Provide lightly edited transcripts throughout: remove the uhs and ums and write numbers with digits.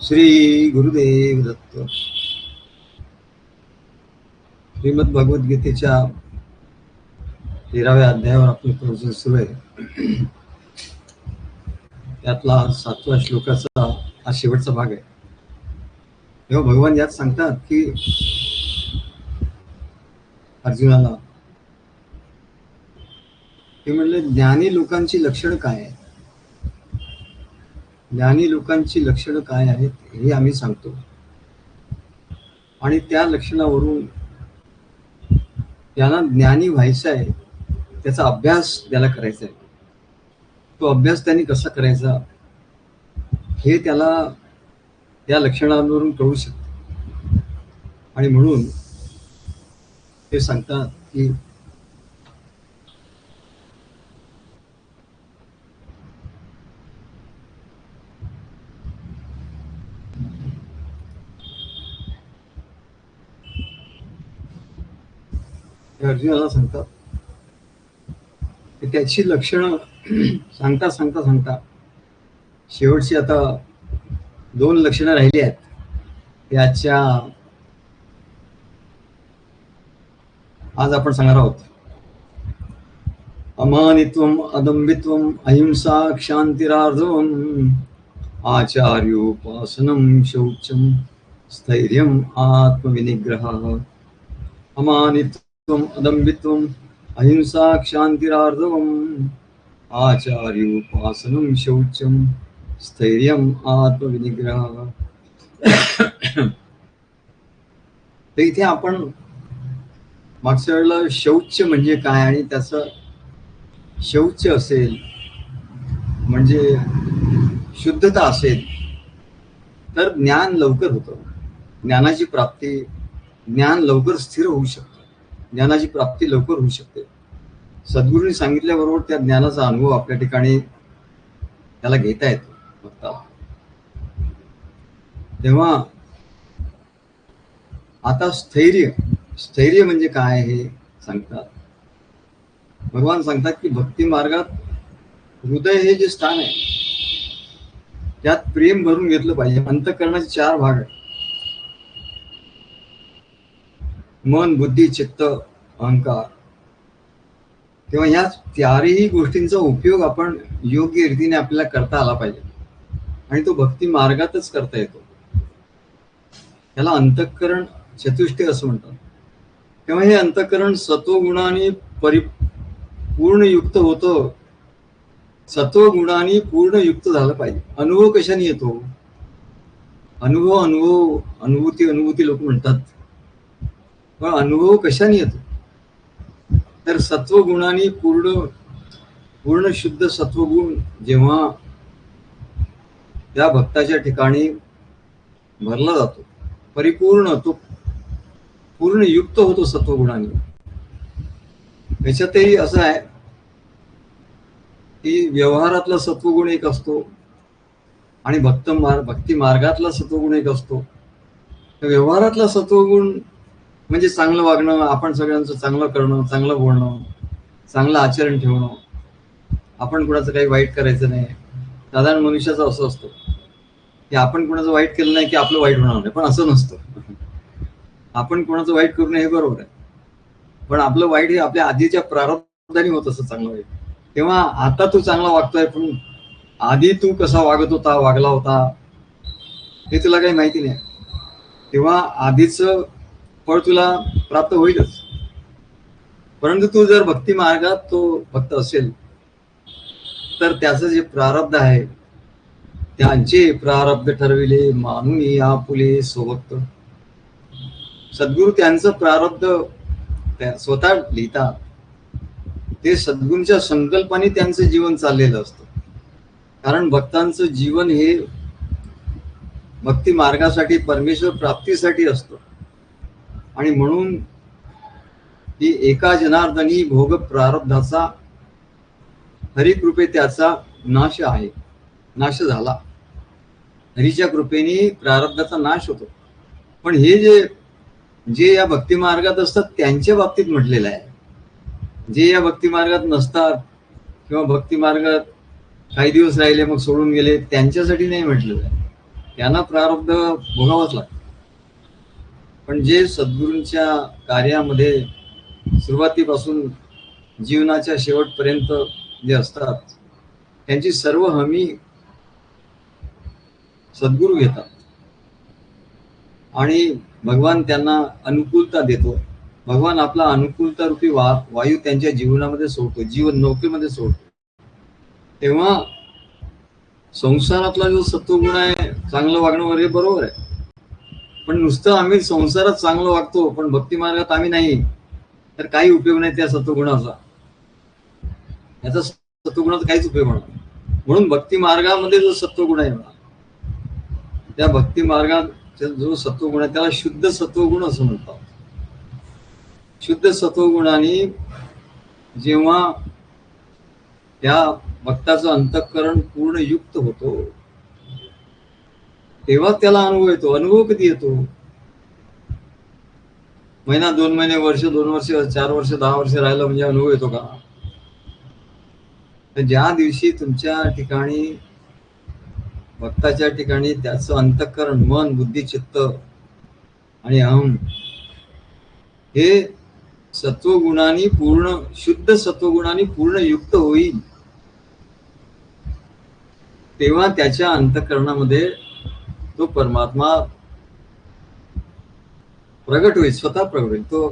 श्री गुरुदेव दत्त. श्रीमद भगवद्गीतेच्या 13व्या अध्यायावर आपलं प्रवचन सुरू आहे. त्यातला 7व्या श्लोकाचा हा शेवटचा भाग आहे. तेव्हा भगवान यात सांगतात की अर्जुनाला ते म्हणले, ज्ञानी लोकांची लक्षणं काय आहेत? ज्ञानी लोकांची लक्षणं काय आहेत हे आम्ही सांगतो, आणि त्या लक्षणावरून त्यांना ज्ञानी व्हायचं आहे, त्याचा अभ्यास त्याला करायचा आहे. तो अभ्यास त्यांनी कसा करायचा हे त्याला त्या लक्षणांवरून कळू शकतं. आणि म्हणून ते सांगतात की अर्जुनाला सांगतात की त्याची लक्षणं सांगता सांगता सांगता शेवटची आता 2 लक्षणं राहिली आहेत. त्याच्या आज आपण सांगणार आहोत. अमानित्वम, अदंबित्वम, अहिंसा, क्षांतिरार्जवम, आचार्योपासनम, शौचम, स्थैर्यम, आत्मविनिग्रह. अमानित्वम, अदंबित्वम, अहिंसा, क्षांतिरार्जवम, आचार्योपासनम, शौचम, स्थैर्यम, आत्मविनिग्रह. तर इथे आपण मागच्या वेळेला शौच म्हणजे काय आणि त्याचं शौच असेल म्हणजे शुद्धता असेल तर ज्ञान लवकर होतं. ज्ञानाची प्राप्ती, ज्ञान लवकर स्थिर होऊ शकतं, ज्ञानाची प्राप्ती लवकर होऊ शकते. सद्गुरूंनी सांगितल्याबरोबर त्या ज्ञानाचा अनुभव आपल्या ठिकाणी त्याला घेता येतो. तेव्हा आता स्थैर्य, स्थैर्य म्हणजे काय हे सांगतात. भगवान सांगतात की भक्ती मार्गात हृदय हे जे स्थान आहे त्यात प्रेम भरून घेतलं पाहिजे. अंतःकरणाचे 4 भाग आहेत: मन, बुद्धी, चित्त, अहंकार. तेव्हा या 4ही गोष्टींचा उपयोग आपण योग्य रीतीने आपल्याला करता आला पाहिजे, आणि तो भक्ती मार्गातच करता येतो. त्याला अंतःकरण चतुष्टय असं म्हणतात. तेव्हा हे अंतःकरण सत्वगुणाने पूर्ण युक्त होतं. सत्वगुणाने पूर्ण युक्त झालं पाहिजे. अनुभव कशाने येतो? अनुभूती लोक म्हणतात, पण अनुभव कशाने येतो? तर सत्वगुणाने पूर्ण शुद्ध सत्वगुण जेव्हा त्या भक्ताच्या ठिकाणी भरला जातो, परिपूर्ण, तो पूर्ण युक्त होतो सत्वगुणाने. त्याच्यातही असं आहे की व्यवहारातला सत्वगुण एक असतो आणि भक्ती मार्गातला सत्वगुण एक असतो. व्यवहारातला सत्वगुण म्हणजे चांगलं वागणं, आपण सगळ्यांचं चांगलं करणं, चांगलं बोलणं, चांगलं आचरण ठेवणं, आपण कुणाचं काही वाईट करायचं नाही. साधारण मनुष्याचं असं असतं की आपण कुणाचं वाईट केलं नाही की आपलं वाईट होणार नाही, पण असं नसतं. आपण कोणाचं वाईट करू नये हे बरोबर आहे, पण आपलं वाईट हे आपल्या आधीच्या प्रारब्धाने होत असं चांगलं वाईट. तेव्हा आता तू चांगला वागतोय, पण आधी तू कसा वागला होता हे तुला काही माहिती नाही. तेव्हा आधीचं फळ तुला प्राप्त होईलच. परंतु तू जर भक्ती मार्गात तो भक्त असेल तर त्याचं जे प्रारब्ध आहे, त्यांचे प्रारब्ध ठरविले मानुनी आपुले सोबत. सद्गुरू त्यांचं प्रारब्ध स्वतः लिहितात. ते सद्गुरूंच्या संकल्पाने त्यांचं जीवन चाललेलं असतं. कारण भक्तांचं जीवन हे भक्ती मार्गासाठी, परमेश्वर प्राप्तीसाठी असतं. आणि म्हणून ही एका जनार्दनी भोग प्रारब्धाचा हरिकृपे त्याचा नाश आहे, नाश झाला. हरीच्या कृपेने प्रारब्धाचा नाश होतो. पण हे जे या भक्ती मार्गात असतात त्यांच्या बाबतीत म्हटलेलं आहे. जे या भक्ती मार्गात नसतात किंवा भक्ती मार्गात काही दिवस राहिले मग सोडून गेले, त्यांच्यासाठी नाही म्हटलेलं आहे. त्यांना प्रारब्ध भोगावंच लागतं. पण जे सद्गुरूंच्या कार्यामध्ये सुरुवातीपासून जीवनाच्या शेवटपर्यंत जे असतात त्यांची सर्व हमी सद्गुरू घेतात आणि भगवान त्यांना अनुकूलता देतो. भगवान आपला अनुकूलता रूपी वायू त्यांच्या जीवनामध्ये सोडतो, जीवन नौकेमध्ये सोडतो. तेव्हा संसारातला जो सत्वगुण आहे, चांगलं वागणं वगैरे बरोबर आहे, पण नुसतं आम्ही संसारात चांगलं वागतो पण भक्ती मार्गात आम्ही नाही, तर काही उपयोग नाही त्या सत्वगुणाचा. याचा सत्वगुणाचा काहीच उपयोग नाही. म्हणून भक्ती मार्गामध्ये जो सत्वगुण आहे त्या भक्ती मार्गात जो सत्वगुण आहे त्याला शुद्ध सत्वगुण असं म्हणतात. शुद्ध सत्वगुणाने जेव्हा त्या भक्ताचं अंतःकरण पूर्ण युक्त होतो तेव्हा त्याला अनुभव येतो. अनुभव कधी येतो? महिना, 2 महिने, वर्ष, 2 वर्ष, 4 वर्ष, 10 वर्ष राहिलं म्हणजे अनुभव येतो का? तर ज्या दिवशी तुमच्या ठिकाणी भक्ताच्या ठिकाणी त्याचं अंतःकरण, मन, बुद्धी, चित्त आणि अहम हे सत्वगुणांनी पूर्ण, शुद्ध सत्वगुणांनी पूर्ण युक्त होईल तेव्हा त्याच्या अंतःकरणामध्ये तो परमात्मा प्रगट होईल, स्वतः प्रगट होईल. तो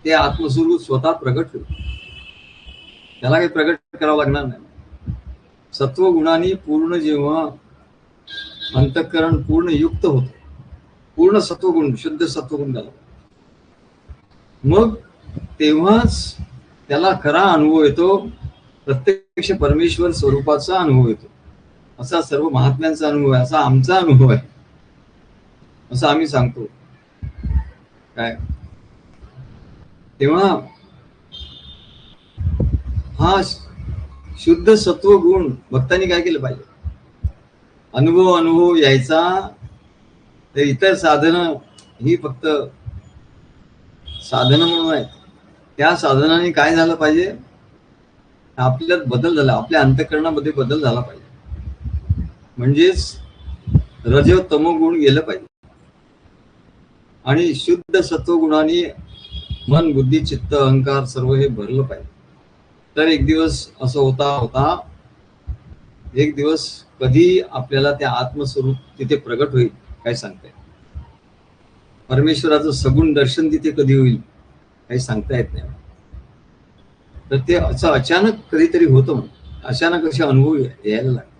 ते आत्मस्वरूप स्वतः प्रगट होईल, त्याला काही प्रगट करावं लागणार नाही. सत्वगुणांनी पूर्ण जेव्हा अंतःकरण पूर्ण युक्त होतं, पूर्ण सत्वगुण, शुद्ध सत्वगुण झाला, मग तेव्हाच त्याला खरा अनुभव येतो, प्रत्यक्ष परमेश्वर स्वरूपाचा अनुभव येतो. असा सर्व महात्म्यांचा अनुभव आहे, असा आमचा अनुभव आहे, असं आम्ही सांगतो. काय तेव्हा हा शुद्ध सत्वगुण भक्तांनी काय केलं पाहिजे? अनुभव यायचा तर इतर साधनं ही फक्त साधनं म्हणून आहेत. त्या साधनाने काय झालं पाहिजे? आपल्यात बदल झाला, आपल्या अंतःकरणामध्ये बदल झाला पाहिजे. म्हणजेच रज तमोगुण गेलं पाहिजे आणि शुद्ध सत्वगुणाने मन, बुद्धी, चित्त, अहंकार सर्व हे भरलं पाहिजे. तर एक दिवस असं होता एक दिवस कधी आपल्याला त्या आत्मस्वरूप तिथे प्रगट होईल काय सांगता येत. परमेश्वराचं सगुण दर्शन तिथे कधी होईल काही सांगता येत नाही. तर ते असं अचानक कधीतरी होतं, अचानक असे अनुभव यायला लागले.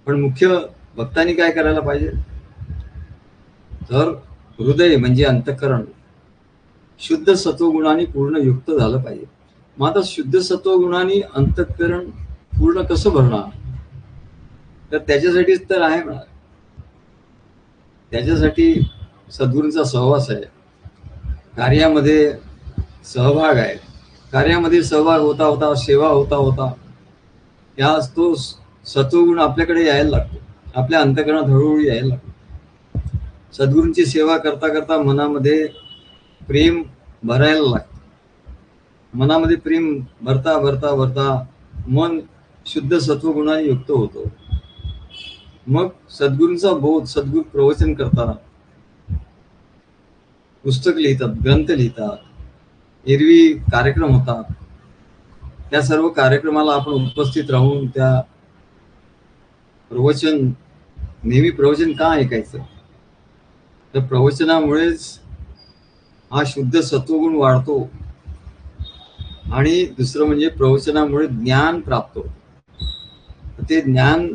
पण मुख्य भक्तांनी काय करायला पाहिजे? तर हृदय म्हणजे अंतःकरण शुद्ध सत्वगुणाने पूर्ण युक्त झालं पाहिजे. मग आता शुद्ध सत्वगुणाने अंतःकरण पूर्ण कसं भरणार? तर त्याच्यासाठीच तर आहे म्हणा, त्याच्यासाठी सद्गुरूंचा सहवास आहे, कार्यामध्ये सहभाग आहे. कार्यामध्ये सहभाग होता होता, सेवा होता होता या तो सत्वगुण आपल्याकडे यायला लागतो, आपल्या अंतःकरणात हळूहळू यायला लागतो. सद्गुरूंची सेवा करता करता मनामध्ये प्रेम भरायला लागतं. मनामध्ये प्रेम भरता भरता भरता मन शुद्ध सत्वगुणाने युक्त होतो. मग सद्गुरूंचा बोध, सद्गुरू प्रवचन करतात, पुस्तक लिहितात, ग्रंथ लिहितात, एरवी कार्यक्रम होतात. त्या सर्व कार्यक्रमाला आपण उपस्थित राहून त्या प्रवचन, नेहमी प्रवचन का ऐकायचं? तर प्रवचनामुळेच हा शुद्ध सत्वगुण वाढतो आणि दुसरं म्हणजे प्रवचनामुळे ज्ञान प्राप्त होतं. ते ज्ञान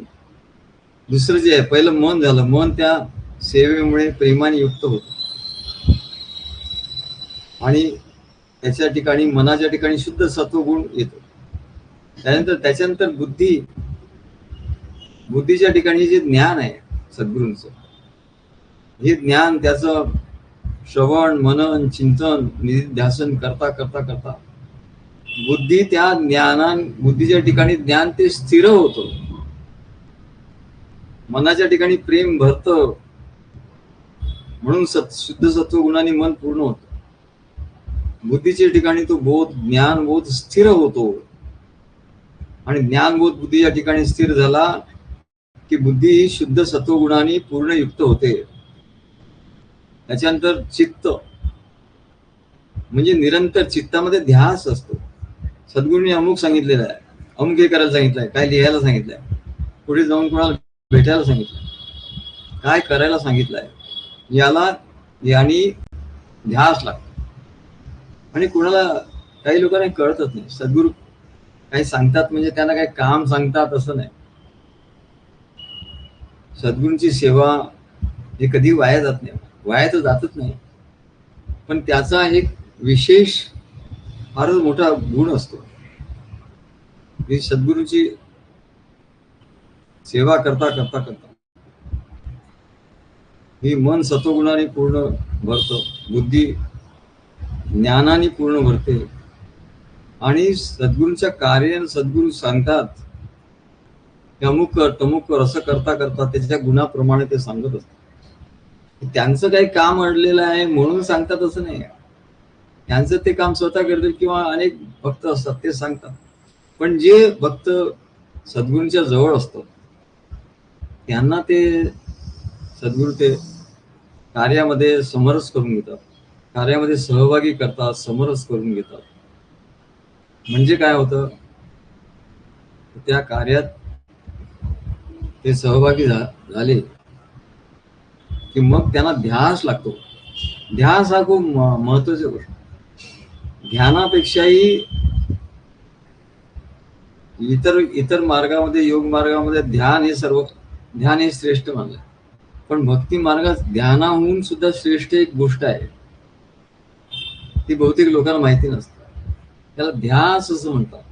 दुसरं जे आहे, पहिलं मन झालं, मन त्या सेवेमुळे प्रेमाने युक्त होतं आणि त्याच्या ठिकाणी, मनाच्या ठिकाणी शुद्ध सत्वगुण येतो. त्याच्यानंतर बुद्धीच्या ठिकाणी जे ज्ञान आहे सद्गुरूंचं, हे ज्ञान त्याचं श्रवण, मनन, चिंतन, निध्यासन करता करता करता बुद्धी त्या बुद्धीच्या ठिकाणी ज्ञान ते स्थिर होतं. मनाच्या ठिकाणी प्रेम भरतं, म्हणून शुद्ध सत्वगुणाने मन पूर्ण होतं. बुद्धीच्या ठिकाणी तो बोध, ज्ञानबोध स्थिर होतो आणि ज्ञानबोध बुद्धीच्या ठिकाणी स्थिर झाला की बुद्धी ही शुद्ध सत्वगुणाने पूर्ण युक्त होते. त्याच्यानंतर चित्त म्हणजे निरंतर चित्तामध्ये ध्यास असतो. सद्गुरूंनी अमुक सांगितलेलं आहे, अमुक हे करायला सांगितलंय, काय लिहायला सांगितलंय, पुढे जाऊन कोणाला भेटायला सांगितलंय, काय करायला सांगितलंय, याला यानी ध्यास लागतो. आणि कोणाला काही लोकांना कळतच नाही. सद्गुरू काही सांगतात म्हणजे त्यांना काही काम सांगतात असं नाही. सद्गुरूंची सेवा हे कधी वाया जात नाही, वाया तर जातच नाही, पण त्याचा एक विशेष फारच मोठा गुण असतो की सद्गुरूंची सेवा करता करता करता ही मन सत्वगुणाने पूर्ण भरतं, बुद्धी ज्ञानाने पूर्ण भरते. आणि सद्गुरूंच्या कार्य सद्गुरू सांगतात की अमुक कर तमुक कर असं करता करता त्याच्या गुणाप्रमाणे ते सांगत असतात. त्यांचं काही काम अडलेलं आहे म्हणून सांगतात असं नाही. त्यांचं ते काम स्वतः करतील किंवा अनेक भक्त असतात ते सांगतात. पण जे भक्त सद्गुरूंच्या जवळ असतात त्यांना ते सद्गुरू ते कार्यामध्ये समरस करून घेतात, कार्यामध्ये सहभागी करतात, समरस करून घेतात. म्हणजे काय होतं, त्या कार्यात ते सहभागी झाले की मग त्यांना ध्यास लागतो. ध्यास हा खूप महत्वाची गोष्ट. ध्यानापेक्षाही इतर मार्गामध्ये, योग मार्गामध्ये ध्यान हे श्रेष्ठ मानलं. पण भक्ती मार्गात ध्यानाहून सुद्धा श्रेष्ठ एक गोष्ट आहे, ती बहुतेक लोकांना माहिती नसते. त्याला ध्यास असं म्हणतात.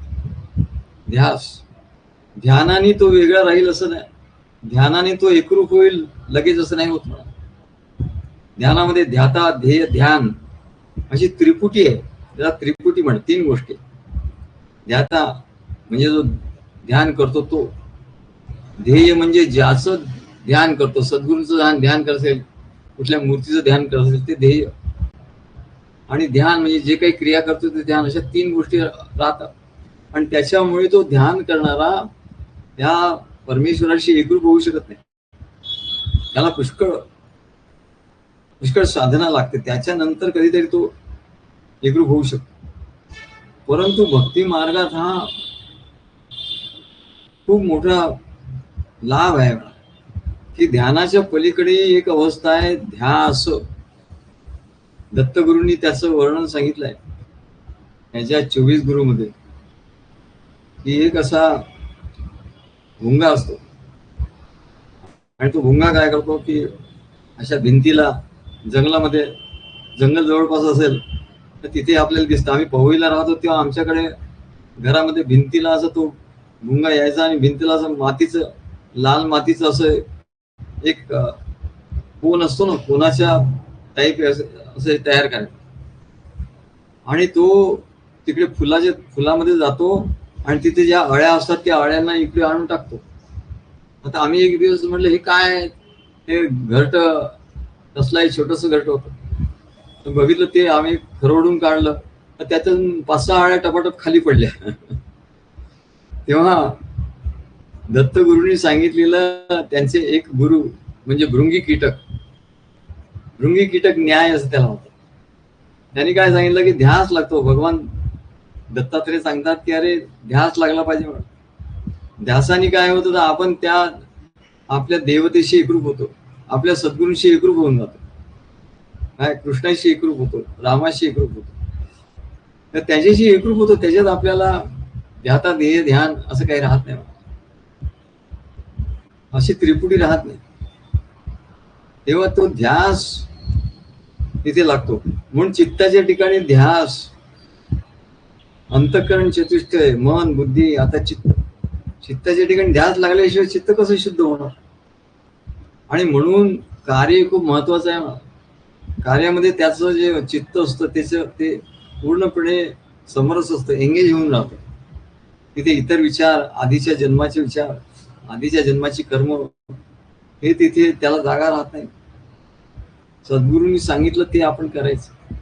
ध्यास, ध्यानाने तो वेगळा राहील असं नाही, ध्यानाने तो एकरूप होईल लगेच असं नाही होत. ध्यानामध्ये ध्याता, ध्येय, ध्यान अशी त्रिपुटी आहे. त्याला त्रिपुटी म्हणतात. 3 गोष्टी. ध्याता म्हणजे जो ध्यान करतो तो, ध्येय म्हणजे ज्याचं ध्यान करतो, सद्गुरूंचं ध्यान करत असेल, कुठल्या मूर्तीचं ध्यान करत असेल ते ध्येय, आणि ध्यान म्हणजे जे काही क्रिया करतो ते ध्यान. अशा 3 गोष्टी राहतात. आणि त्याच्यामुळे तो ध्यान करणारा त्या परमेश्वराशी एकरूप होऊ शकत नाही. त्याला पुष्कळ साधना लागते, त्याच्यानंतर कधीतरी तो एकरूप होऊ शकतो. परंतु भक्ती मार्गात हा खूप मोठा लाभ आहे की ध्यानाच्या पलीकडे एक अवस्था आहे ध्यास. दत्तगुरूंनी त्याचं वर्णन सांगितलंय याच्या 24 गुरुमध्ये की एक असा भुंगा असतो आणि तो भुंगा काय करतो की अशा भिंतीला, जंगलामध्ये, जंगल जवळपास असेल तर तिथे आपल्याला दिसतं. आम्ही पवईला राहतो तेव्हा आमच्याकडे घरामध्ये भिंतीला असं तो भुंगा यायचा आणि भिंतीला असं मातीचं, लाल मातीचं असं एक कोण असतो ना, कोणाच्या टाईप असं तयार करायचं. आणि तो तिकडे फुलामध्ये जातो आणि तिथे ज्या अळ्या असतात त्या अळ्यांना इकडे आणून टाकतो. आता आम्ही एक दिवस म्हटलं हे काय, हे घरट कसलाही छोटस घरट होतं. बघितलं ते आम्ही खरवडून काढलं तर त्यातून 5-6 अळ्या टपाटप खाली पडल्या. तेव्हा दत्तगुरूंनी सांगितलेलं त्यांचे एक गुरु म्हणजे भृंगी कीटक, भृंगी कीटक न्याय असं त्याला म्हणतात. त्यांनी काय सांगितलं की ध्यास लागतो. भगवान दत्तात्रय सांगतात की अरे ध्यास लागला पाहिजे म्हणून. ध्यासाने काय होतं तर आपण त्या आपल्या देवतेशी एकरूप होतो, आपल्या सद्गुरूंशी एकरूप होऊन जातो, काय कृष्णाशी एकरूप होतो, रामाशी एकरूप होतो. तर त्याच्याशी एकरूप होतो, त्याच्यात आपल्याला ध्याता, ध्येय, ध्यान असं काही राहत नाही, अशी त्रिपुटी राहत नाही. तेव्हा तो ध्यास तिथे लागतो. म्हणून चित्ताच्या ठिकाणी ध्यास, अंतःकरण चतुष्टय, मन, बुद्धी, आता चित्ताच्या ठिकाणी ध्यास लागल्याशिवाय चित्त कसं शुद्ध होणार. आणि म्हणून कार्य खूप महत्वाचं आहे. कार्यामध्ये त्याचं जे चित्त असतं त्याचं ते पूर्णपणे समरस असतं, एंगेज होऊन राहतं. तिथे इतर विचार, आधीच्या जन्माचे विचार, आधीच्या जन्माची कर्म, हे तिथे त्याला जागा राहत नाही. सद्गुरूंनी सांगितलं ते आपण करायचं.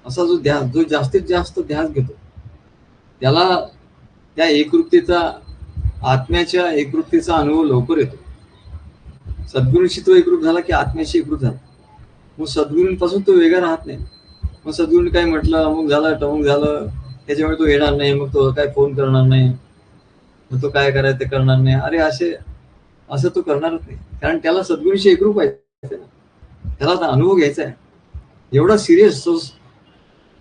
असा जो ध्यास, जो जास्तीत जास्त ध्यास घेतो त्याला त्या एकरूपतेचा, आत्म्याच्या एकरूपतेचा अनुभव लवकर येतो. सद्गुरूंशी तो एकरूप झाला की आत्म्याशी एकरूप झाला. मग सद्गुरूंपासून तो वेगळा राहत नाही. मग सद्गुरूंनी काय म्हटलं, अमुक झालं टमुक झालं, त्याच्यामुळे तो येणार नाही, मग तो काय फोन करणार नाही, मग तो काय करायचं ते करणार नाही. अरे असं तो करणारच नाही, कारण त्याला सद्गुरूंशी एकरूप आहे, त्याला आता अनुभव घ्यायचा आहे. एवढा सिरियस तो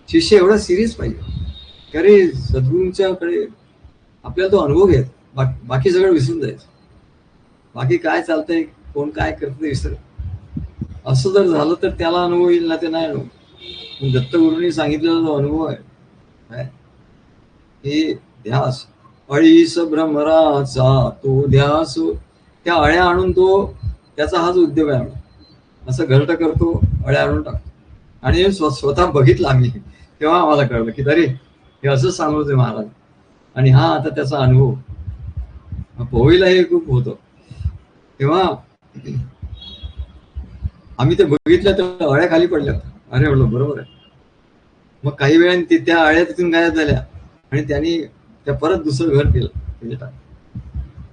शिष्य, एवढा सिरियस पाहिजे. अरे सद्गुरूंच्याकडे आपल्याला तो अनुभव घ्यायचा, बाकी सगळं विसरून जायचं. बाकी काय चालतंय, कोण काय करतं विसर. असं जर झालं तर त्याला अनुभव येईल ना, ते नाही अनुभव. दत्तगुरूंनी सांगितलेला जो अनुभव आहे हे ध्यास, अळीस भ्रमराचा तो ध्यास. त्या अळ्या आणून तो, त्याचा हाच उद्योग आहे. असं घरट करतो, अळ्या आणून टाकतो. आणि स्वतः बघितलं आम्ही, तेव्हा आम्हाला कळलं की अरे हे असंच सांगतोय महाराज. आणि हा आता त्याचा अनुभव पोहईला हे खूप होतं. तेव्हा आम्ही ते बघितलं तर अळ्या खाली पडल्या. अरे म्हणलं बरोबर आहे. मग काही वेळाने त्या अळ्या तिथून गायब झाल्या आणि त्यांनी त्या परत दुसरं घर केलं.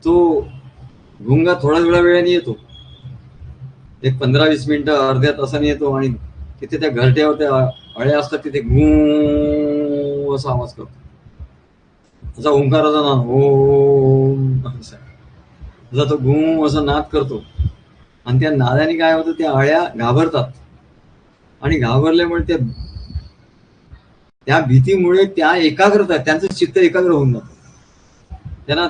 तो भुंगा थोड्या वेळाने येतो, एक 15-20 मिनिटं अर्ध्या तासाने येतो आणि तिथे त्या घरट्यावर त्या अळ्या असतात, तिथे गू असा आवाज करतो, असा ओंकाराचा नाद, ओम असा तो गू असा नाद करतो. आणि त्या नादाने काय होतं, त्या अळ्या घाबरतात आणि घाबरल्यामुळे त्या भीतीमुळे त्या एकाग्रता, त्यांचं चित्त एकाग्र होऊन जातं. त्यांना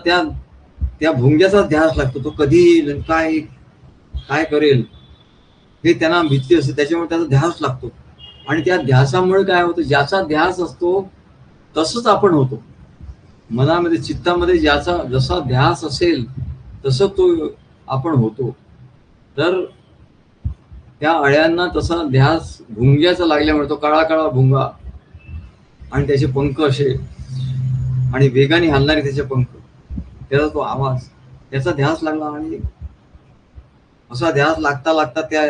त्या भुंग्याचा ध्यास लागतो. तो कधी येईल, काय करेल हे त्यांना भीती असते, त्याच्यामुळे त्याचा ध्यास लागतो. आणि त्या ध्यासामुळे काय होतं, ज्याचा ध्यास असतो तसंच आपण होतो. मनामध्ये चित्तामध्ये ज्याचा जसा ध्यास असेल तसं तो आपण होतो. तर त्या अळ्यांना तसा ध्यास भुंग्याचा लागल्यामुळे, तो काळा काळा भुंगा आणि त्याचे पंख असे आणि वेगाने हलणारे त्याचे पंख, त्याचा तो आवाज, त्याचा ध्यास लागला. आणि असा ध्यास लागता लागता त्या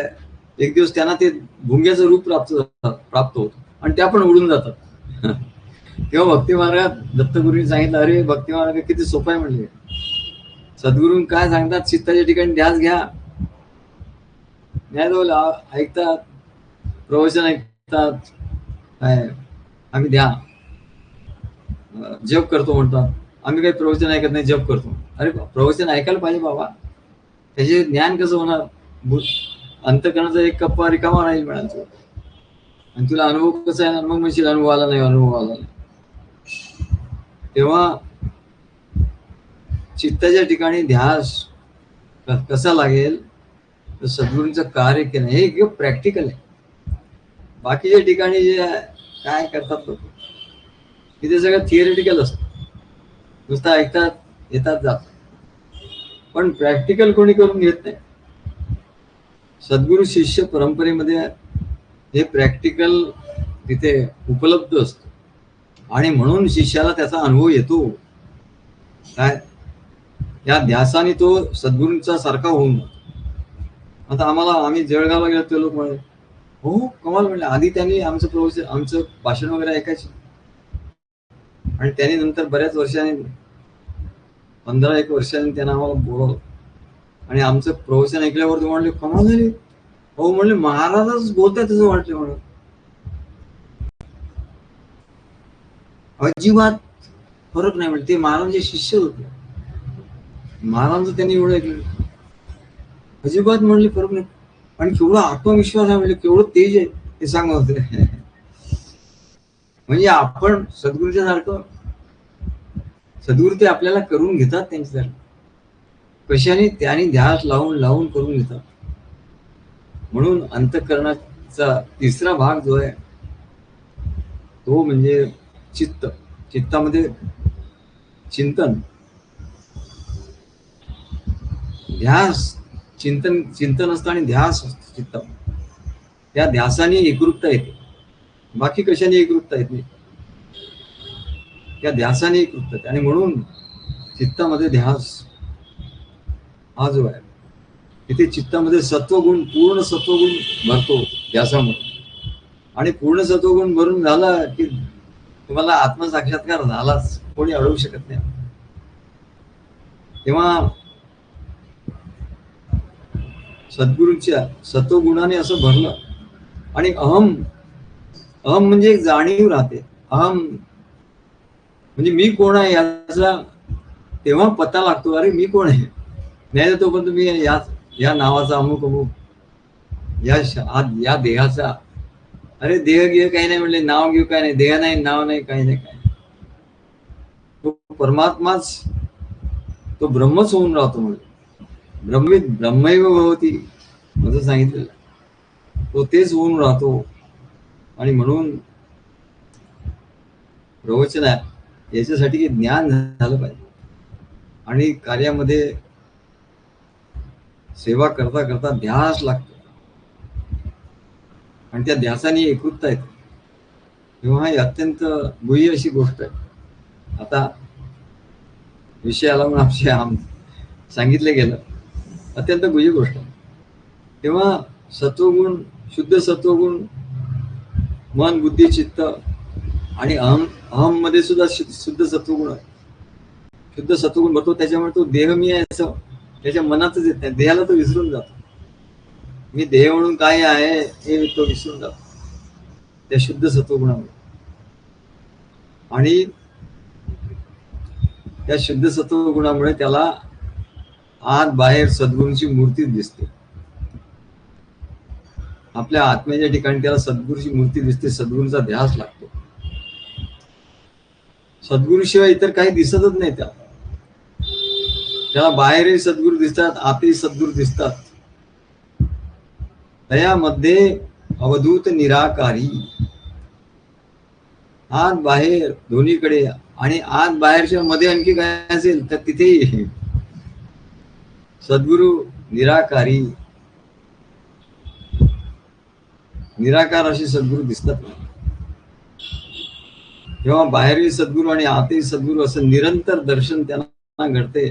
एक दिवस त्यांना ते भुंग्याचं रूप प्राप्त होतं आणि त्या पण उडून जातात. तेव्हा भक्ती मार्गात दत्तगुरूंनी सांगितलं, अरे भक्ती मार्ग किती सोपं आहे म्हणले. सद्गुरू काय सांगतात, चित्ताच्या ठिकाणी ध्यास घ्या, ऐकतात, प्रवचन ऐकतात, काय आम्ही द्या जप करतो म्हणतात. आम्ही काही प्रवचन ऐकत नाही, जप करतो. अरे प्रवचन ऐकायला पाहिजे बाबा, त्याचे ज्ञान कसं होणार. अंतकरणाचा एक कप्पा रिकामा राहील म्हणायचं. आणि तुला अनुभव कसा येणार, मग म्हणशील अनुभव आला नाही. तेव्हा चित्ताच्या ठिकाणी ध्यास कसा लागेल, तर सद्गुरूंचं कार्य केलं हे प्रॅक्टिकल आहे. बाकीच्या ठिकाणी जे काय करतात लोक, तिथे सगळं थिअरिटिकल असतं, नुसतं ऐकतात, येतात, जातात, पण प्रॅक्टिकल कोणी करून घेत नाही. सद्गुरू शिष्य परंपरेमध्ये हे प्रॅक्टिकल तिथे उपलब्ध असतं आणि म्हणून शिष्याला त्याचा अनुभव येतो. काय या ध्यासाने तो सद्गुरूंचा सारखा होऊन जातो. आता आम्ही जळगावला गेलो, ते लोक म्हणाले हो कमाल म्हणले. आधी त्यांनी आमचं भाषण वगैरे ऐकायचे आणि त्यांनी नंतर बऱ्याच वर्षांनी, 15-1 वर्षांनी त्यांना आम्हाला बोलवलं आणि आमचं प्रवचन ऐकल्यावर ते म्हणले कमाल झाली हो म्हणले, महाराजच बोलताय तसं वाटले म्हणून. अजिबात फरक नाही म्हणले, ते महाराजांचे शिष्य होते, महाराजांचं त्यांनी एवढं ऐकलं, अजिबात म्हणले फरक नाही. आणि केवढा आत्मविश्वास आहे म्हणले, केवढं तेज आहे ते सांगत होते. म्हणजे आपण सद्गुरूच्या सारखं, सद्गुरू ते आपल्याला करून घेतात त्यांच्यासारखं. कशाने, त्याने ध्यास लावून करून घेतात. म्हणून अंतःकरणाचा तिसरा भाग जो आहे तो म्हणजे चित्त. चित्तामध्ये चिंतन, ध्यास, चिंतन असतं आणि ध्यास असतो चित्त. त्या ध्यासाने एकरूपता येते, बाकी कशाने एकरूपता येत नाही, त्या ध्यासाने एकरूपता येते. आणि म्हणून चित्तामध्ये ध्यास हा जो आहे, तिथे चित्तामध्ये सत्वगुण, पूर्ण सत्वगुण भरतो ध्यासामुळे. आणि पूर्ण सत्वगुण भरून झाला की तुम्हाला आत्मसाक्षात्कार झालाच, कोणी अडवू शकत नाही. तेव्हा सद्गुरूंच्या सत्वगुणाने असं भरलं. आणि अहम अहम म्हणजे एक जाणीव राहते. अहम म्हणजे मी कोण आहे याचा तेव्हा पत्ता लागतो, अरे मी कोण आहे. नाही तर तोपर्यंत मी या नावाचा अमुक अमुक, या देहाचा, अरे देह घेऊ काही नाही म्हणले, नाव घेऊ काही नाही, देह नाही, नाव नाही, काही नाही, काही नाही. तो परमात्माच, तो ब्रह्मच होऊन राहतो. म्हणजे ब्रह्मैव भवती असं सांगितलेलं, तो तेच होऊन राहतो. आणि म्हणून प्रवचन आहे याच्यासाठी की ज्ञान झालं पाहिजे. आणि कार्यामध्ये सेवा करता करता ध्यास लागतो, आणि त्या ध्यासाने एकरूपता येते. तेव्हा ही अत्यंत गुह्य अशी गोष्ट आहे. आता विषयाला म्हणून सांगितलं गेलं, अत्यंत गुह्य गोष्ट आहे. तेव्हा सत्वगुण, शुद्ध सत्वगुण, मन, बुद्धी, चित्त आणि अहम मध्ये सुद्धा शुद्ध सत्वगुण आहे. शुद्ध सत्वगुण भरतो, त्याच्यामुळे तो देह मी आहे असं त्याच्या मनातच येत नाही. देहाला तो विसरून जातो. मी देह म्हणून काय आहे हे तो विसरून जातो त्या शुद्ध सत्वगुणामुळे. आणि त्या शुद्ध सत्वगुणामुळे त्याला आत बाहेर सद्गुरूंची मूर्ती दिसते. आपल्या आत्म्याच्या ठिकाणी त्याला सद्गुरूची मूर्ती दिसते, सद्गुरूंचा ध्यास लागतो. सद्गुरूशिवाय इतर काही दिसतच नाही त्याला बाहेरही सद्गुरू दिसतात, आतही सद्गुरू दिसतात. त्यामध्ये अवधूत निराकारी, आत बाहेर दोन्हीकडे. आणि आत बाहेरच्या मध्ये आणखी काय असेल तर तिथेही सद्गुरू निराकारी, निराकार असे सद्गुरू दिसतात. तेव्हा बाहेरही सद्गुरू आणि आतही सद्गुरू असं निरंतर दर्शन त्यांना घडते.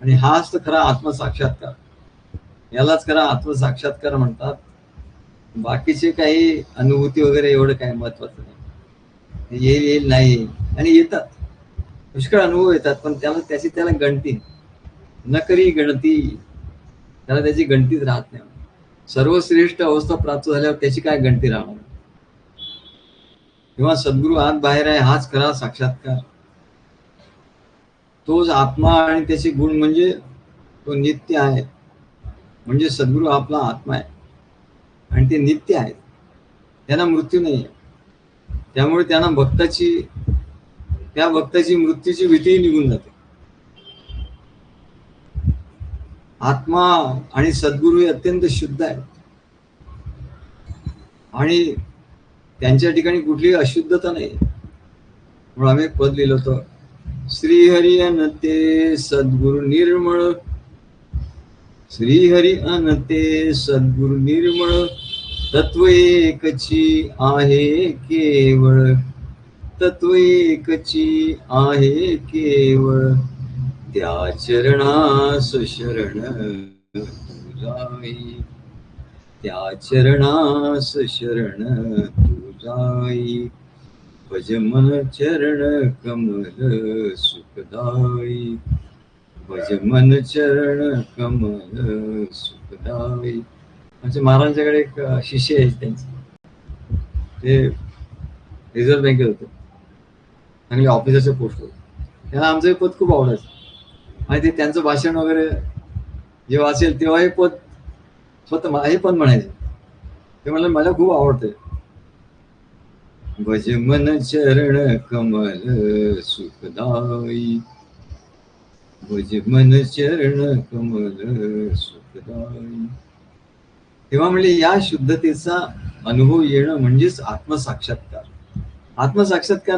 आणि हाच तर खरा आत्मसाक्षात्कार. यालाच खरा आत्मसाक्षात्कार म्हणतात. बाकीचे काही अनुभूती वगैरे एवढं काही महत्वाचं नाही. येईल नाही, आणि येतात पुष्कळ अनुभव येतात, पण त्याला गणती न करी गणती, त्याला त्याची गणतीच राहत नाही. सर्वश्रेष्ठ अवस्था प्राप्त झाल्यावर त्याची काय गणती राहणार. तेव्हा सद्गुरू आत बाहेर आहे, हाच खरा साक्षात्कार. तोच आत्मा आणि त्याचे गुण म्हणजे तो नित्य आहे. म्हणजे सद्गुरू आपला आत्मा आहे आणि ते नित्य आहे, त्यांना मृत्यू नाही आहे. त्यामुळे त्यांना त्या भक्ताची मृत्यूची भीतीही निघून जाते. आत्मा आणि सद्गुरू हे अत्यंत शुद्ध आहेत, आणि त्यांच्या ठिकाणी कुठलीही अशुद्धता नाही. म्हणून आम्ही पद लिहिलं होतं, श्रीहरी अनते सद्गुरु निर्मळ, श्रीहरी अनते सद्गुरु निर्मळ, तत्व एकची आहे केवळ, तत्व एकची आहे केवळ, त्या चरणास शरण तू जाई, त्या चरणास शरण तू जाई, भज मन चरण कमल सुखदाई, भज मन चरण कमल सुखदाई. म्हणजे महाराजांच्याकडे एक शिष्य आहे, त्यांचे ते रिझर्व्ह बँकेत होते, चांगले ऑफिसरचे पोस्ट होते. त्यांना आमचं पद खूप आवडायचं, आणि ते त्यांचं भाषण वगैरे जेव्हा असेल तेव्हा हे पद स्वतः हे पण म्हणायचे. ते म्हणलं मला खूप आवडतंय, भज मन चरण कमल सुखदाई, भज मन चरण कमल सुखदाई. तेव्हा म्हणजे या शुद्धतेचा अनुभव येणं म्हणजेच आत्मसाक्षात्कार.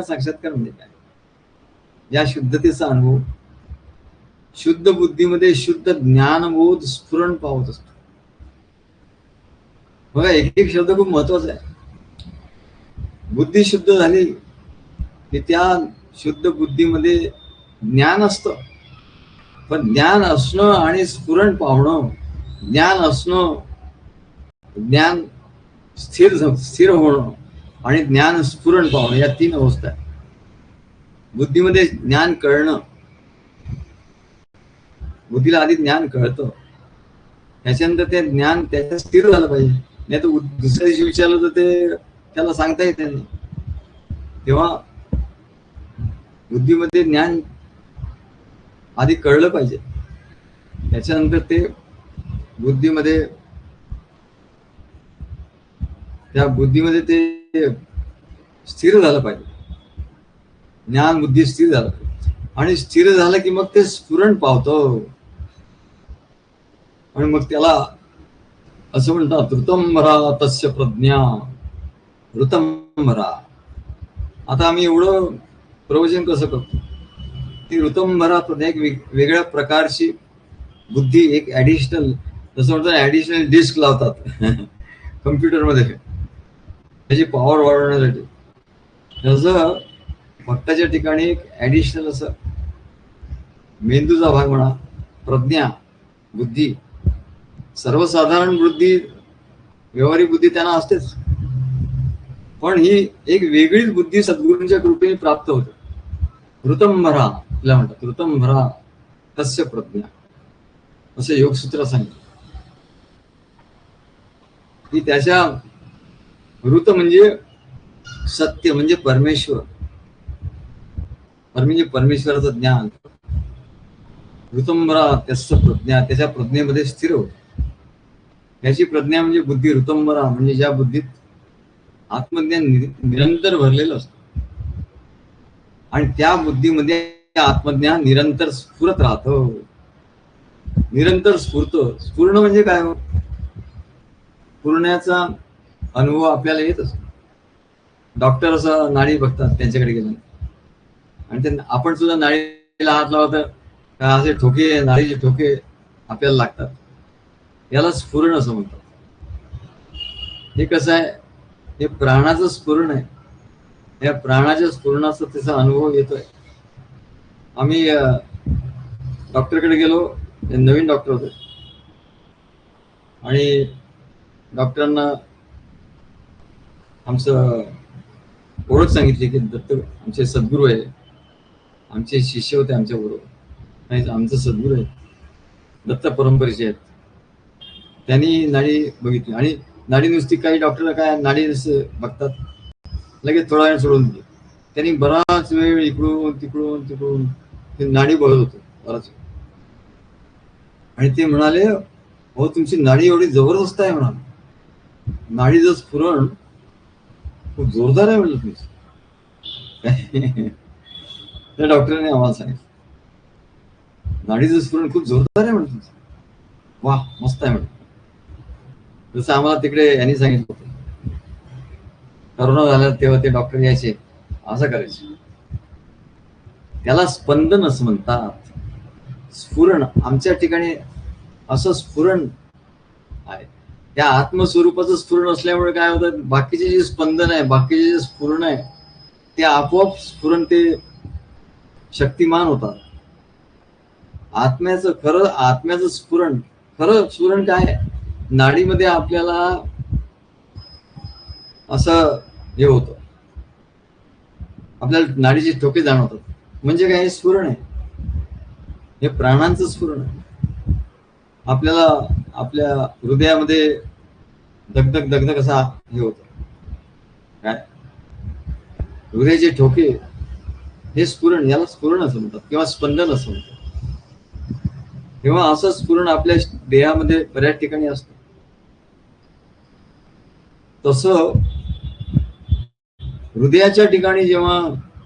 साक्षात्कार म्हणजे काय? या शुद्धतेचा अनुभव, शुद्ध बुद्धीमध्ये शुद्ध ज्ञानबोध स्फुरण पावत असतो. बघा, एक एक शब्द खूप महत्वाचा आहे. बुद्धी शुद्ध झाली की त्या शुद्ध बुद्धीमध्ये ज्ञान असतं. पण ज्ञान असणं आणि स्फुरण पावणं, ज्ञान असणं, ज्ञान स्थिर होणं आणि ज्ञान स्फुरण पावणं, या तीन अवस्था आहेत. बुद्धीमध्ये ज्ञान कळणं, बुद्धीला आधी ज्ञान कळतं, त्याच्यानंतर ते ज्ञान त्याच्यात स्थिर झालं पाहिजे. नाही तर दुसऱ्या दिवशी विचारलं तर ते त्याला सांगता येत नाही. तेव्हा बुद्धीमध्ये ज्ञान आधी कळलं पाहिजे, त्याच्यानंतर ते बुद्धीमध्ये ते स्थिर झालं पाहिजे. ज्ञान बुद्धी स्थिर झालं पाहिजे, आणि स्थिर झालं की मग ते स्फुरण पावतं. आणि मग त्याला असं म्हणतात, ऋतंभरा तस्य प्रज्ञा. ऋतंभरा. आता आम्ही एवढं प्रवचन कसं करतो, ती ऋतंभरा प्रज्ञा एक वेगळ्या प्रकारची बुद्धी, एक ऍडिशनल, जसं म्हणतात ऍडिशनल डिस्क लावतात कम्प्युटरमध्ये त्याची पॉवर वाढवण्यासाठी. तसं भक्ताच्या ठिकाणी एक ऍडिशनल असं मेंदूचा भाग म्हणा, प्रज्ञा, बुद्धी, सर्वसाधारण बुद्धी, व्यवहारिक बुद्धी त्यांना असतेच, पण ही एक वेगळीच बुद्धी सद्गुरूंच्या कृपेने प्राप्त होते. ऋतंभरा तिला म्हणतात, ऋतंभरा तस्य प्रज्ञा, असं योगसूत्र सांगितलं की त्याच्या ऋत म्हणजे सत्य, म्हणजे परमेश्वर, म्हणजे परमेश्वराचं ज्ञान. ऋतंभरा तस्य प्रज्ञा, त्याच्या प्रज्ञेमध्ये स्थिर होत. त्याची प्रज्ञा म्हणजे बुद्धी. ऋतंभरा म्हणजे ज्या बुद्धीत आत्मज्ञान निरंतर भरलेलं असतं, आणि त्या बुद्धीमध्ये आत्मज्ञान निरंतर स्फुरत राहतं, निरंतर स्फुरतं. स्फुरण म्हणजे काय? पूर्णाचा अनुभव आपल्याला येत असतो. डॉक्टर असं नाडी बघतात, त्यांच्याकडे गेलं आणि ते आपण सुद्धा नाडीला हात लावत, असे ठोके, नाडीचे ठोके आपल्याला लागतात, याला स्फुरण असं म्हणतात. हे कसं आहे? हे प्राणाचं स्फुरण आहे. या प्राणाच्या स्फुरणाचा त्याचा अनुभव येतोय. आम्ही डॉक्टरकडे गेलो, नवीन डॉक्टर होते, आणि डॉक्टरांना आमचं ओळख सांगितली की दत्त आमचे सद्गुरू आहे, आमचे शिष्य होते आमच्या बरोबर, नाही आमचं सद्गुरू आहे, दत्त परंपरेचे आहेत. त्यांनी नाडी बघितली, आणि नाडी नुसती, काही डॉक्टर काय नाडी बघतात लगेच थोडा वेळ सोडून दिली. त्यांनी बराच वेळ इकडून तिकडून तिकडून नाडी बघत होतो बराच वेळ, आणि ते म्हणाले, हो तुमची नाडी एवढी जबरदस्त आहे म्हणाले, नाडीचं स्फुरण खूप जोरदार आहे म्हणलं तुमचं. त्या डॉक्टरांनी आम्हाला सांगितलं, नाडीचं स्फुरण खूप जोरदार आहे म्हणलं तुमचं, वा मस्त आहे म्हणलं. जसं आम्हाला तिकडे यांनी सांगितलं होतं, करोना झाला तेव्हा ते डॉक्टर यायचे, असं करायचे. त्याला स्पंदन असं म्हणतात, स्फुरण. आमच्या ठिकाणी असं स्फुरण आहे. त्या आत्मस्वरूपाचं स्फुरण असल्यामुळे काय होतं, बाकीचे जे स्पंदन आहे, बाकीचे जे स्फुरण आहे, ते आपोआप स्फुरण ते शक्तिमान होतात. आत्म्याचं स्फुरण, खरं स्फुरण काय? नाडीमध्ये आपल्याला असं हे होतं, आपल्याला नाडीचे ठोके जाणवतात, म्हणजे काय? स्फुरण आहे, हे प्राणांचं स्फुरण आहे. आपल्याला आपल्या हृदयामध्ये धगधग धगधग असा हे होत, काय हृदयाचे ठोके, हे स्फुरण, याला स्फुरण असं म्हणतात, किंवा स्पंदन असं म्हणतात. तेव्हा असं स्फुरण आपल्या देहामध्ये बऱ्याच ठिकाणी असतं. तसं हृदयाच्या ठिकाणी, जेव्हा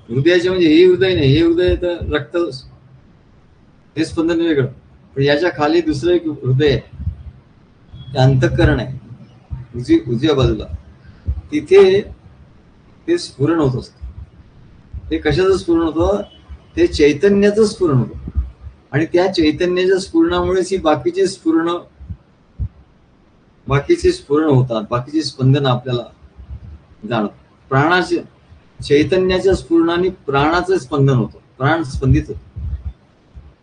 हृदयाचे म्हणजे हे हृदय नाही, हे हृदय तर रक्त, हे स्पंदन वेगळं, पण याच्या खाली दुसरं एक हृदय आहे, ते अंतःकरण आहे, उजव्या बाजूला, तिथे ते स्फुरण होत असतं. ते कशाचं स्फुरण होतं? ते चैतन्याचं स्फुरण होतं, आणि त्या चैतन्याच्या स्फुरणामुळेच ही बाकीची स्फुरण होतात, बाकीची स्पंदन आपल्याला जाणवत. प्राणाचे, चैतन्याच्या स्फुरणाने प्राणाचं स्पंदन होतं, प्राण स्पंदित होतं,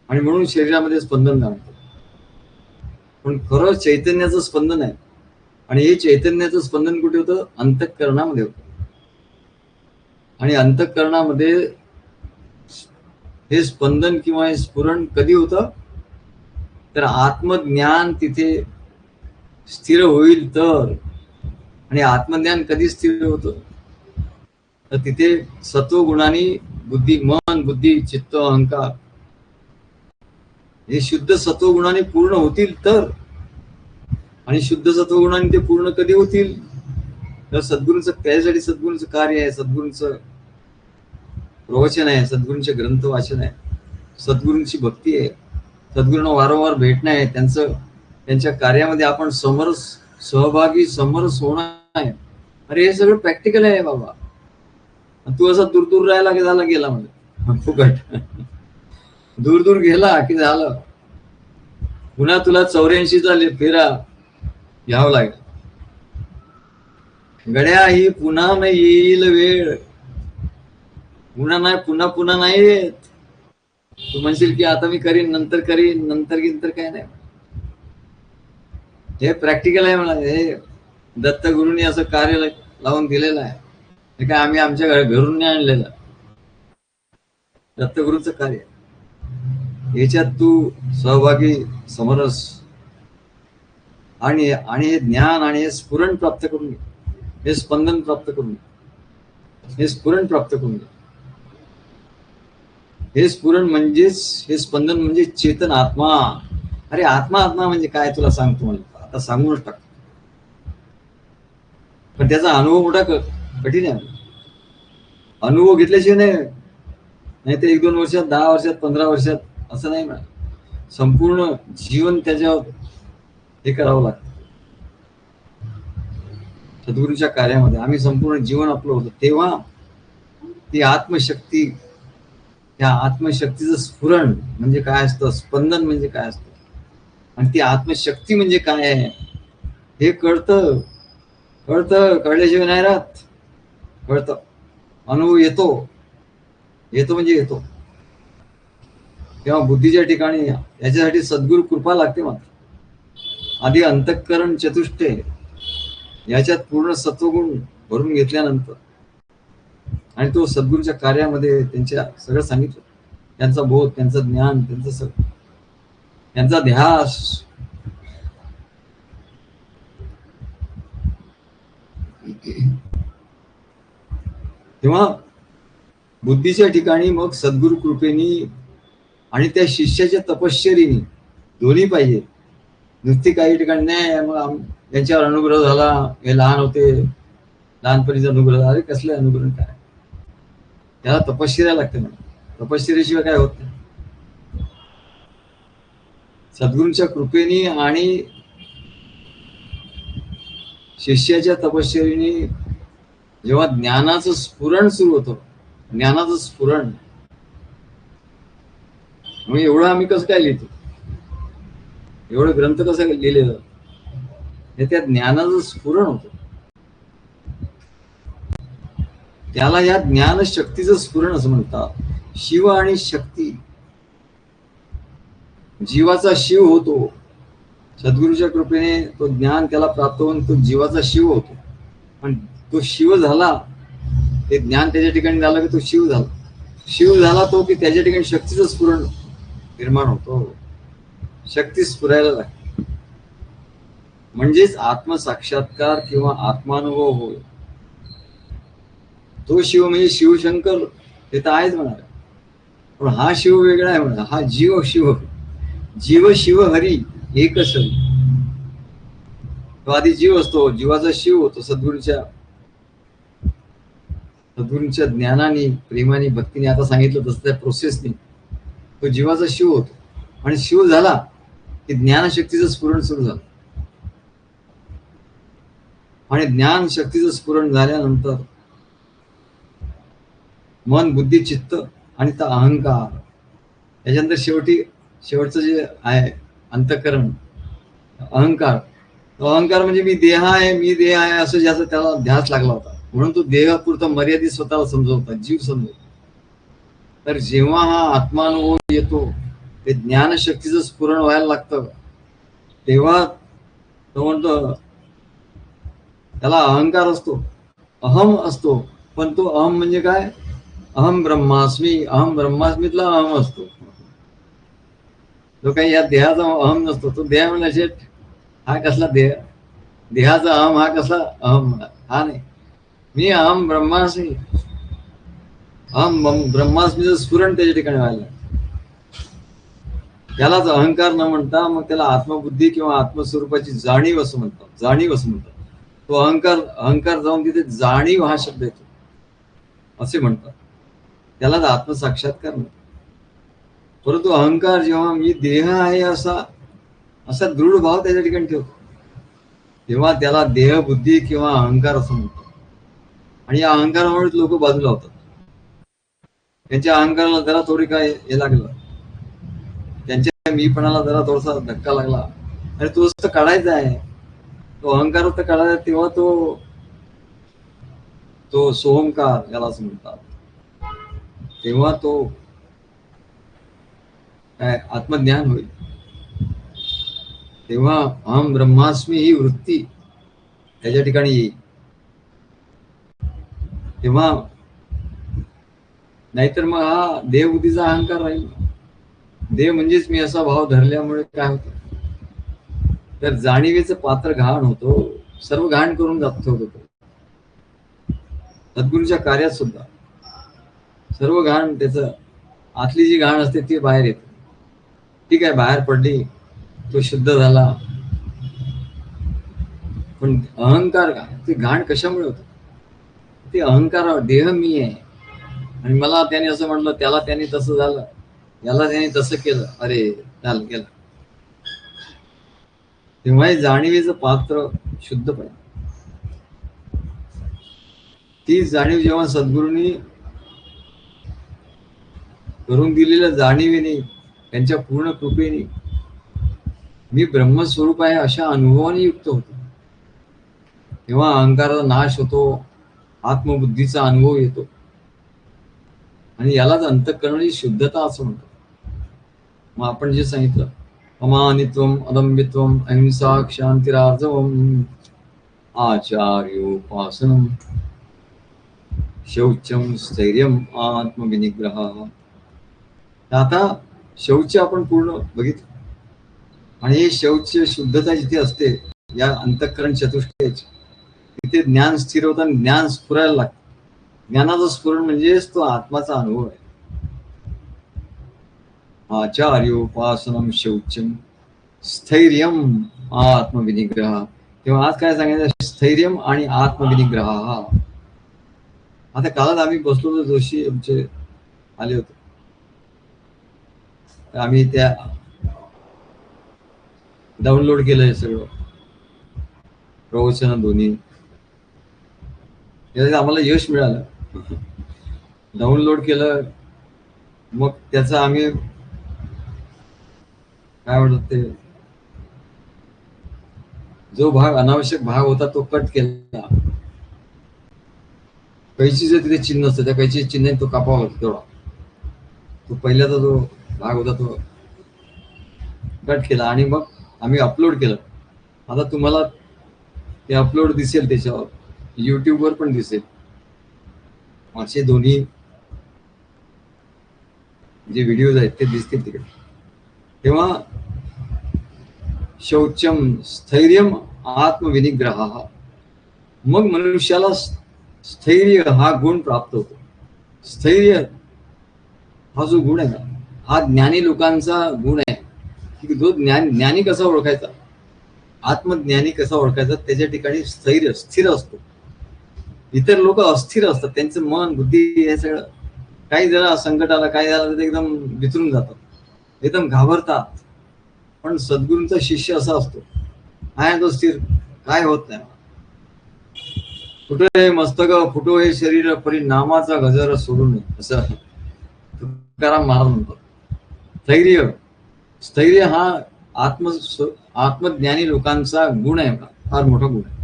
आणि म्हणून शरीरामध्ये स्पंदन जाणवतं. पण खरं चैतन्याचं स्पंदन आहे, आणि हे चैतन्याचं स्पंदन कुठे होतं? अंतःकरणामध्ये होतं. आणि अंतःकरणामध्ये हे स्पंदन किंवा हे स्फुरण कधी होतं? तर आत्मज्ञान तिथे स्थिर होईल तर. आणि आत्मज्ञान कधी स्थिर होतं तर तिथे सत्वगुणाने बुद्धी, मन, बुद्धी, चित्त, अहंकार हे शुद्ध सत्वगुणाने पूर्ण होतील तर. आणि शुद्ध सत्वगुणाने ते पूर्ण कधी होतील तर सद्गुरूंचं, त्यासाठी सद्गुरूंचं कार्य आहे, सद्गुरूंचं प्रवचन आहे, सद्गुरूंचे ग्रंथ वाचन आहे, सद्गुरूंची भक्ती आहे, सद्गुरूंना वारंवार भेटणं आहे, त्यांच्या कार्यामध्ये आपण सहभागी समरस होणं आहे. अरे हे सगळं प्रॅक्टिकल आहे बाबा. तू असा दूर दूर राहायला की झाला गेला म्हणजे फुकट. दूर दूर गेला की झालं, पुन्हा तुला 84चा फेरा घ्यावा लागेल. गड्या ही पुन्हा नाही येईल वेळ, पुन्हा नाही, पुन्हा पुन्हा नाही येत. तू म्हणशील की आता मी करीन, नंतर करीन, नंतर काय नाही. हे प्रॅक्टिकल आहे म्हणा. हे दत्तगुरूंनी असं कार्य लावून दिलेलं आहे. हे काय आम्ही आमच्या घरून नाही आणलेलं. दत्तगुरूंचं कार्य याच्यात तू सहभागी समरस आणि हे ज्ञान आणि हे स्फुरण प्राप्त करून घे, हे स्पंदन प्राप्त करून घे, हे स्फुरण प्राप्त करून घे. हे स्फुरण म्हणजेच, हे स्पंदन म्हणजे चेतन आत्मा. अरे आत्मा म्हणजे काय तुला सांगतो, मला आता सांगूनच टाक. पण त्याचा अनुभव मोठा कठीण आहे. अनुभव घेतल्याशिवाय नाही तर 1-2 वर्षात, 10 वर्षात, 15 वर्षात असं नाही म्हणा. संपूर्ण जीवन त्याच्यावर हे करावं लागतं. सद्गुरूंच्या कार्यामध्ये आम्ही संपूर्ण जीवन आपलं होतं, तेव्हा ती आत्मशक्ती, त्या आत्मशक्तीचं स्फुरण म्हणजे काय असतं, स्पंदन म्हणजे काय असतं, आणि ती आत्मशक्ती म्हणजे काय आहे हे कळतं. कळल्याशिवाय नाही राहत. कळतं, अनुभव येतो म्हणजे येतो. तेव्हा बुद्धीच्या ठिकाणी याच्यासाठी सद्गुरू कृपा लागते. मात्र आधी अंतःकरण चतुष्टय याच्यात पूर्ण सत्वगुण भरून घेतल्यानंतर, आणि तो सद्गुरूच्या कार्यामध्ये त्यांच्या सगळं सांगितलं, त्यांचा बोध, त्यांचं ज्ञान, त्यांचा ध्यास. तेव्हा बुद्धीच्या ठिकाणी मग सद्गुरु कृपेनी आणि त्या शिष्याच्या तपश्चर्येने दोन्ही पाहिजे. नुसती काही ठिकाणी नाही मग त्यांच्यावर अनुग्रह झाला, हे लहान होते, लहानपणीचा अनुग्रह झाला. अरे कसले अनुग्रह, काय त्याला तपश्चर्या लागते ना. तपश्चर्याशिवाय काय होत नाही. सद्गुरूंच्या कृपेने आणि शिष्याच्या तपश्चर्येने जेव्हा ज्ञानाचं स्फुरण सुरू होतं, ज्ञानाचं स्फुरण, मग एवढं आम्ही कसं काय लिहितो, एवढं ग्रंथ कसं लिहिलेलं, हे त्या ज्ञानाचं स्फुरण होतं. त्याला या ज्ञान शक्तीचं स्फुरण असं म्हणतात. शिव आणि शक्ती, जीवाचा शिव होतो. सद्गुरूच्या कृपेने तो ज्ञान त्याला प्राप्त होऊन तो जीवाचा शिव होतो. पण तो शिव झाला, ते ज्ञान त्याच्या ठिकाणी झालं की तो शिव झाला. शिव झाला तो की त्याच्या ठिकाणी शक्तीचं स्फुरण निर्माण होतो. शक्ती स्फुरायला लागते, म्हणजेच आत्मसाक्षात्कार किंवा आत्मानुभव होय. तो शिव म्हणजे शिवशंकर, ते तर आहेच म्हणा. पण हा शिव वेगळा आहे म्हणा. हा जीव शिव, जीव शिव हरी एकच. तो आधी जीव असतो, जीवाचा शिव होतो. सद्गुरूंच्या ज्ञानाने, प्रेमाने, भक्तीने, आता सांगितलं तसं त्या प्रोसेसने तो जीवाचा शिव होतो. आणि शिव झाला की ज्ञानशक्तीचं स्फुरण सुरू झालं. आणि ज्ञान शक्तीचं स्फुरण झाल्यानंतर मन, बुद्धी, चित्त आणि तो अहंकार, त्याच्यानंतर शेवटचं जे आहे अंतःकरण, अहंकार. अहंकार म्हणजे मी देह आहे असं ज्याचा त्याला ध्यास लागला होता, म्हणून तो देहापुरता मर्यादित स्वतःला समजवता, जीव समजवतो. तर जेव्हा हा आत्मानुभव येतो, ते ज्ञानशक्तीचं स्फुरण व्हायला लागतं, तेव्हा तो म्हणतो, त्याला अहंकार असतो, अहम असतो. पण तो अहम म्हणजे काय, अहम ब्रह्मास्मीतला अहम असतो. तो काही या देहाचा अहम नसतो. तो देह म्हणजे हा कसला देह, देहाचा अहम हा कसा अहम हा नाही. मी अहम ब्रह्मास्मी, अहम ब्रह्मास्मीचं स्फुरण त्याच्या ठिकाणी व्हायला, त्यालाच अहंकार न म्हणता मग त्याला आत्मबुद्धी किंवा आत्मस्वरूपाची जाणीव असं म्हणतात. जाणीव असं म्हणतात. तो अहंकार अहंकार जाऊन तिथे जाणीव हा शब्द येतो असे म्हणतात. त्यालाच आत्मसाक्षात्कार म्हणतात. परंतु अहंकार जेव्हा मी देह आहे असा असा दृढ भाव त्याच्या ठिकाणी ठेवतो, तेव्हा त्याला देह बुद्धी किंवा अहंकार असं म्हणतात. आणि या अहंकारामुळे लोक बाजूला होतात. त्यांच्या अहंकाराला जरा थोडी काय हे लागलं, त्यांच्या मीपणाला जरा थोडासा धक्का लागला, आणि तो तर काढायचा आहे, तो अहंकार तर काढायचा, तेव्हा तो तो सोहंकार याला असं म्हणतात. तेव्हा तो काय आत्मज्ञान होईल. तेव्हा अहम ब्रह्मास्मी ही वृत्ती त्याच्या ठिकाणी येईल. तेव्हा नाहीतर मग हा देहबुद्धीचा अहंकार राहील. देह म्हणजेच मी असा भाव धरल्यामुळे काय होतं, तर जाणीवेचं पात्र घाण होतो, सर्व घाण करून जातो. सद्गुरूच्या कार्यात सुद्धा सर्व घाण, त्याचं आतली जी घाण असते ती बाहेर येते. ठीक आहे, बाहेर पडली, तो शुद्ध झाला, पण अहंकार ते घाण कशामुळे होतं, ते अहंकार देह मी आहे आणि मला त्याने असं म्हटलं, त्याला त्याने तसं झालं, याला त्याने तसं केलं, अरे झालं गेलं. तेव्हा जाणीवेचं पात्र शुद्ध पाहिजे. ती जाणीव जेव्हा सद्गुरूंनी करून दिलेल्या जाणीवेने, त्यांच्या पूर्ण कृपेने मी ब्रह्मस्वरूप आहे अशा अनुभवाने युक्त होतो, तेव्हा अहंकाराचा नाश होतो, आत्मबुद्धीचा अनुभव येतो, आणि यालाच अंतःकरणाची शुद्धता असं म्हणतात. मग आपण जे सांगितलं, अमानित्वम अदंबित्वम अहिंसा क्षांतिरार्जवम आचार्योपासनम शौचम स्थैर्यम आत्मविनिग्रह. आता शौच आपण पूर्ण बघितलं, आणि हे शौच शुद्धता जिथे असते या अंतःकरण चतुष्टयाची, तिथे ज्ञान स्थिर होतं आणि ज्ञान स्फुरायला लागतं. ज्ञानाचं स्फुरण म्हणजेच तो आत्माचा अनुभव आहे. आचार्योपासनम शौचम स्थैर्यम आत्मविनिग्रह. तेव्हा आज काय सांगायचं, स्थैर्यम आणि आत्मविनिग्रह. आता कालच आम्ही बसलो होतो, जोशी आमचे आले होते, आम्ही त्या डाउनलोड केलंय सगळं प्रवचन दोन्ही, आम्हाला यश मिळालं. डाउनलोड केलं, मग त्याचा आम्ही काय म्हणतात ते, जो भाग अनावश्यक भाग होता तो कट केला. कैचीचं तिथे चिन्ह असतं, त्या कैची चिन्ह तो कापावा लागतो तेवढा. तो पहिल्याचा जो भाग होता तो कट केला, आणि मग आम्ही अपलोड केलं. आता तुम्हाला ते अपलोड दिसेल, त्याच्यावर युट्यूबवर पण दिसेल, असे दोन्ही जे व्हिडिओज आहेत ते दिसतील तिकडे. तेव्हा शौचम स्थैर्यम आत्मविनिग्रह, मग मनुष्याला स्थैर्य हा गुण प्राप्त होतो. स्थैर्य हा जो गुण आहे ना, हा ज्ञानी लोकांचा गुण आहे, की जो ज्ञानी कसा ओळखायचा, आत्मज्ञानी कसा ओळखायचा, त्याच्या ठिकाणी स्थैर्य स्थिर असतो. इतर लोक अस्थिर असतात, त्यांचं मन बुद्धी हे सगळं, काही जरा संकट आलं, काय झालं तर एकदम विचरून जातात, एकदम घाबरतात. पण सद्गुरूंचा शिष्य असा असतो, आहे तो स्थिर, काय होत नाही. कुठे मस्तक फुटो हे शरीर, परी नामाचा गजर सोडू नये, असं तुकाराम महाराज म्हणतात. स्थैर्य, स्थैर्य हा आत्मज्ञानी लोकांचा गुण आहे, फार मोठा गुण आहे.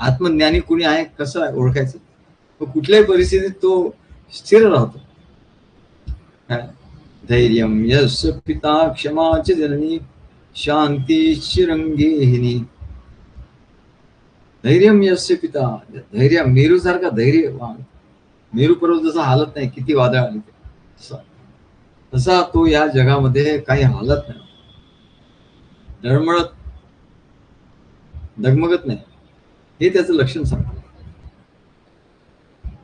आत्मज्ञानी कुणी आहे कसं ओळखायचं, तो कुठल्याही परिस्थितीत तो स्थिर राहतो. धैर्यम यस्य पिता क्षमाच जननी शांती शिरंगेहिनी. धैर्यम यस्य पिता, धैर्य मेरू सारखा धैर्यवान, मेरू पर्वत जसा हालत नाही, किती वादळ आली तसा तो या जगामध्ये काही हालत नाही, डळमळत डगमगत नाही, हे त्याचं लक्षण सांगतं.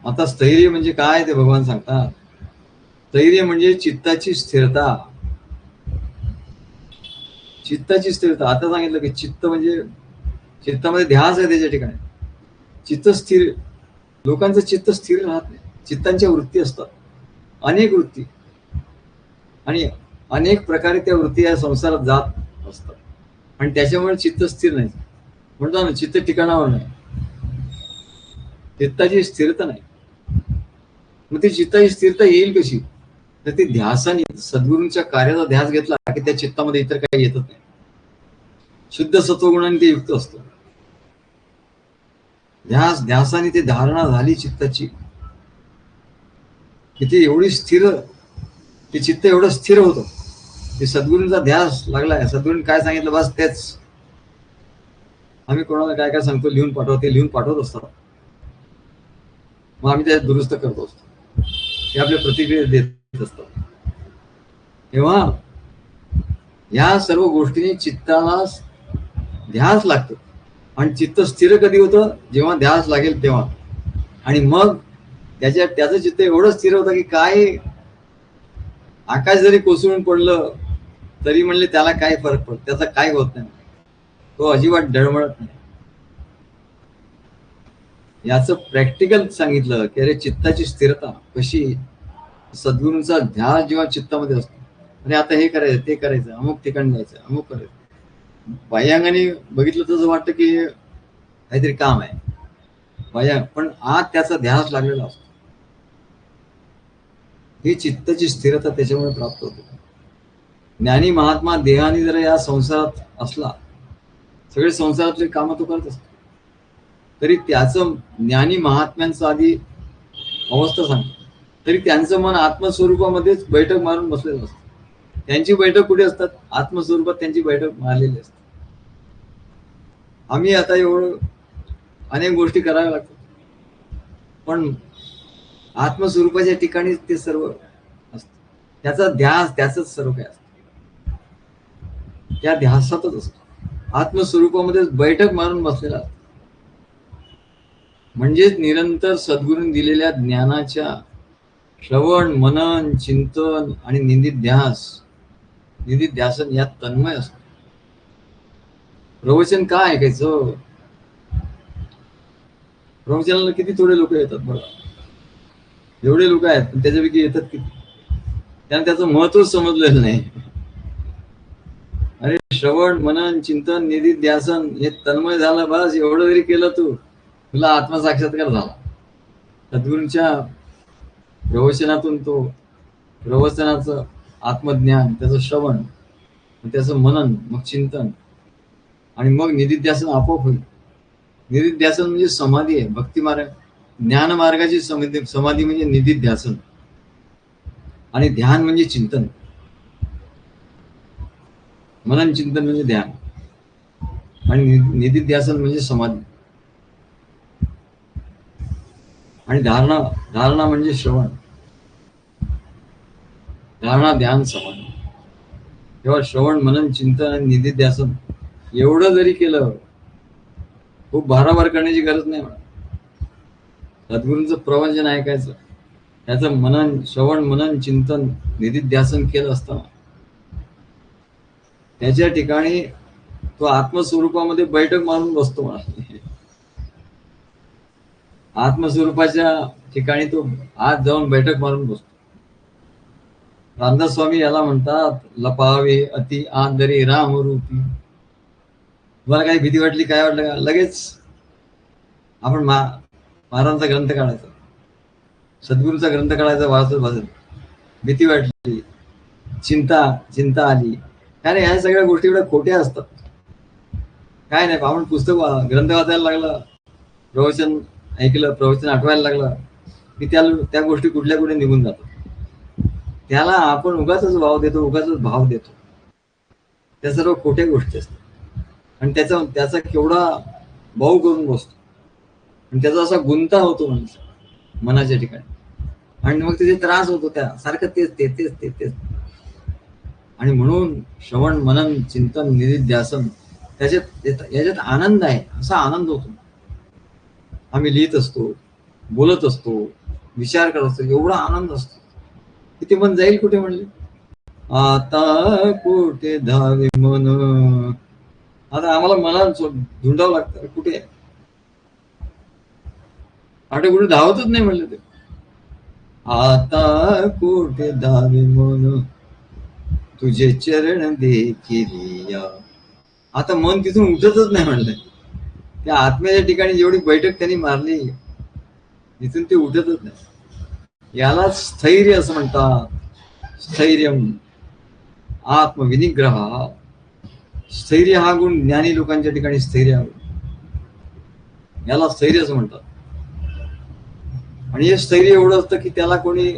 आता स्थैर्य म्हणजे काय ते भगवान सांगतात. स्थैर्य म्हणजे चित्ताची स्थिरता. चित्ताची स्थिरता. आता सांगितलं की चित्त म्हणजे चित्तामध्ये ध्यास आहे त्याच्या ठिकाणी. चित्त स्थिर, लोकांचं चित्त स्थिर राहत नाही. चित्तांच्या वृत्ती असतात, अनेक वृत्ती, आणि अनेक प्रकारे त्या वृत्ती या संसारात जात असतात, आणि त्याच्यामुळे चित्त स्थिर नाही. म्हणतो ना, चित्त ठिकाणावर नाही, चित्ताची स्थिरता नाही. मग ती चित्ताची स्थिरता येईल कशी? तर ती ध्यासाने, सद्गुरूंच्या कार्याचा ध्यास घेतला की त्या चित्तामध्ये इतर काही येतच नाही. शुद्ध सत्वगुणाने ते युक्त असतो. ध्यासाने ती धारणा झाली चित्ताची, की ती एवढी स्थिर, ते चित्त एवढं स्थिर होतं की सद्गुरूंचा ध्यास लागलाय. सद्गुरूंनी काय सांगितलं बस तेच. आम्ही कोणाला काय काय सांगतो लिहून पाठवतो, ते लिहून पाठवत असतात. मग आम्ही त्यात दुरुस्त करत असतो, ते आपल्या प्रतिक्रिया देत असतात. तेव्हा या सर्व गोष्टींनी चित्ताला ध्यास लागतो, आणि चित्त स्थिर कधी होतं? जेव्हा ध्यास लागेल तेव्हा. आणि मग त्याचं चित्त एवढं स्थिर होतं की काय आकाश जरी कोसळून पडलं तरी म्हणले त्याला काय फरक पडतो, त्याचा काय होत नाही, तो अजिबात डळमळत नाही. याचं प्रॅक्टिकल सांगितलं की अरे चित्ताची स्थिरता कशी. सद्गुरूंचा ध्यास जेव्हा चित्तामध्ये असतो, आणि आता हे करायचं, ते करायचं, अमुक ठिकाणी जायचं, अमुक करायचं. बाह्यांगाने बघितलं तसं वाटतं की काहीतरी काम आहे बाह्या, पण आत त्याचा ध्यास लागलेला असतो. ही चित्ताची स्थिरता त्याच्यामुळे प्राप्त होते. ज्ञानी महात्मा देहाने जर या संसारात असला, सगळे संसारातले कामं तो करत असतो, तरी त्याचं ज्ञानी महात्म्यांचं आधी अवस्था सांगतो, तरी त्यांचं मन आत्मस्वरूपामध्येच बैठक मारून बसलेलं असतं. त्यांची बैठक कुठे असतात? आत्मस्वरूपात त्यांची बैठक मारलेली असते. आम्ही आता एवढं अनेक गोष्टी कराव्या लागतात, पण आत्मस्वरूपाच्या ठिकाणीच ते सर्व असतं. त्याचा ध्यास, त्याचंच सर्व काय असतं, त्या ध्यासातच असतो. आत्मस्वरूपामध्येच बैठक मारून बसलेला असतो. म्हणजेच निरंतर सद्गुरूंनी दिलेल्या ज्ञानाच्या श्रवण, मनन, चिंतन आणि निधिध्यासन यात तन्मय असतो. प्रवचन काय ऐकायचं? प्रवचनाला किती थोडे लोक येतात बघा, एवढे लोक आहेत, पण त्याच्यापैकी येतात किती? त्यांना त्याचं महत्वच समजलेलं नाही. अरे श्रवण, मनन, चिंतन, निधिध्यासन हे तन्मय झालं बस, एवढं जरी केलं तुला आत्मसाक्षात्कार झाला. सद्गुरूंच्या प्रवचनातून तो प्रवचनाचं आत्मज्ञान, त्याचं श्रवण, त्याचं मनन, मग चिंतन, आणि मग निधिध्यासन आपोआप होईल. निधिध्यासन म्हणजे समाधी आहे. भक्ती मार्ग, ज्ञान मार्गाची समाधी म्हणजे निधिध्यासन, आणि ध्यान म्हणजे चिंतन. मनन चिंतन म्हणजे ध्यान, आणि निधिध्यासन म्हणजे समाधी, आणि धारणा म्हणजे श्रवण. धारणा, ध्यान, समाधी. तेव्हा श्रवण, मनन, चिंतन आणि निधिध्यासन एवढं जरी केलं, खूप भाराभार करण्याची गरज नाही. सद्गुरूंचं प्रवचन ऐकायचं, त्याचं श्रवण, मनन, चिंतन, निधिध्यासन केलं असताना त्याच्या ठिकाणी तो आत्मस्वरूपामध्ये बैठक मारून बसतो. म्हणा, आत्मस्वरूपाच्या ठिकाणी तो आत जाऊन बैठक मारून बसतो. रामदास स्वामी याला म्हणतात, लपावे अति आंदरी रामरूपी. तुम्हाला काही भीती वाटली, काय वाटलं का, लगेच आपण महाराजांचा ग्रंथ काढायचा, सद्गुरूचा ग्रंथ काढायचा, वाचत भीती वाटली, चिंता आली. काय ह्या सगळ्या गोष्टी एवढ्या खोट्या असतात. काय नाही, आपण पुस्तक ग्रंथ वाचायला लागलं, प्रवचन ऐकलं, प्रवचन आठवायला लागलं की त्या गोष्टी कुठल्या कुठे निघून जातात. त्याला आपण उगाच भाव देतो. त्या सर्व खोट्या गोष्टी असतात, आणि त्याचा केवढा भाऊ करून बसतो, आणि त्याचा असा गुंता होतो मनाच्या ठिकाणी, आणि मग तिथे त्रास होतो त्या सारखं तेच. आणि म्हणून श्रवण, मनन, चिंतन, निधिध्यासन याच्यात आनंद आहे, असा आनंद होतो. आम्ही लिहित असतो, बोलत असतो, विचार करत असतो, एवढा आनंद असतो. किती मन जाईल कुठे म्हणले? आता कुठे धावे मन. आता आम्हाला मनाला धुंडावं लागतं, कुठे आठे कुठे धावतच नाही म्हणले ते. आता कुठे धावे मन तुझे चरण देखिलिया. आता मन तिथून उठतच नाही म्हणलंय. त्या आत्म्याच्या ठिकाणी जेवढी बैठक त्यांनी मारली तिथून ते उठतच नाही. याला स्थैर्य असं म्हणतात. स्थैर्यम आत्मविनिग्रह. स्थैर्य हा गुण ज्ञानी लोकांच्या ठिकाणी स्थैर्य, याला स्थैर्य असं म्हणतात. आणि हे स्थैर्य एवढं असतं की त्याला कोणी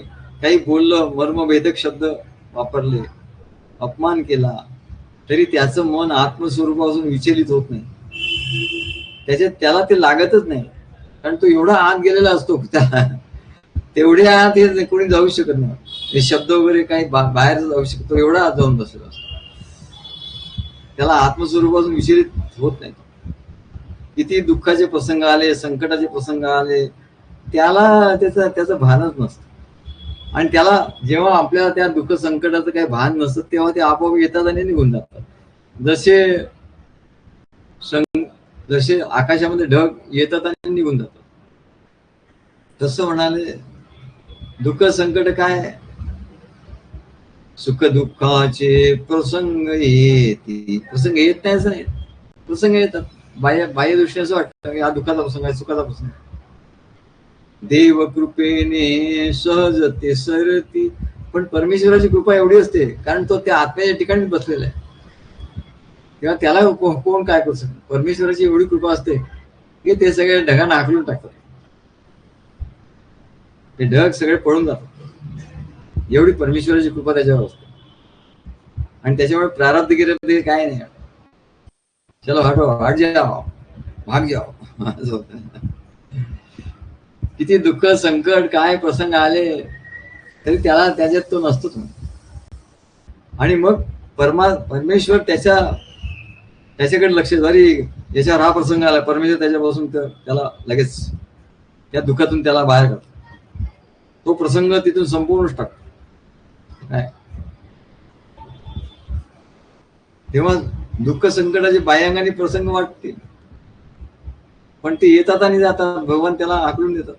काही बोललं, मर्मभेदक शब्द वापरले, अपमान केला, तरी त्याचं मन आत्मस्वरूपापासून विचलित होत नाही. त्याला ते लागतच नाही, कारण तो एवढा आत गेलेला असतो त्याला तेवढ्या आत हे कोणी जाऊ शकत नाही. हे शब्द वगैरे काही बाहेर जाऊ शकतो, एवढा आत जाऊन बसलेला असतो. त्याला आत्मस्वरूपापासून विचलित होत नाही. किती दुःखाचे प्रसंग आले, संकटाचे प्रसंग आले, त्याला त्याचं भानच नसतं. आणि त्याला जेव्हा आपल्याला त्या दुःख संकटाचं काही भान नसतं तेव्हा ते आपोआप येतात आणि निघून जातात. जसे आकाशामध्ये ढग येतात आणि निघून जातात, तसं म्हणाले दुःख संकट काय, सुख दुःखाचे प्रसंग येते. प्रसंग येत नाही असं नाही, प्रसंग येतात. बाह्य दृष्टी असं वाटतं की हा दुःखाचा प्रसंग आहे, सुखाचा प्रसंग. देव कृपेने सहजते सरती. पण परमेश्वराची कृपा एवढी असते कारण तो त्या आत्म्याच्या ठिकाणी बसलेला आहे, तेव्हा त्याला कोण काय करू शकतो. परमेश्वराची एवढी कृपा असते की ते सगळे ढगांना आखलून टाकतात, ते ढग सगळे पळून जातात. एवढी परमेश्वराची कृपा त्याच्यावर असते. आणि त्याच्यामुळे प्रारब्ध गिरब्ध काय नाही, चलो हटो, हट जाओ, भाग जाओ असं होतं. किती दुःख संकट काय प्रसंग आले तरी त्याला त्याच्यात तो नसतोच. आणि मग परमेश्वर त्याच्याकडे लक्ष, जरी याच्यावर हा प्रसंग आला, परमेश्वर त्याच्यापासून त्याला लगेच त्या दुःखातून त्याला बाहेर काढतो. तो प्रसंग तिथून संपूर्णच टाकतो. काय तेव्हा दुःख संकटाचे बाह्यांगाने प्रसंग वाटते, पण ते येतात आणि जातात. भगवान त्याला आकलून देतात.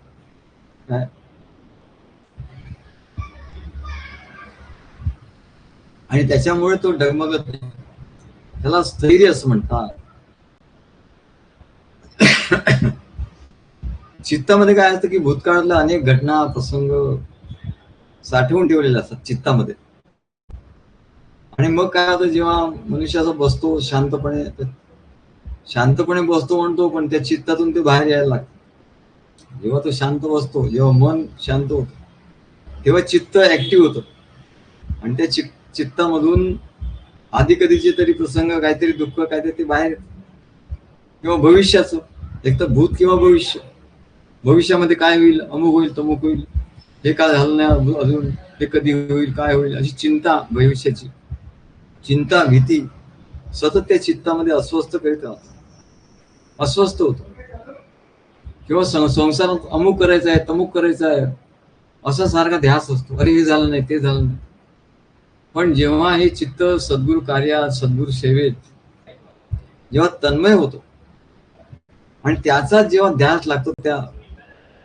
काय आणि त्याच्यामुळे तो डगमगत नाही. त्याला स्थैर्य असं म्हणतात. चित्तामध्ये काय असतं की भूतकाळातल्या अनेक घटना प्रसंग साठवून ठेवलेले असतात चित्तामध्ये. आणि मग काय होतं, जेव्हा मनुष्य असं बसतो शांतपणे बसतो म्हणतो, पण त्या चित्तातून ते बाहेर यायला लागतं. जेव्हा तो शांत बसतो, जेव्हा मन शांत होतं, तेव्हा चित्त ऍक्टिव्ह होतं. आणि त्या चित्तामधून आधी कधीचे तरी प्रसंग, काहीतरी दुःख, काहीतरी ते बाहेर, किंवा भविष्याचं, एक तर भूत किंवा भविष्य. भविष्यामध्ये काय होईल, अमुक होईल, तमुक होईल, हे काय झालं नाही अजून, हे कधी होईल, काय होईल, अशी चिंता, भविष्याची चिंता, भीती सतत त्या चित्तामध्ये अस्वस्थ करीत राहतो, अस्वस्थ होतो. किंवा संसारात अमुक करायचं आहे, तमुक करायचं आहे, असा सारखा ध्यास असतो. अरे हे झालं नाही, ते झालं नाही. पण जेव्हा हे चित्त सद्गुरु कार्यात, सद्गुरु सेवेत जेव्हा तन्मय होतो आणि त्याचा जेव्हा ध्यास लागतो त्या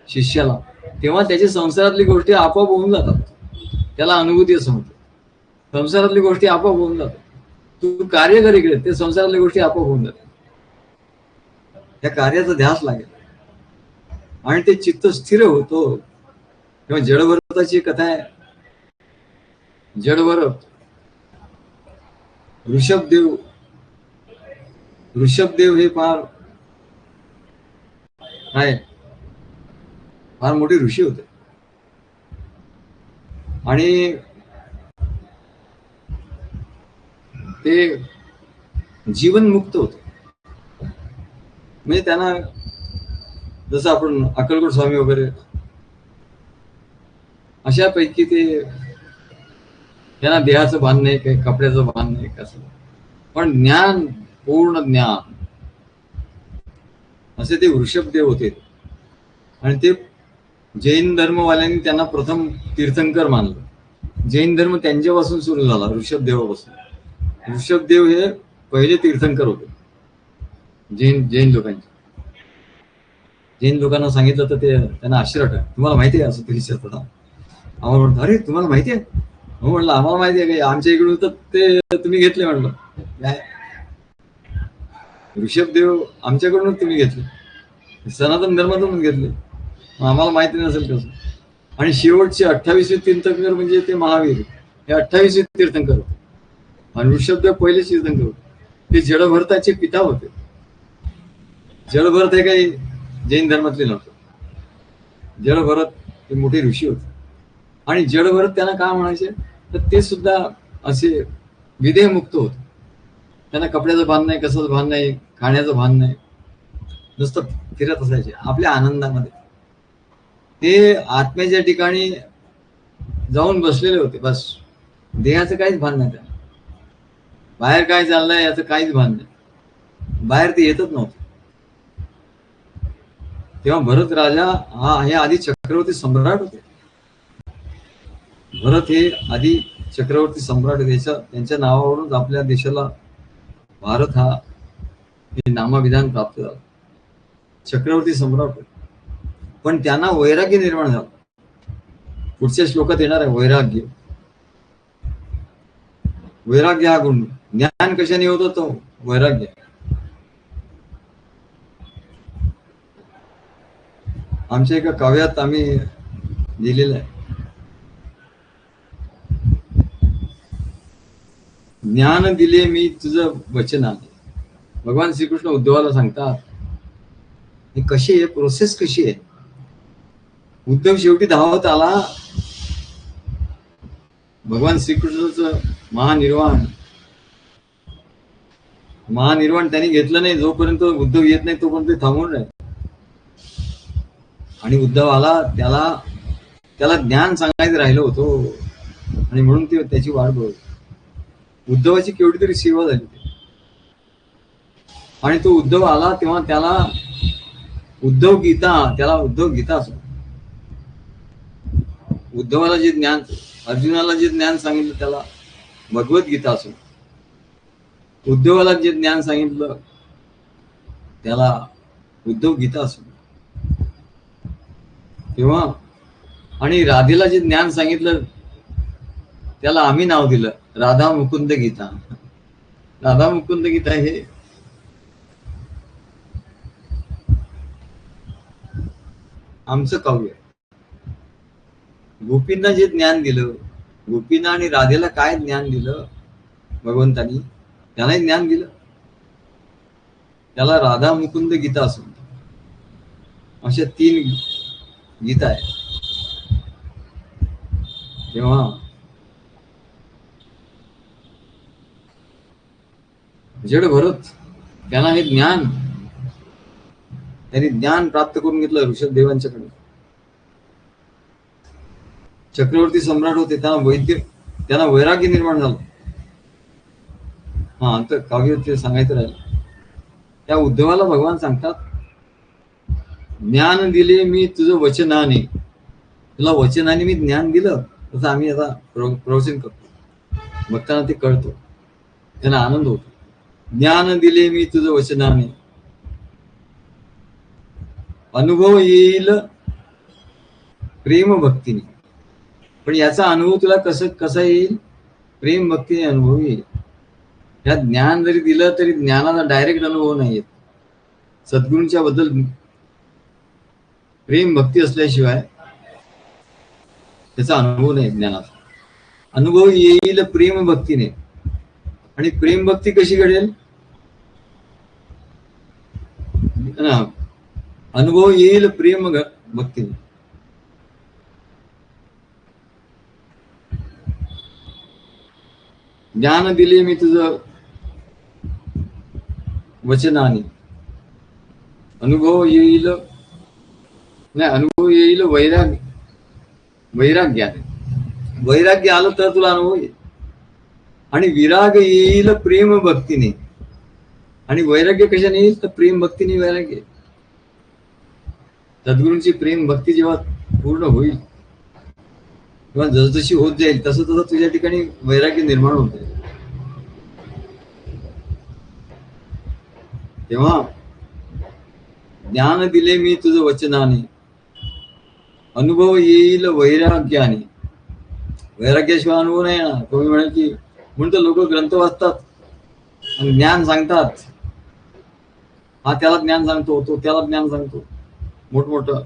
शिष्याला, तेव्हा त्याची संसारातली गोष्टी आपोआप होऊन जातात. त्याला अनुभूती असं म्हणतो. संसारातली गोष्टी आपोआप होऊन जातात. तू कार्य कर इकडे, ते संसारातल्या गोष्टी आपोआप होऊन जातात. त्या कार्याचा ध्यास लागेल आणि ते चित्त स्थिर होतो. तेव्हा जडभरताची कथा आहे. जडभरत ऋषभदेव हे फार मोठे ऋषी होते. आणि ते जीवनमुक्त होते. म्हणजे त्यांना जसं आपण अक्कलकोट स्वामी वगैरे अशापैकी ते, त्यांना देहाचं भान नाही, काही कपड्याचं भान नाही, कसं. पण ज्ञान पूर्ण ज्ञान, असे ते वृषभदेव होते. आणि ते जैन धर्मवाल्यांनी त्यांना प्रथम तीर्थंकर मानलं. जैन धर्म त्यांच्यापासून सुरू झाला, ऋषभदेवापासून. ऋषभदेव हे पहिले तीर्थंकर होते जैन लोकांचे. जैन लोकांना सांगितलं तर ते त्यांना आश्चर्य वाटलं, तुम्हाला माहिती आहे असं ते विचारतात. आम्हाला म्हणतो, अरे तुम्हाला माहिती आहे? हो म्हटलं, आम्हाला माहिती आहे का, आमच्या इकडून तर ते तुम्ही घेतले. म्हटलं, काय ऋषभदेव आमच्याकडूनच तुम्ही घेतले, सनातन धर्मातूनच घेतले, आम्हाला माहिती नसेल कसं. आणि शेवटचे 28वे तीर्थंकर म्हणजे ते महावीर, हे 28वे तीर्थंकर होते. आणि ऋषभदेव पहिले तीर्थंकर होते. ते जडभरताचे पिता होते. जडभरत हे काही जैन धर्मातले नव्हते. जडभरत हे मोठे ऋषी होते. आणि जडभरत त्यांना काय म्हणायचे, तर ते सुद्धा असे विदेहमुक्त होते. त्यांना कपड्याचं भान नाही, कशाचं भान नाही, खाण्याचं भान नाही, नुसतं फिरत असायचे आपल्या आनंदामध्ये. ते आत्म्याच्या ठिकाणी जाऊन बसलेले होते, बस. देहाचं काहीच भान नाही त्यांना. बाहेर काय चाललंय याचं काहीच भान नाही. बाहेर ते येतच नव्हतं. तेव्हा भरत राजा हे आधी चक्रवर्ती सम्राट होते. भरत हे आधी चक्रवर्ती सम्राट होते. त्यांच्या नावावरूनच आपल्या देशाला भारत हा हे नामविधान प्राप्त झालं. चक्रवर्ती सम्राट होते. पण त्यांना वैराग्य निर्माण झालं. पुढच्या श्लोकात येणार आहे वैराग्य. वैराग्य हा गुण. ज्ञान कशाने होतं, तो वैराग्य. आमच्या एका काव्यात आम्ही लिहिलेलं आहे, ज्ञान दिले मी तुझं वचनाने. भगवान श्रीकृष्ण उद्धवाला सांगतात, हे कशी आहे प्रोसेस, कशी आहे. उद्धव शेवटी धावत आला. भगवान श्रीकृष्णाचं महानिर्वाण त्यांनी घेतलं नाही. जोपर्यंत उद्धव येत नाही तोपर्यंत थांबून राहील. आणि उद्धव आला, त्याला ज्ञान सांगायचं राहिलं होतं, आणि म्हणून ते त्याची वाट बघत. उद्धवाची केवढी तरी सेवा झाली. आणि तो उद्धव आला तेव्हा त्याला उद्धव गीता असो. उद्धवाला जे ज्ञान, अर्जुनाला जे ज्ञान सांगितलं त्याला भगवद्गीता असो. उद्धवाला जे ज्ञान सांगितलं त्याला उद्धव गीता असो. तेव्हा आणि राधेला जे ज्ञान सांगितलं त्याला आम्ही नाव दिलं राधा मुकुंद गीता. राधा मुकुंद गीता हे आमचं काव्य. गोपींना जे ज्ञान दिलं, गोपींना आणि राधेला काय ज्ञान दिलं भगवंतानी, त्यालाही ज्ञान दिलं. त्याला राधा मुकुंद गीता असं. अशा 3 गीता आहे. तेव्हा जड भरत त्यांना हे त्यांनी ज्ञान प्राप्त करून घेतलं ऋषभदेवांच्याकडे. चक्रवर्ती सम्राट होते, त्यांना वैराग्य निर्माण झालं. अंत काव्य ते सांगायचं राहिलं. त्या उद्धवाला भगवान सांगतात, ज्ञान दिले मी तुझं वचनाने. तुला वचनाने मी ज्ञान दिलं, तसं आम्ही आता प्रवचन करतो. भक्तांना ते कळतो, त्यांना आनंद होतो. ज्ञान दिले मी तुझं वचनाने, अनुभव येईल प्रेम भक्तीने. पण याचा अनुभव तुला कसा येईल, प्रेम भक्तीने अनुभव येईल. या ज्ञान जरी दिलं तरी ज्ञानाचा डायरेक्ट अनुभव नाही येत. सद्गुरूंच्या बद्दल प्रेम भक्ती असल्याशिवाय त्याचा अनुभव नाही. ज्ञानाचा अनुभव येईल प्रेम भक्तीने. आणि प्रेम भक्ती कशी घडेल, अनुभव येईल प्रेम भक्तीने. ज्ञान दिले मी तुझं वचनाने, अनुभव येईल वैराग्याने. वैराग्य आलं तर तुला अनुभव येईल. आणि विराग येईल प्रेम भक्तीने. आणि वैराग्य कशाने येईल तर प्रेम भक्तीने वैराग्य. सद्गुरूंची प्रेम भक्ती जेव्हा पूर्ण होईल किंवा जसजशी होत जाईल तसं तसं तुझ्या ठिकाणी वैराग्य निर्माण होत जाईल. तेव्हा ज्ञान दिले मी तुझं वचनाने, अनुभव येईल वैराग्याने. वैराग्याशिवाय अनुभव नाही येणार. तुम्ही म्हणाल की म्हणून लोक ग्रंथ वाचतात आणि ज्ञान सांगतात, हा त्याला ज्ञान सांगतो, तो त्याला ज्ञान सांगतो मोठमोठं,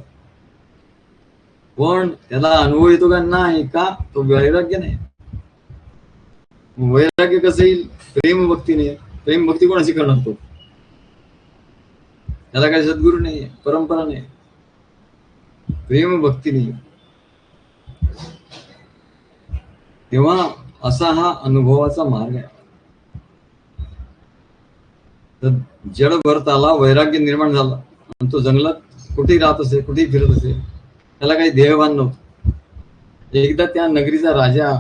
पण त्याला अनुभव येतो का नाही, का तो वैराग्य नाही. वैराग्य कसं येईल? प्रेम भक्तीने. प्रेम भक्ती कोणाची करणार? तो त्याला काही सद्गुरू नाही, परंपरा नाही, प्रेम भक्ती नाही. तेव्हा असा हा अनुभवाचा मार्ग आहे. तर जड भरत आला, वैराग्य निर्माण झाला आणि तो जंगलात कुठेही राहत असे, कुठेही फिरत असे, त्याला काही देहभान नव्हतं. एकदा त्या नगरीचा राजा,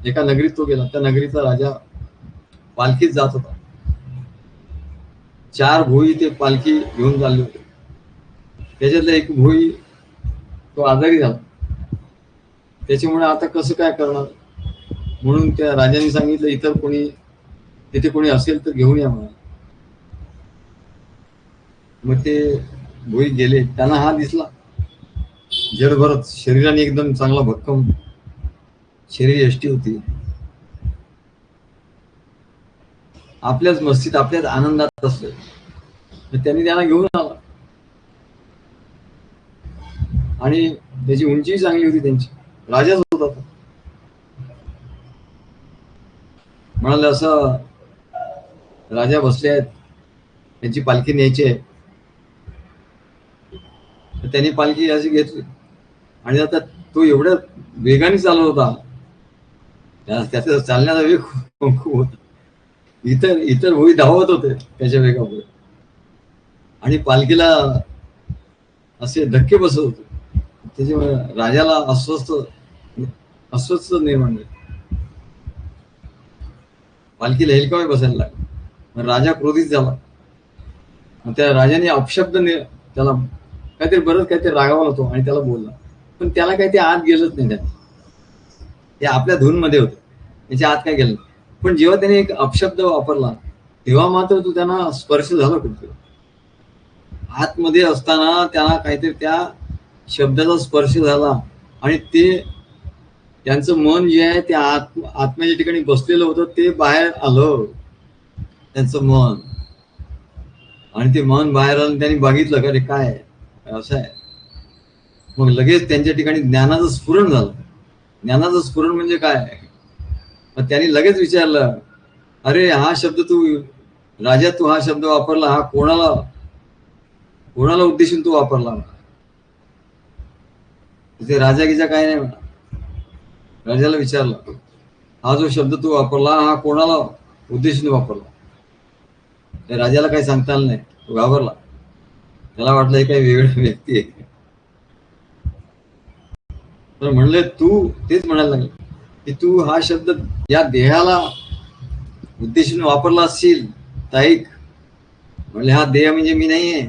एका नगरीत तो गेला, त्या नगरीचा राजा पालखीत जात होता. 4 भोई ते पालखी घेऊन चालले होते. त्याच्यातला एक भोई तो आजारी झाला. त्याच्यामुळे आता कसं काय करणार म्हणून त्या राजाने सांगितलं, इतर कोणी तिथे कोणी असेल तर घेऊन या म्हणा. मग ते भोई गेले. त्यांना हा दिसला जडभरत, शरीराने एकदम चांगला भक्कम शरीर यष्टी होती. आपल्याच मस्तीत, आपल्याच आनंदात असले. त्यांनी त्यांना घेऊन आला आणि त्याची उंचीही चांगली होती. त्यांची राजाच होता. म्हणाले असं राजा बसले आहेत, त्यांची पालखी न्यायची आहे. त्यांनी पालखी अशी घेतली आणि आता तो एवढ्या वेगाने चालत होता, त्याचा चालण्याचा वेग खूप होता. इतर होई धावत होते त्याच्या वेगापुढे आणि पालखीला असे धक्के बसत होते. त्याच्यामुळे राजाला अस्वस्थ निर्माण झाली. पालखीला हेलकावे बसायला लागले. मग राजा क्रोधित झाला. त्या राजाने अपशब्द त्याला काहीतरी बरंच काहीतरी रागावला होतो आणि त्याला बोलला, पण त्याला काही ते आत गेलंच नाही. ते आपल्या धून मध्ये होते, त्याच्या आत काय गेलं. पण जेव्हा त्याने एक अपशब्द वापरला तेव्हा मात्र तो त्यांना स्पर्श झाला कुठे. आतमध्ये असताना त्यांना काहीतरी त्या शब्दाचा स्पर्श झाला आणि ते त्यांचं मन जे आहे ते आत्म्याच्या ठिकाणी बसलेलं होतं ते बाहेर आलं, त्यांचं मन. आणि ते मन बाहेर आलं, त्यांनी बघितलं का रे काय असं आहे. मग लगेच त्यांच्या ठिकाणी ज्ञानाचं स्फुरण झालं. ज्ञानाचं स्फुरण म्हणजे काय? मग त्यांनी लगेच विचारलं, अरे हा शब्द तू राजा, तू हा शब्द वापरला, हा कोणाला उद्देशून तू वापरला? तिथे राजा गिजा काय नाही म्हणा. राजाला विचारलं, हा जो शब्द तू वापरला हा कोणाला उद्देशून वापरला? त्या राजाला काही सांगता आलं नाही. तो घाबरला. त्याला वाटलं हे काही वेगळी व्यक्ती आहे. तर म्हणले, तू तेच म्हणायला लागले की तू हा शब्द या देहाला उद्देशून वापरला असशील तर ऐक. म्हणले, हा देह म्हणजे मी नाहीये.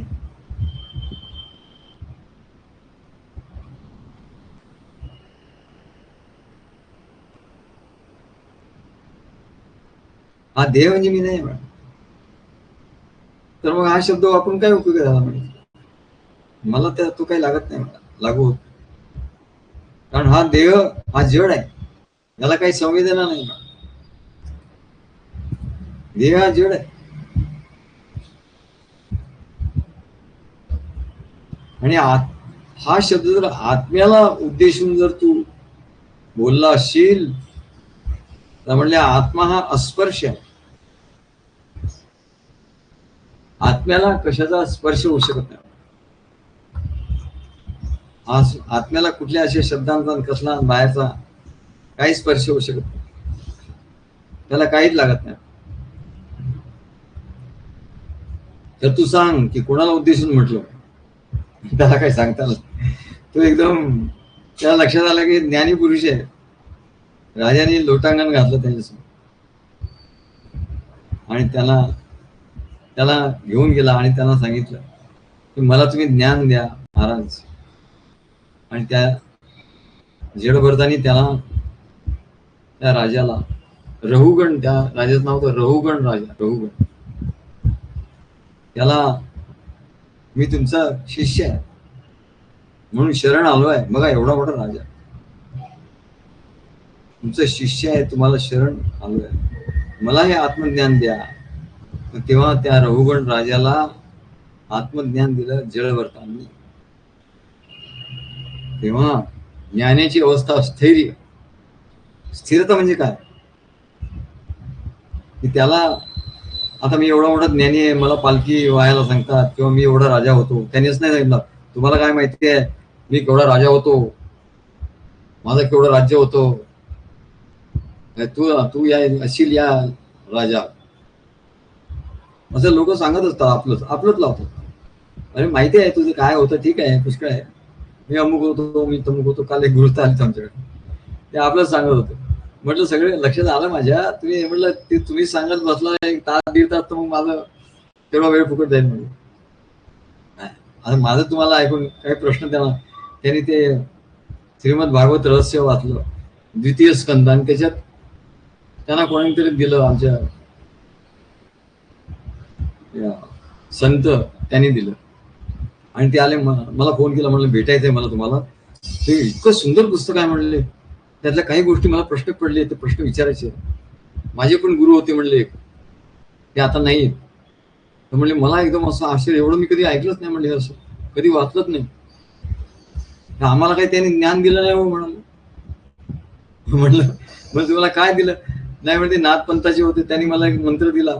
हा देह म्हणजे मी नाही म्हण. तर मग हा शब्द वापरून काय उपयोग झाला म्हणजे? मला त्या तो काही लागत नाही मला, लागू होत. कारण हा देह हा जड आहे, त्याला काही संवेदना नाही. देह हा जड आहे आणि हा शब्द जर आत्म्याला उद्देशून जर तू बोलला असशील तर म्हणले आत्मा हा अस्पर्श आहे. आत्म्याला कशाचा स्पर्श होऊ शकत नाही. आत्म्याला कुठल्या अशा शब्दांचा कसला बाहेरचा काही स्पर्श होऊ शकत नाही. त्याला काहीच लागत नाही. तर तू सांग की कोणाला उद्देशून म्हटलं, त्याला काही सांगता आलं. तो एकदम त्याला लक्षात आलं की ज्ञानी पुरुष आहे. राजाने लोटांगण घातलं त्याच्यासमोर आणि त्याला त्याला घेऊन गेला आणि त्यांना सांगितलं की मला तुम्ही ज्ञान द्या महाराज. आणि त्या जडभरतानी त्याला, त्या राजाला, रहुगण, त्या राजाचं नाव होतं रहुगण राजा, रहुगण, त्याला मी तुमचा शिष्य आहे म्हणून शरण आलो आहे. बघा एवढा मोठा राजा, तुमचं शिष्य आहे, तुम्हाला शरण आलो आहे, मला हे आत्मज्ञान द्या. तेव्हा त्या रहुगण राजाला आत्मज्ञान दिलं जडभरतांनी. तेव्हा ज्ञानाची अवस्था स्थैर्य, स्थिरता म्हणजे काय की त्याला, आता मी एवढा मोठा ज्ञानी आहे, मला पालखी व्हायला सांगतात किंवा मी एवढा राजा होतो, त्यांनीच नाही सांगितलं तुम्हाला काय माहिती आहे मी केवढा राजा होतो, माझं केवढं राज्य होतो, तू तू या अशील या राजा, असं लोक सांगत असतात, आपलंच लावतात. अरे माहिती आहे तुझं काय होतं, ठीक आहे, पुष्कळ आहे, मी अमुक होतो, मी तमुक होतो. काल एक गृहस्थ आले आमच्याकडे, ते आपलंच सांगत होतं. म्हटलं सगळे लक्षात आलं माझ्या, तुम्ही म्हटलं ते तुम्ही सांगत बसला एक तास दीड तास, तर मग माझं तेवढा वेळ फुकट जाईल. म्हणजे आता माझं तुम्हाला ऐकून काही प्रश्न त्यांनी ते श्रीमद भागवत रहस्य वाचलं, द्वितीय स्कंद, आणि त्याच्यात त्यांना कोणीतरी दिलं, आमच्या संत त्यांनी दिलं, आणि ते आले, मला फोन केला, म्हणलं भेटायचंय मला तुम्हाला, ते इतकं सुंदर पुस्तक आहे म्हणले, त्यातल्या काही गोष्टी मला प्रश्न पडले, ते प्रश्न विचारायचे. माझे पण गुरु होते म्हणले, ते आता नाही, तर म्हणले मला एकदम असं आश्चर्य, एवढं मी कधी ऐकलंच नाही म्हणले, असं कधी वाचलंच नाही, आम्हाला काही त्यांनी ज्ञान दिलं नाही हो म्हणाल. म्हणलं मग तुम्हाला काय दिलं, नाही म्हणजे नाथपंथाचे होते, त्यांनी मला एक मंत्र दिला,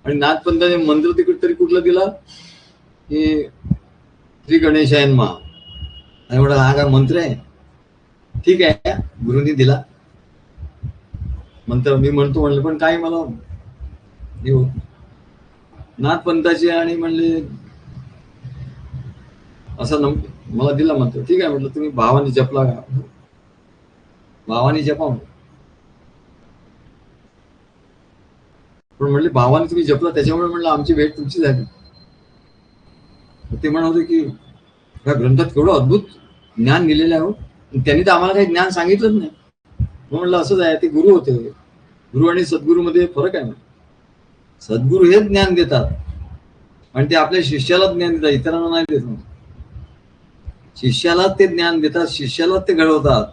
आणि नाथपंथाचे मंत्र तिकडे तरी कुठला दिला की श्री गणेशायन मा, आणि एवढा हा काय मंत्र आहे, ठीक आहे गुरुनी दिला मंत्र, मी म्हणतो म्हणलं, पण काय मला नाथपंथाचे, आणि म्हणले असं मला दिला मंत्र, ठीक आहे म्हटलं, तुम्ही भावाने जपला का, भावाने जपा, पण म्हणले भावाने तुम्ही जपला त्याच्यामुळे म्हणलं आमची भेट तुमची झाली. ते म्हणत होते की या ग्रंथात केवढं अद्भुत ज्ञान दिलेलं आहे हो, त्यांनी तर आम्हाला काही ज्ञान सांगितलंच नाही. म्हणलं असंच आहे, ते गुरु होते, गुरु आणि सद्गुरू मध्ये फरक आहे. सद्गुरू हेच ज्ञान देतात आणि ते आपल्या शिष्याला ज्ञान देतात, इतरांना नाही देत. शिष्याला ते ज्ञान देतात, शिष्याला ते घडवतात,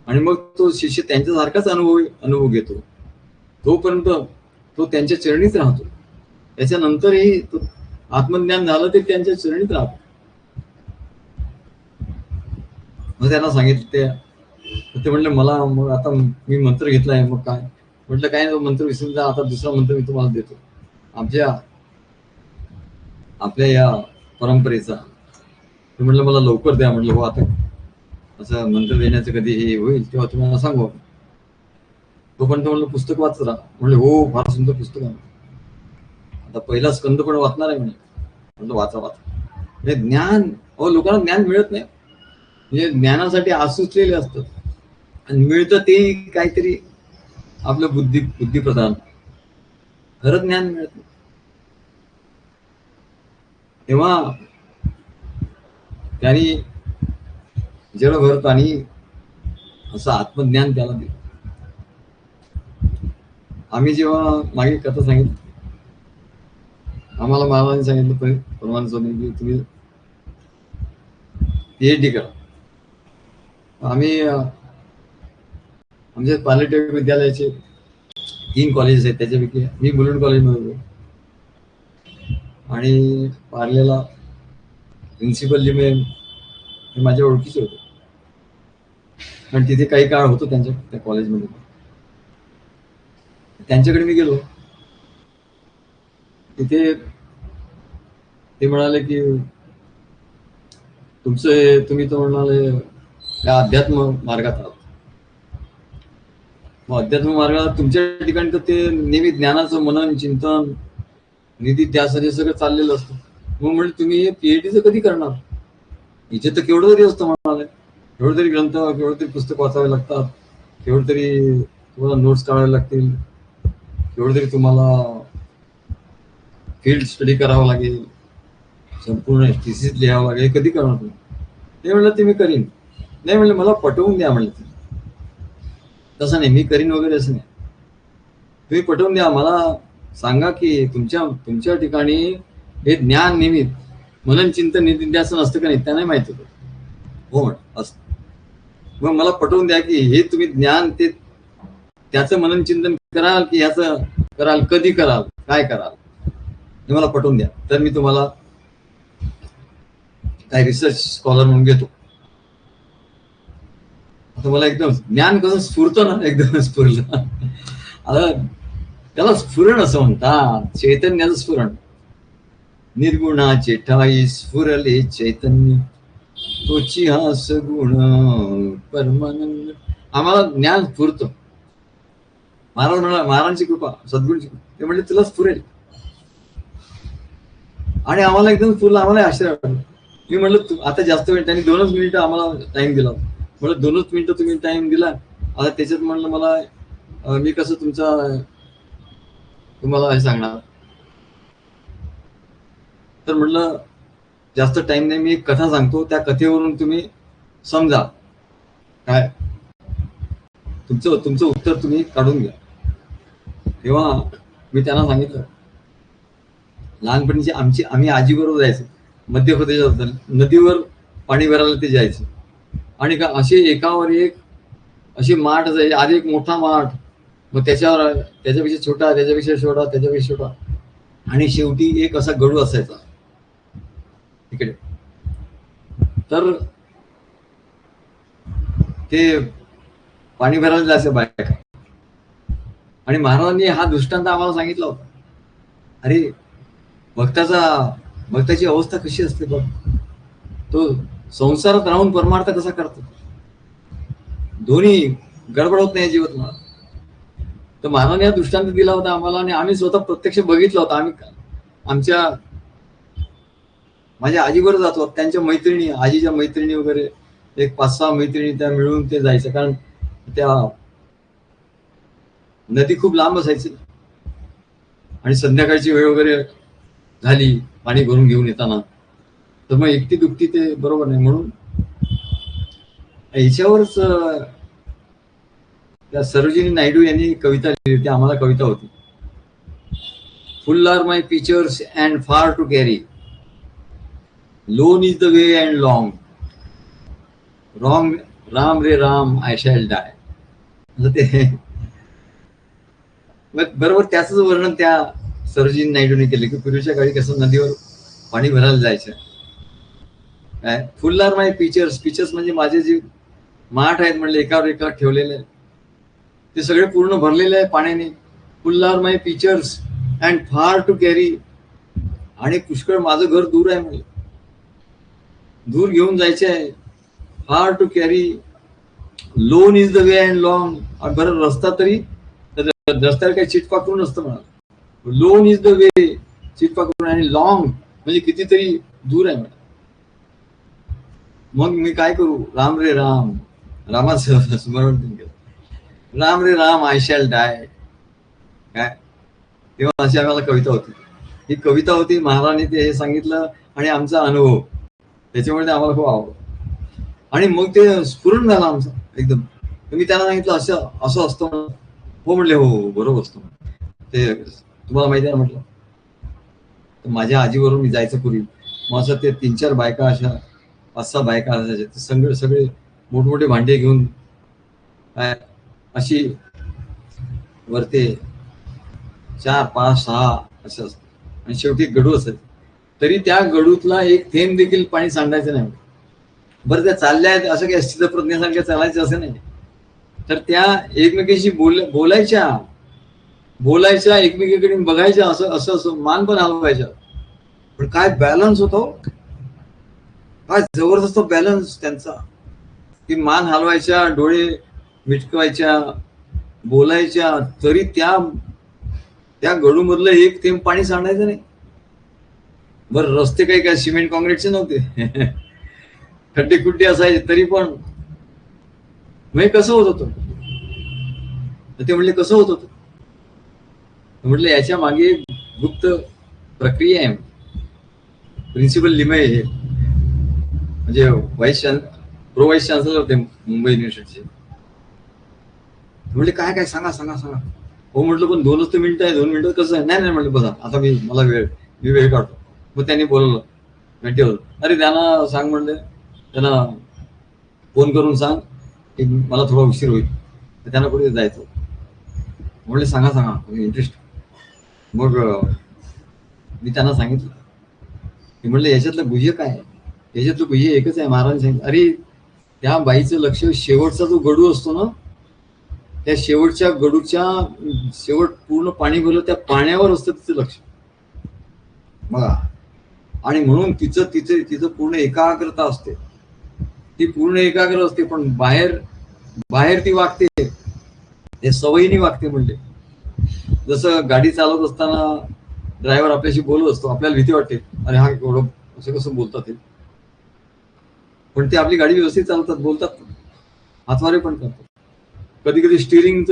आणि मग तो शिष्य त्यांच्यासारखाच अनुभव घेतो, तोपर्यंत तो त्यांच्या चरणीत राहतो. त्याच्यानंतरही आत्मज्ञान झालं ते त्यांच्या चरणीत राहतो. मग त्यांना सांगितलं, ते म्हणलं मला, मग आता मी मंत्र घेतलाय, मग काय म्हटलं, काय नाही मंत्र विसरून जा, आता दुसरा मंत्र मी तुम्हाला देतो आपल्या या परंपरेचा. ते म्हटलं मला लवकर द्या. म्हटलं हो, आता असं मंत्र देण्याचं कधी हे होईल तेव्हा तुम्हाला सांगू. तोपर्यंत म्हणलं पुस्तक वाचत राहा. म्हणले हो, फार सुंदर पुस्तक आहे, आता पहिला स्कंद पण वाचणार आहे म्हणे. म्हटलं वाचा. हे ज्ञान, लोकांना ज्ञान मिळत नाही, म्हणजे ज्ञानासाठी आसुसलेले असतात, आणि मिळतं ते काहीतरी आपलं बुद्धिप्रधान, खरं ज्ञान मिळत नाही. तेव्हा त्यांनी जडभरत आणि असं आत्मज्ञान त्याला दिलं. आम्ही जेव्हा मागे कथा सांगितली, आम्हाला महाराजांनी सांगितलं, परमानंद स्वामी, तुम्ही PhD करा. आम्ही आमच्या पॉलिटेक्निक विद्यालयाचे 3 कॉलेजेस आहेत, त्याच्यापैकी मी मुलुंड कॉलेजमध्ये होतो, आणि पार्लेला प्रिन्सिपल जी हे माझ्या ओळखीचे होते, आणि तिथे काही काळ होतो त्या कॉलेजमध्ये. त्यांच्याकडे मी गेलो, तिथे ते म्हणाले की तुम्ही तर म्हणाले या अध्यात्म मार्गात आहात. मग अध्यात्म मार्गात तुमच्या ठिकाणी तर ते नेहमी ज्ञानाचं मनन, चिंतन, निधी ध्यास हे सगळं चाललेलं असतं. मग म्हणजे तुम्ही PhDचं कधी करणार? इथे तर केवढं तरी असतं म्हणाले, केवढं तरी ग्रंथ, केवढं तरी पुस्तक वाचावे लागतात, केवढं तरी तुम्हाला नोट्स काढावे लागतील, केवढं तरी तुम्हाला फील्ड स्टडी करावा लागेल, संपूर्ण थिसिस लिहावं लागेल, कधी करणार तुम्ही? ते म्हणलं ते मी करीन. नाही म्हणलं मला पटवून द्या म्हणलं. तसं नाही मी करीन वगैरे असं नाही, तुम्ही पटवून द्या मला, सांगा की तुमच्या ठिकाणी हे ज्ञान निमित्त मनन चिंतन निधी असं नसतं का नाही, त्या नाही माहिती होतं. हो म्हण असं. मग मला पटवून द्या की हे तुम्ही ज्ञान ते त्याचं मनन चिंतन कराल की ह्याचं कराल, कधी कराल, काय कराल, हे मला पटवून द्या, तर मी तुम्हाला काय रिसर्च स्कॉलर म्हणून घेतो. आता मला एकदम ज्ञान कसं स्फुरतं ना, एकदम स्फुरलं. आता त्याला स्फुरण असं म्हणतात, चैतन्याचं स्फुरण. निर्गुणाचे ठाई स्फुरले चैतन्य, तोची हा सगुण परमानंद. आम्हाला ज्ञान स्फुरतं. महाराज म्हणा, महाराजांची कृपा, सद्गुरूंची कृपा, ते म्हणजे तुला स्फुरेल. आणि आम्हाला एकदम स्फुरलं, आम्हाला आश्चर्य वाटलं. मी म्हणलं आता जास्त वेळ, त्यांनी 2च मिनिटं आम्हाला टाइम दिला. म्हणलं 2च मिनिटं तुम्ही टाइम दिला, आता त्याच्यात म्हणलं मला मी कसं तुम्हाला हे सांगणार. तर म्हटलं जास्त टाइम नाही, मी एक कथा सांगतो, त्या कथेवरून तुम्ही समजा काय तुमचं उत्तर तुम्ही काढून घ्या. तेव्हा मी त्यांना सांगितलं, लहानपणीची आम्ही आजीबरोबर जायचो मध्य प्रदेशात, नदीवर पाणी भरायला ते जायचं. आणि का असे एकावर एक अशी माठ जायची, आधी एक मोठा माठ, मग त्याच्यापेक्षा छोटा, त्याच्यापेक्षा छोटा, त्याच्यापेक्षा छोटा, आणि शेवटी एक असा गडू असायचा तिकडे. तर ते पाणी भरायला जायचं बायका. आणि महाराजांनी हा दृष्टांत आम्हाला सांगितला होता. अरे भक्ताची अवस्था कशी असते बघ, तो संसारात राहून परमार्थ कसा करतो, दोन्ही गडबड होत नाही जीवत मला. तर महाराजांनी हा दृष्टांत दिला होता आम्हाला, आणि आम्ही स्वतः प्रत्यक्ष बघितला होता. आम्ही माझ्या आजीबरोबर जातो, त्यांच्या मैत्रिणी, आजीच्या मैत्रिणी वगैरे एक 5-6 मैत्रिणी त्या मिळून ते जायचं, कारण त्या नदी खूप लांब असायची आणि संध्याकाळची वेळ वगैरे झाली पाणी भरून घेऊन येताना, तर मग एकटी दुखती ते बरोबर नाही. म्हणून याच्यावरच त्या सरोजिनी नायडू यांनी कविता लिहिली होती, आम्हाला कविता होती. Full are my pictures and far to carry, lone is the way and long, wrong Ram रे राम आय शॅल डाय. ते बरोबर त्याच वर्णन त्या सरोजिनी नायडूने केले की पूर्वीच्या काळी कसं नदीवर पाणी भरायला जायचं. काय फुल आर माय पिक्चर्स म्हणजे माझे जे माठ आहेत म्हणले एकावर एका ठेवलेले, ते सगळे पूर्ण भरलेले आहे पाण्याने. Full are my pictures and far to carry, आणि पुष्कळ माझं घर दूर आहे म्हणले, दूर घेऊन जायचे आहे. Far to carry, lone is the way and long, बरं रस्ता तरी रस्त्यावर काही चिटपाकरून नसतं म्हणा, लोन इज द वे चिटपाकरून, आणि लॉंग म्हणजे कितीतरी दूर आहे म्हणा. मग मी काय करू, राम रे राम, रामाचं स्मरण केलं, राम रे राम आय शॅल डाय. काय तेव्हा अशी आम्हाला कविता होती. ही कविता होती, महाराजांनी ते हे सांगितलं आणि आमचा अनुभव, त्याच्यामुळे ते आम्हाला खूप आवडलं. आणि मग ते स्फुरण झालं आमचं एकदम. मी त्यांना सांगितलं असं असतं. हो म्हणले, हो बरोबर असतं ते, तुम्हाला माहिती आहे म्हटलं. तर माझ्या आजीबरोबर मी जायचं पूर्वी, मग असं ते 3-4 बायका, अशा 5-6 बायका असायच्या, ते सगळे मोठमोठे भांडे घेऊन काय अशी वरते 4-5-6 असं असतं, आणि शेवटी गडू असायचं. तरी त्या गडूतला एक थेंब देखील पाणी सांडायचं नाही. बरं त्या चालल्या आहेत असं काही स्थितप्रज्ञासारख्या चालायचं असं नाही, तर त्या एकमेकीशी बोलायच्या एकमेकीकडे बघायच्या, असं मान पण हलवायच्या. पण काय बॅलन्स होतो, काय जबरदस्त बॅलन्स त्यांचा, की मान हलवायच्या, डोळे मिटकवायच्या, बोलायच्या, तरी त्या गडूमधलं एक थेंब पाणी सांडायचं नाही. बरं रस्ते काही काय सिमेंट कॉन्क्रीटचे नव्हते, खड्डे खुड्डे असायचे, तरी पण म्हणजे कसं होत होतं. ते म्हणले कसं होत होतं, म्हटलं याच्या मागे गुप्त प्रक्रिया आहे. प्रिन्सिपल लिमये हे म्हणजे प्रो व्हाईस चान्सलर होते मुंबई युनिव्हर्सिटीचे. म्हटले काय काय सांगा सांगा सांगा. हो म्हटलं पण 2च तर मिनिटं आहे, 2 मिनिटं कसं आहे. नाही नाही म्हटलं बसा आता मला वेळ काढतो. मग त्यांनी बोलवलं भेटीवर. अरे त्यांना सांग म्हणले, त्यांना फोन करून सांग की मला थोडा उशीर होईल, तर त्यांना कुठे जायचं. म्हणले सांगा सांगा इंटरेस्ट. मग मी त्यांना सांगितलं की म्हणलं याच्यातलं गुह्य काय आहे. याच्यातलं गुह्य एकच आहे. महाराज सांगितलं अरे त्या बाईचं लक्ष शेवटचा जो गडू असतो ना, त्या शेवटच्या गडूच्या शेवट पूर्ण पाणी भरलं त्या पाण्यावर असतं तिचं लक्ष बघा. आणि म्हणून तिचं पूर्ण एकाग्रता असते. ती पूर्ण एकाग्र असते. पण बाहेर ती वागते, ते सवयीने वागते. म्हणले जसं गाडी चालवत असताना ड्रायव्हर आपल्याशी बोलत असतो, आपल्याला भीती वाटते, अरे हा एवढं असं कसं बोलतात ते. पण ते आपली गाडी व्यवस्थित चालवतात, बोलतात, हातवारे पण करतात. कधी कधी स्टिअरिंग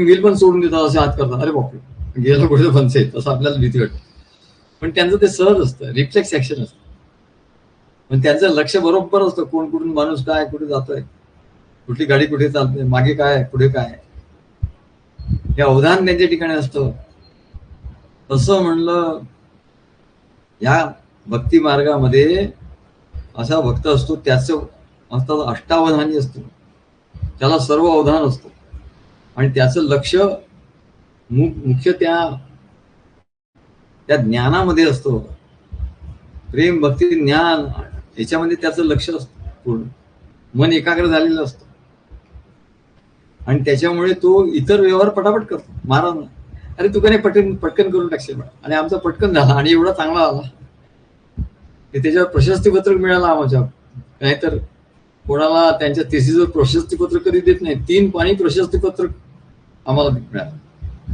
व्हील पण सोडून देतात, असे हात करतात. अरे बापरे गेला कुठे बंद आहे, असं आपल्याला भीती वाटते. पण त्यांचं ते सहज असतं, रिफ्लेक्स ऍक्शन असतं. पण त्यांचं लक्ष बरोबर असतं, कोण कुठून माणूस काय कुठे जातोय, कुठली गाडी कुठे चालते, मागे काय पुढे काय, हे अवधान त्यांच्या ठिकाणी असतं. तसं म्हणलं या भक्ती मार्गामध्ये असा भक्त असतो, त्याचं असतं अष्टावधानी असतो, त्याला सर्व अवधान असतं. आणि त्याचं लक्ष मुख्य त्या ज्ञानामध्ये असतो. प्रेम भक्ती ज्ञान याच्यामध्ये त्याचं लक्ष असतं, पूर्ण मन एकाग्र झालेलं असतं. आणि त्याच्यामुळे तो इतर व्यवहार पटापट करतो. महाराज अरे तू काही पटकन करून टाकशील. आणि आमचा पटकन झाला आणि एवढा चांगला आला की त्याच्यावर प्रशस्तीपत्रक मिळालं आम्हाला. नाहीतर कोणाला त्यांच्या थिसीसवर प्रशस्तीपत्र कधी देत नाही. 3 पाणी प्रशस्तीपत्रक आम्हाला मिळालं.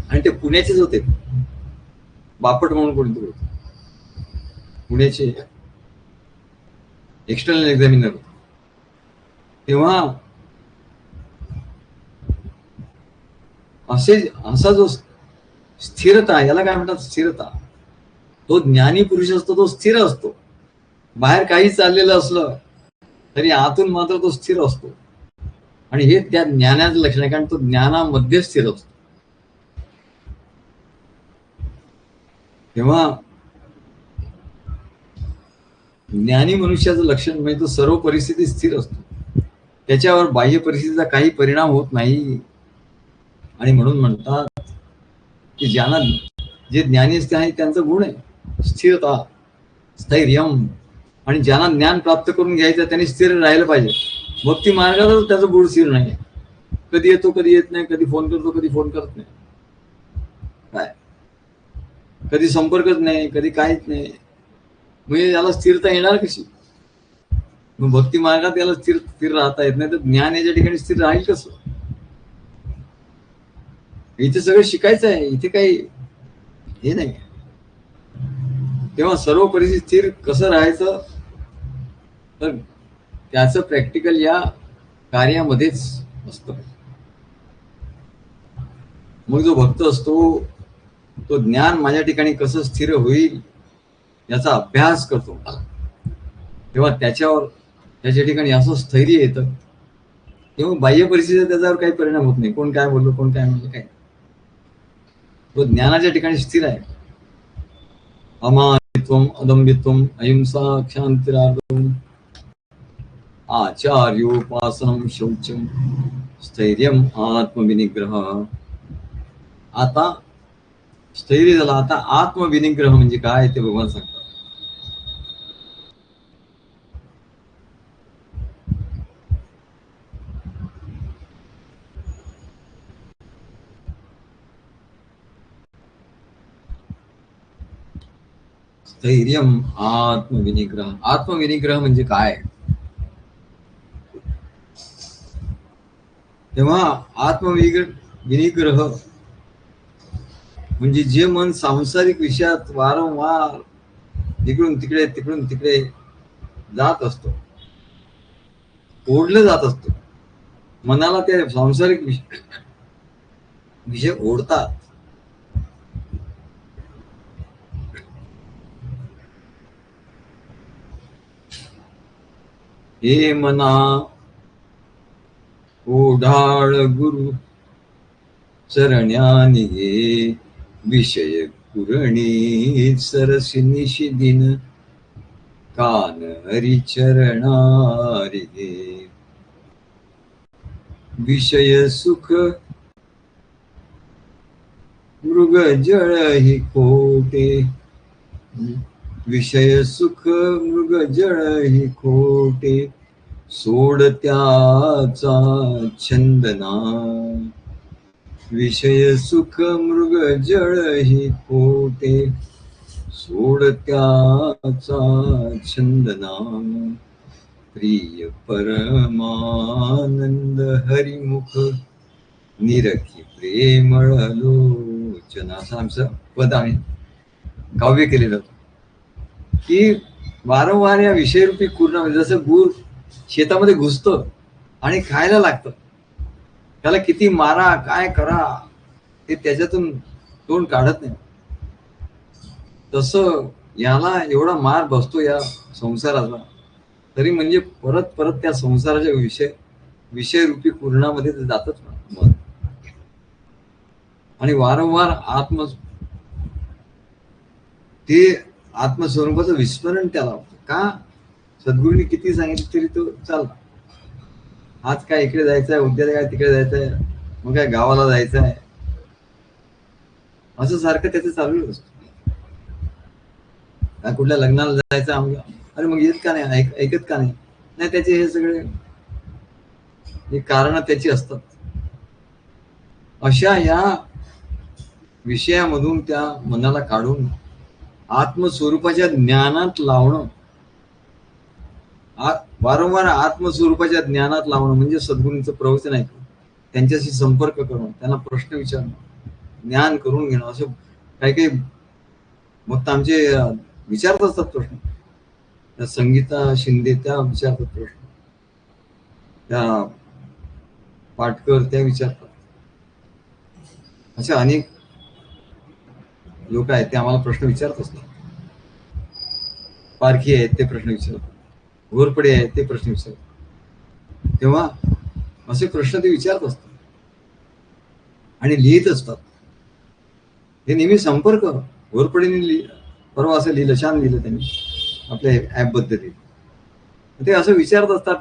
आणि ते पुण्याचेच होते, बापट म्हणून कोणते होते, पुण्याचे एक्सटर्नल एक्झामिनर. तेव्हा असा जो स्थिरता, याला काय म्हणतात स्थिरता, तो ज्ञानी पुरुष असतो, तो स्थिर असतो. बाहेर काही चाललेलं असलं तरी आतून मात्र तो स्थिर असतो. आणि हे त्या ज्ञानाचं लक्षण आहे, कारण तो ज्ञानामध्ये स्थिर असतो. तेव्हा ज्ञानी मनुष्याचं लक्षण म्हणजे तो सर्व परिस्थितीत स्थिर असतो, त्याच्यावर बाह्य परिस्थितीचा काही परिणाम होत नाही. आणि म्हणून म्हणतात की ज्यांना जे ज्ञानी असते आहे त्यांचा गुण आहे स्थिरता, स्थैर्यम. आणि ज्यांना ज्ञान प्राप्त करून घ्यायचं त्यांनी स्थिर राहिलं पाहिजे. भक्ती मार्गातच त्याचं गुण स्थिर नाही. कधी येतो कधी येत नाही, कधी फोन करतो कधी फोन करत नाही, काय कधी संपर्कच नाही, कधी काहीच नाही. म्हणजे याला स्थिरता येणार कशी. मग भक्ती मार्गात याला स्थिर राहता येत नाही, तर ज्ञान याच्या ठिकाणी स्थिर राहील कसं. इथे सगळं शिकायचं आहे, इथे काही हे नाही. तेव्हा सर्व परिस्थिती स्थिर कसं राहायचं, तर त्याचं प्रॅक्टिकल या कार्यामध्येच असतं. मग जो भक्त असतो तो ज्ञान माझ्या ठिकाणी कसं स्थिर होईल याचा अभ्यास करतो. तेव्हा त्याच्या ठिकाणी असं स्थैर्य येतं, तेव्हा बाह्य परिस्थितीचा त्याच्यावर काही परिणाम होत नाही. कोण काय बोललो, कोण काय म्हणलं, काय तो ज्ञानाच्या ठिकाणी स्थिर आहे. अमानित्वम अदम्बित्वम अहिंसा क्षांतिरार्दम आचार्योपासनम शौचम स्थैर्यम आत्मविनिग्रह. आता स्थैर्य झाला, आता आत्मविनिग्रह म्हणजे काय ते भगवान सांगतात. स्थैर्यम आत्मविनिग्रह. आत्मविनिग्रह म्हणजे काय. तेव्हा आत्मविनिग्रह म्हणजे जे मन सांसारिक विषयात वारंवार तिकडून तिकडे जात असतो, ओढलं जात असतो. मनाला ते सांसारिक विषय ओढतात. हे मना ओढाळ गुरु चरण्याने ये, विषय पुरणी सरसी निशिदिन कान हरिचरणारी गे. विषय सुख मृग जळ हि खोटे, विषय सुख मृग जळ हि खोटे, सोड त्याचा छंदना. विषय सुख मृग जळ हि खोटे, सोड त्याचा छंदना. प्रिय परमानंद हरिमुख निरखी प्रेमळ लोचन, असं आमचं पद आम्ही काव्य केलेलं होतं. की वारंवार या विषयरूपी पूर्ण, जसं गुर शेतामध्ये घुसतं आणि खायला लागतं, त्याला किती मारा काय करा ते त्याच्यातून तोंड काढत नाही. तसं याला एवढा मार बसतो या संसाराचा, तरी म्हणजे परत परत त्या संसाराच्या विषयरूपी पूर्णामध्ये ते जातच मन. आणि वारंवार ते आत्मस्वरूपाचं विस्मरण त्याला होतं. का? सद्गुरूंनी किती सांगितलं तरी तो चालला. आज काय इकडे जायचं आहे, उद्या काय तिकडे जायचं आहे, मग काय गावाला जायचं आहे, असं सारखं त्याचं चालू असतं. काय कुठल्या लग्नाला जायचं आम्हाला, अरे मग येत का नाही, ऐकत का नाही, नाही त्याचे हे सगळे कारण त्याची असतात. अशा या विषयामधून त्या मनाला काढून आत्मस्वरूपाच्या ज्ञानात लावणं, वारंवार आत्मस्वरूपाच्या ज्ञानात लावणं म्हणजे सद्गुरूंचं प्रवचन ऐकणं, त्यांच्याशी संपर्क करणं, त्यांना प्रश्न विचारणं, ज्ञान करून घेणं. असं काही काही मग आमचे विचारत असतात प्रश्न. त्या संगीता शिंदे त्या विचारतात प्रश्न, त्या पाटकर त्या विचारतात. अशा अनेक लोक आहेत ते आम्हाला प्रश्न विचारत असतात. पारखी आहेत ते प्रश्न विचारतात, घोरपडे आहेत ते प्रश्न विचारतात. तेव्हा असे प्रश्न ते विचारत असतात आणि लिहित असतात. हे नेहमी संपर्क घोरपडेने परवा असं लिहिलं, छान लिहिलं त्यांनी आपल्या ऍप बद्दल. ते असं विचारत असतात,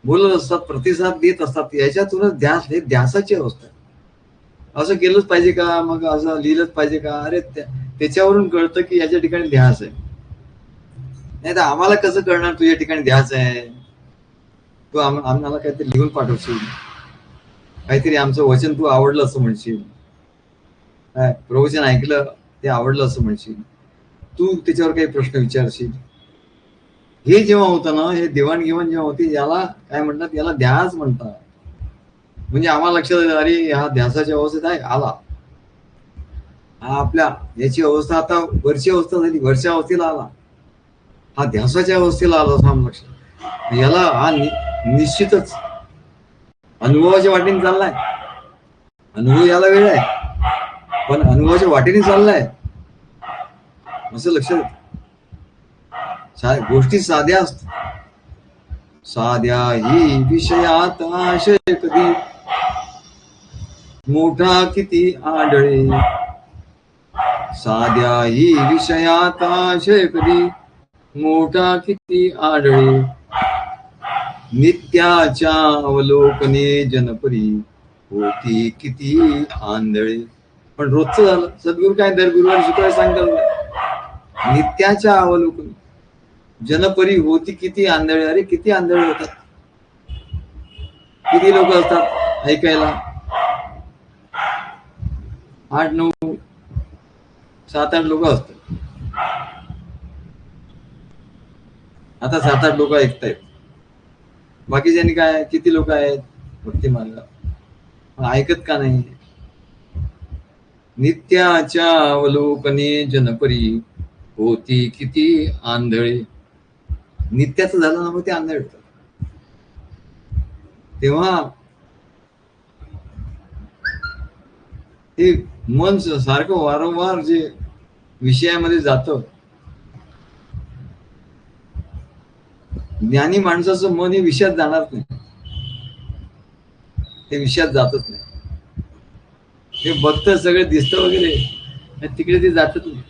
बोलत असतात, प्रतिसाद देत असतात. याच्यातूनच ध्यास, हे ध्यासाची अवस्था आहे. असं केलंच पाहिजे का, मग असं लिहिलंच पाहिजे का, अरे त्याच्यावरून कळतं की याच्या ठिकाणी ध्यास आहे. नाही तर आम्हाला कसं कळणार तुझ्या ठिकाणी ध्यास आहे? तू आम्हाला काहीतरी लिहून पाठवशील, काहीतरी आमचं वचन तू आवडलं असं म्हणशील, प्रवचन ऐकलं ते आवडलं असं म्हणशील, तू त्याच्यावर काही प्रश्न विचारशील. हे जेव्हा होतं ना, हे देवाणघेवाण जेव्हा होती, याला काय म्हणतात, याला ध्यास म्हणतात. म्हणजे आम्हाला लक्षात येतं, अरे हा ध्यासाच्या अवस्थेत आहे, आला हा, आपल्या याची अवस्था आता वरची अवस्था झाली, वरच्या अवस्थेला आला, हा ध्यासाच्या अवस्थेला आला असं आम्हाला लक्षात. याला हा निश्चितच अनुभवाच्या वाटेने चाललाय. अनुभव याला वेळ आहे, पण अनुभवाच्या वाटेने चाललाय असं लक्षात येतं. गोष्टी साध्या असतात. साध्या ही विषयात आशय कधी, मोठा किती आढळे. साध्या ही विषयात आशय कधी, मोठा किती आढळे. नित्याच्या अवलोकने जनपरी, होती किती आंधळे. पण रोजचं झालं. सद्गुरू काय दर गुरुवारी शुक्रवारी सांगतात, नित्याच्या अवलोकने जनपरी होती किती आंधळे. अरे किती आंधळे होतात, किती लोक असतात ऐकायला, 8, 9, 7, 8 लोक असतात. आता 7, 8 लोक ऐकतायत, बाकीच्यांनी काय किती लोक आहेत भक्ती मार्गात, ऐकत का नाही? नित्याच्या अवलोकने जनपरी, होती किती आंधळे. नित्याचं झालं ना, मग ते आंधळे होतात. तेव्हा ते मन सारखं वारंवार जे विषयामध्ये जातं, ज्ञानी माणसाचं मन हे विषयात जाणार नाही, ते विषयात जातच नाही. ते बघतं सगळं दिसतं वगैरे, तिकडे ते जातच नाही,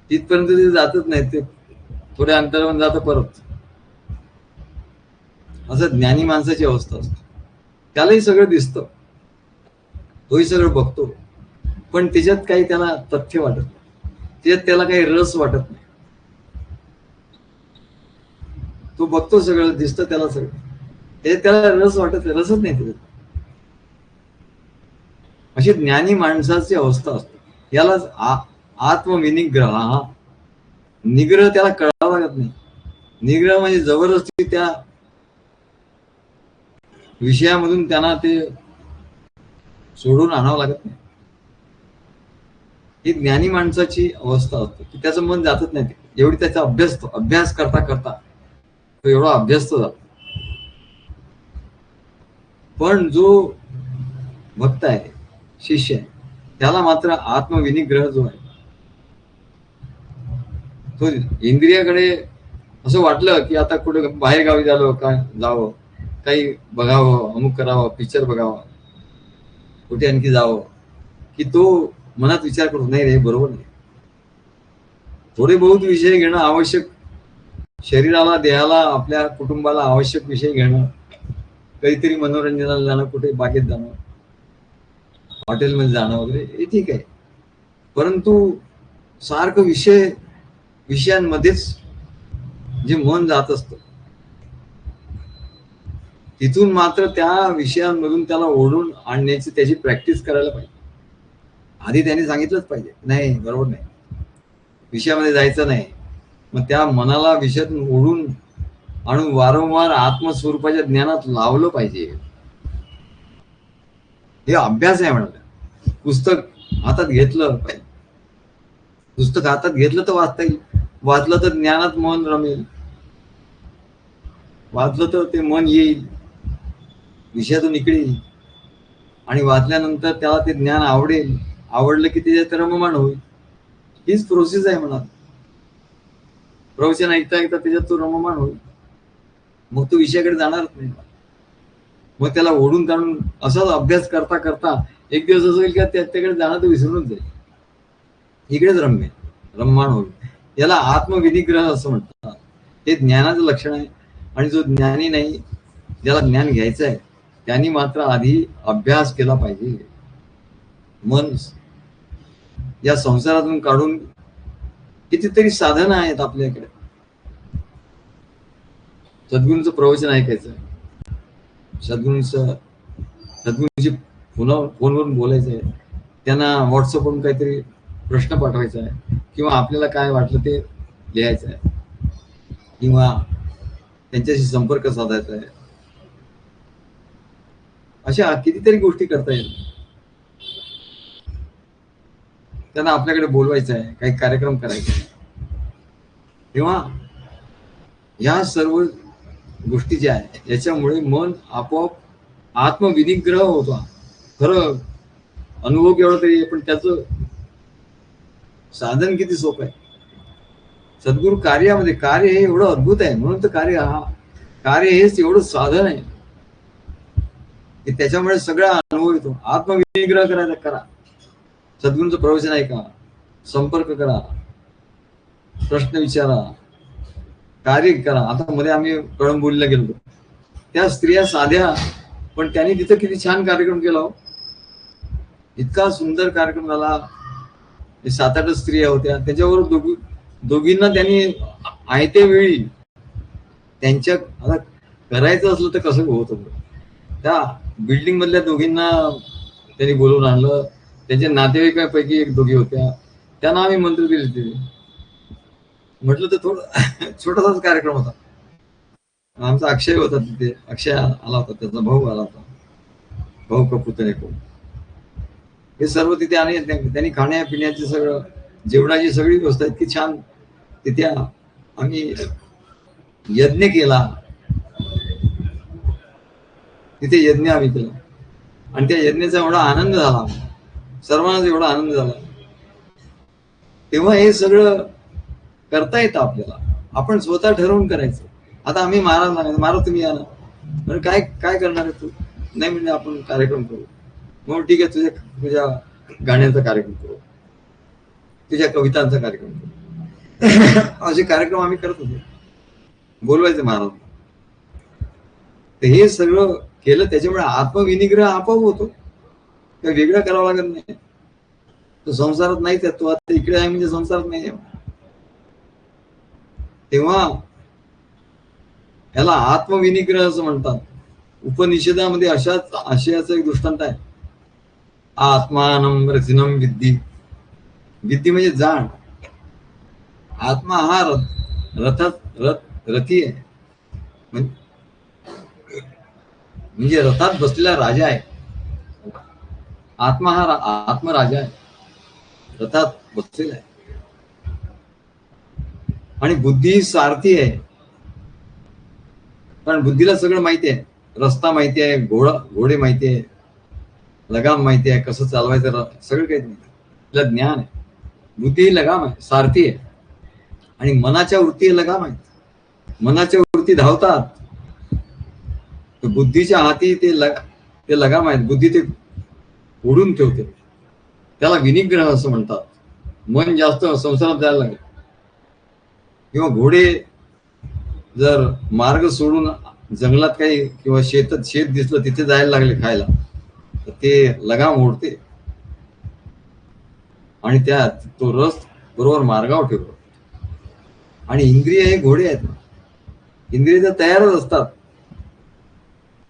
तिथपर्यंत ते जातच नाही, ते थोड्या अंतरावर जातं परत. असं ज्ञानी माणसाची अवस्था असते. त्यालाही सगळं दिसतं, तोही सगळं बघतो, पण त्याच्यात काही त्याला तथ्य वाटत नाही, त्याच्यात त्याला काही रस वाटत नाही. तो बघतो सगळं दिसतं त्याला सगळं, त्याला रस वाटत नाही, रसच नाही त्याच्यात. अशी ज्ञानी माणसाची अवस्था असते. यालाच आत्मविनिग्रह. हा निग्रह त्याला कळावा लागत नाही. निग्रह म्हणजे जबरदस्ती त्या विषयामधून त्यांना ते सोडून आणावं लागत नाही. ही ज्ञानी माणसाची अवस्था असते की त्याचं मन जातच नाही. एवढी त्याचा अभ्यास करता करता तो एवढा अभ्यासतो जातो. पण जो भक्त आहे, शिष्य आहे, त्याला मात्र आत्मविनिग्रह जो आहे, तो इंद्रियाकडे असं वाटलं की आता कुठे बाहेर गावी झालो का जावं, काही बघावं, अमुक करावं, पिक्चर बघावं, कुठे आणखी जावं, की तो मनात विचार करतो नाही रे, बरोबर नाही. थोडे बहुत विषय घेणं आवश्यक, शरीराला, देहाला, आपल्या कुटुंबाला आवश्यक विषय घेणं, काहीतरी मनोरंजनाला जाणं, कुठे बागेत जाणं, हॉटेलमध्ये जाणं वगैरे, हे ठीक आहे. परंतु सारखं विषयांमध्येच जे मन जात असतं, तिथून मात्र त्या विषयांमधून त्याला ओढून आणण्याची त्याची प्रॅक्टिस करायला पाहिजे. आधी त्यांनी सांगितलंच पाहिजे, नाही बरोबर नाही, विषयामध्ये जायचं नाही. मग त्या मनाला विषयातून ओढून आणून वारंवार आत्मस्वरूपाच्या ज्ञानात लावलं पाहिजे. हे अभ्यास आहे म्हणाल. पुस्तक हातात घेतलं पाहिजे, पुस्तक हातात घेतलं तर वाचता येईल, वाचलं तर ज्ञानात मन रमेल, वाचलं तर ते मन येईल, विषयातून इकडे येईल, आणि वाचल्यानंतर त्याला ते ज्ञान आवडेल, आवडलं की त्याच्यात रममाण होईल. हीच प्रोसेस आहे म्हणा. प्रवचन ऐकता ऐकता त्याच्यात तो रममाण होईल, मग तो विषयाकडे जाणारच नाही. मग त्याला ओढून काढून असाच अभ्यास करता करता एक दिवस असं होईल की त्याच्याकडे जाणं तो विसरूनच जाईल, इकडेच रममाण होईल. याला आत्मविनिग्रह असं म्हणतात. हे ज्ञानाचं लक्षण आहे. आणि जो ज्ञानी नाही, ज्याला ज्ञान घ्यायचं आहे, त्यांनी मात्र आधी अभ्यास केला पाहिजे. मन या संसारातून काढून कितीतरी साधनं आहेत आपल्याकडे. सद्गुरूंचं प्रवचन ऐकायचं, सद्गुरूंची फोनवरून बोलायचं आहे, त्यांना व्हॉट्सअपवरून काहीतरी प्रश्न पाठवायचा आहे, किंवा आपल्याला काय वाटलं ते लिहायचं आहे, किंवा त्यांच्याशी संपर्क साधायचा आहे. अशा कितीतरी गोष्टी करता येईल. त्यांना आपल्याकडे बोलवायचं आहे, काही कार्यक्रम करायचा आहे. तेव्हा या सर्व गोष्टी ज्या आहेत, याच्यामुळे मन आपोआप आत्मविनिग्रह होतो. खरं अनुभव केवढा तरी, पण त्याचं साधन किती सोपं आहे. सद्गुरू कार्यामध्ये, कार्य हे एवढं अद्भुत आहे, म्हणून तर कार्य हेच एवढं साधन आहे की त्याच्यामुळे सगळा अनुभव येतो. आत्मविनिग्रह करायचा करा, सद्गुरूंचं प्रवचन ऐका, संपर्क करा, प्रश्न विचारा, कार्य करा. आता मध्ये आम्ही कळंबोलीला गेलो, त्या स्त्रिया साध्या, पण त्यांनी तिथं किती छान कार्यक्रम केला हो. इतका सुंदर कार्यक्रम झाला. 7-8 स्त्रिया होत्या, त्याच्यावर दोघींना त्यांनी आयत्या वेळी त्यांच्या आता करायचं असलं तर कसं होत. त्या बिल्डिंग मधल्या दोघींना त्यांनी बोलवून आणलं. त्यांच्या नातेवाईकांपैकी एक दोघी होत्या, त्यांना आम्ही मंत्र दिले. म्हटलं तर थोडं छोटासाच कार्यक्रम होता. आमचा अक्षय होता तिथे, अक्षय आला होता, त्याचा भाऊ आला होता, भाऊ कपुतने को. हे सर्व तिथे, आणि त्यांनी खाण्यापिण्याची सगळं, जेवणाची सगळी व्यवस्था इतकी छान. तिथे आम्ही यज्ञ केला, तिथे यज्ञ आम्ही केला, आणि त्या यज्ञाचा एवढा आनंद झाला, सर्वांनाच एवढा आनंद झाला. तेव्हा हे सगळं करता येतं आपल्याला, आपण स्वतः ठरवून करायचं. आता आम्ही महाराज नाही, महाराज तुम्ही या ना, म्हणजे काय काय करणार आहे तू? नाही म्हणजे आपण कार्यक्रम करू. मग ठीक आहे, तुझ्या गाण्याचा कार्यक्रम करू, तुझ्या कवितांचा कार्यक्रम करू. असे कार्यक्रम आम्ही करत होतो, बोलवायचं महाराज. तर हे सगळं केलं, त्याच्यामुळे आत्मविनिग्रह आपोआप होतो, काही वेगळं करावं लागत नाही. तो संसारात नाहीच आहे, तो आता इकडे आहे म्हणजे संसारात नाही आहे. तेव्हा याला आत्मविनिग्रह असं म्हणतात. उपनिषदामध्ये अशाच आशयाचा एक दृष्टांत आहे. आत्मानं रथिनं विद्धी. विद्धी म्हणजे जाण. आत्मा हा रथी आहे, म्हणजे रथात बसलेला राजा आहे. आत्मा हा आत्मराजा आहे, रथात बसलेला आहे. आणि बुद्धी ही सारथी आहे, कारण बुद्धीला सगळं माहिती आहे. रस्ता माहिती आहे, घोडे माहिती आहे, लगाम माहिती आहे, कसं चालवायचं, सगळं काही माहिती. तिला ज्ञान आहे. बुद्धी ही लगाम आहे, सारथी आहे. आणि मनाच्या वृत्ती लगाम आहेत. मनाच्या वृत्ती धावतात, बुद्धीच्या हाती ते लगाम आहेत. बुद्धी ते ओढून ठेवते. त्याला विनिग्रह असं म्हणतात. मन जास्त संसारात जायला लागेल, किंवा घोडे जर मार्ग सोडून जंगलात काही किंवा शेत दिसलं तिथे जायला लागले खायला, तर ते लगाम ओढते आणि त्यात तो रस बरोबर मार्गावर ठेवतो. आणि इंद्रिय हे घोडे आहेत. इंद्रिय तर तयारच असतात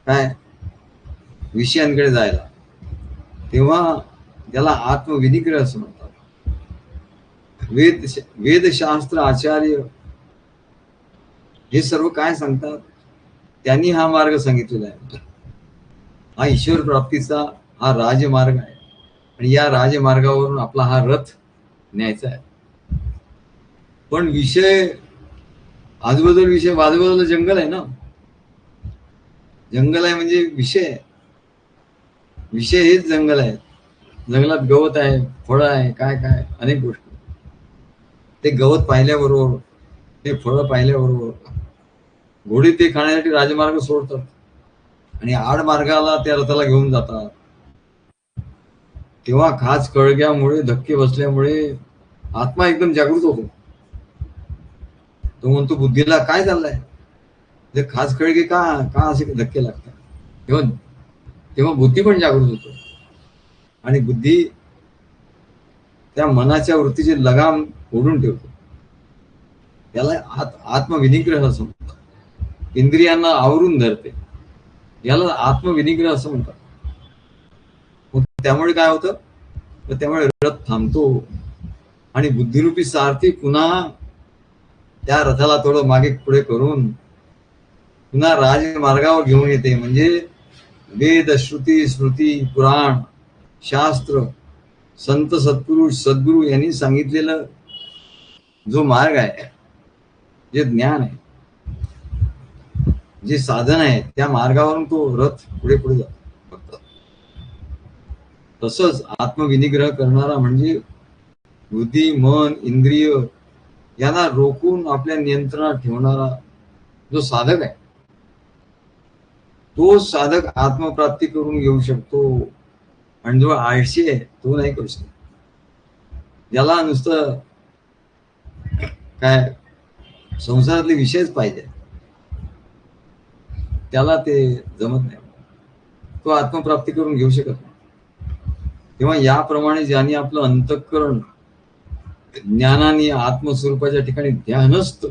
काय विषयांकडे जायला. तेव्हा त्याला आत्मविनिग्रह असं म्हणतात. वेदशास्त्र आचार्य हे सर्व काय सांगतात, त्यांनी हा मार्ग सांगितलेला आहे. हा ईश्वर प्राप्तीचा हा राजमार्ग आहे, आणि या राजमार्गावरून आपला हा रथ न्यायचा आहे. पण विषय आजूबाजूला जंगल आहे ना. जंगल आहे म्हणजे विषय हेच जंगल आहे. जंगलात गवत आहे, फळं आहे, काय काय अनेक गोष्टी. ते गवत पाहिल्याबरोबर, ते फळं पाहिल्याबरोबर घोडे ते खाण्यासाठी राजमार्ग सोडतात आणि आडमार्गाला त्या रथाला घेऊन जातात. तेव्हा खास कळग्यामुळे, धक्के बसल्यामुळे आत्मा एकदम जागृत होतो. तो म्हणतो बुद्धीला काय चाललंय, ते खास कळगे का असे धक्के लागतात. तेव्हा बुद्धी पण जागृत होतो, आणि बुद्धी त्या मनाच्या वृत्तीचे लगाम ओढून ठेवतो. त्याला आत्मविनिग्रह असं म्हणतात. इंद्रियांना आवरून धरते, याला आत्मविनिग्रह असं म्हणतात. त्यामुळे काय होतं, तर त्यामुळे रथ थांबतो आणि बुद्धिरूपी सारथी पुन्हा त्या रथाला थोडं मागे पुढे करून पुन्हा राजमार्गावर घेऊन येते. म्हणजे वेद, श्रुती, स्मृती, पुराण, शास्त्र, संत, सत्पुरुष, सद्गुरू यांनी सांगितलेलं जो मार्ग आहे, जे ज्ञान आहे, जे साधन आहे, त्या मार्गावरून तो रथ पुढे जातो. तसंच आत्मविनिग्रह करणारा म्हणजे बुद्धी, मन, इंद्रिय यांना रोखून आपल्या नियंत्रणात ठेवणारा जो साधक आहे, तो साधक आत्मप्राप्ती करून घेऊ शकतो. आणि जो आळशी आहे तो नाही करू शकतो. ज्याला नुसतं काय संसारातले विषयच पाहिजे, त्याला ते जमत नाही, तो आत्मप्राप्ती करून घेऊ शकत नाही. तेव्हा याप्रमाणे ज्यांनी आपलं अंतःकरण ज्ञानाने आत्मस्वरूपाच्या ठिकाणी ध्यानस्थ,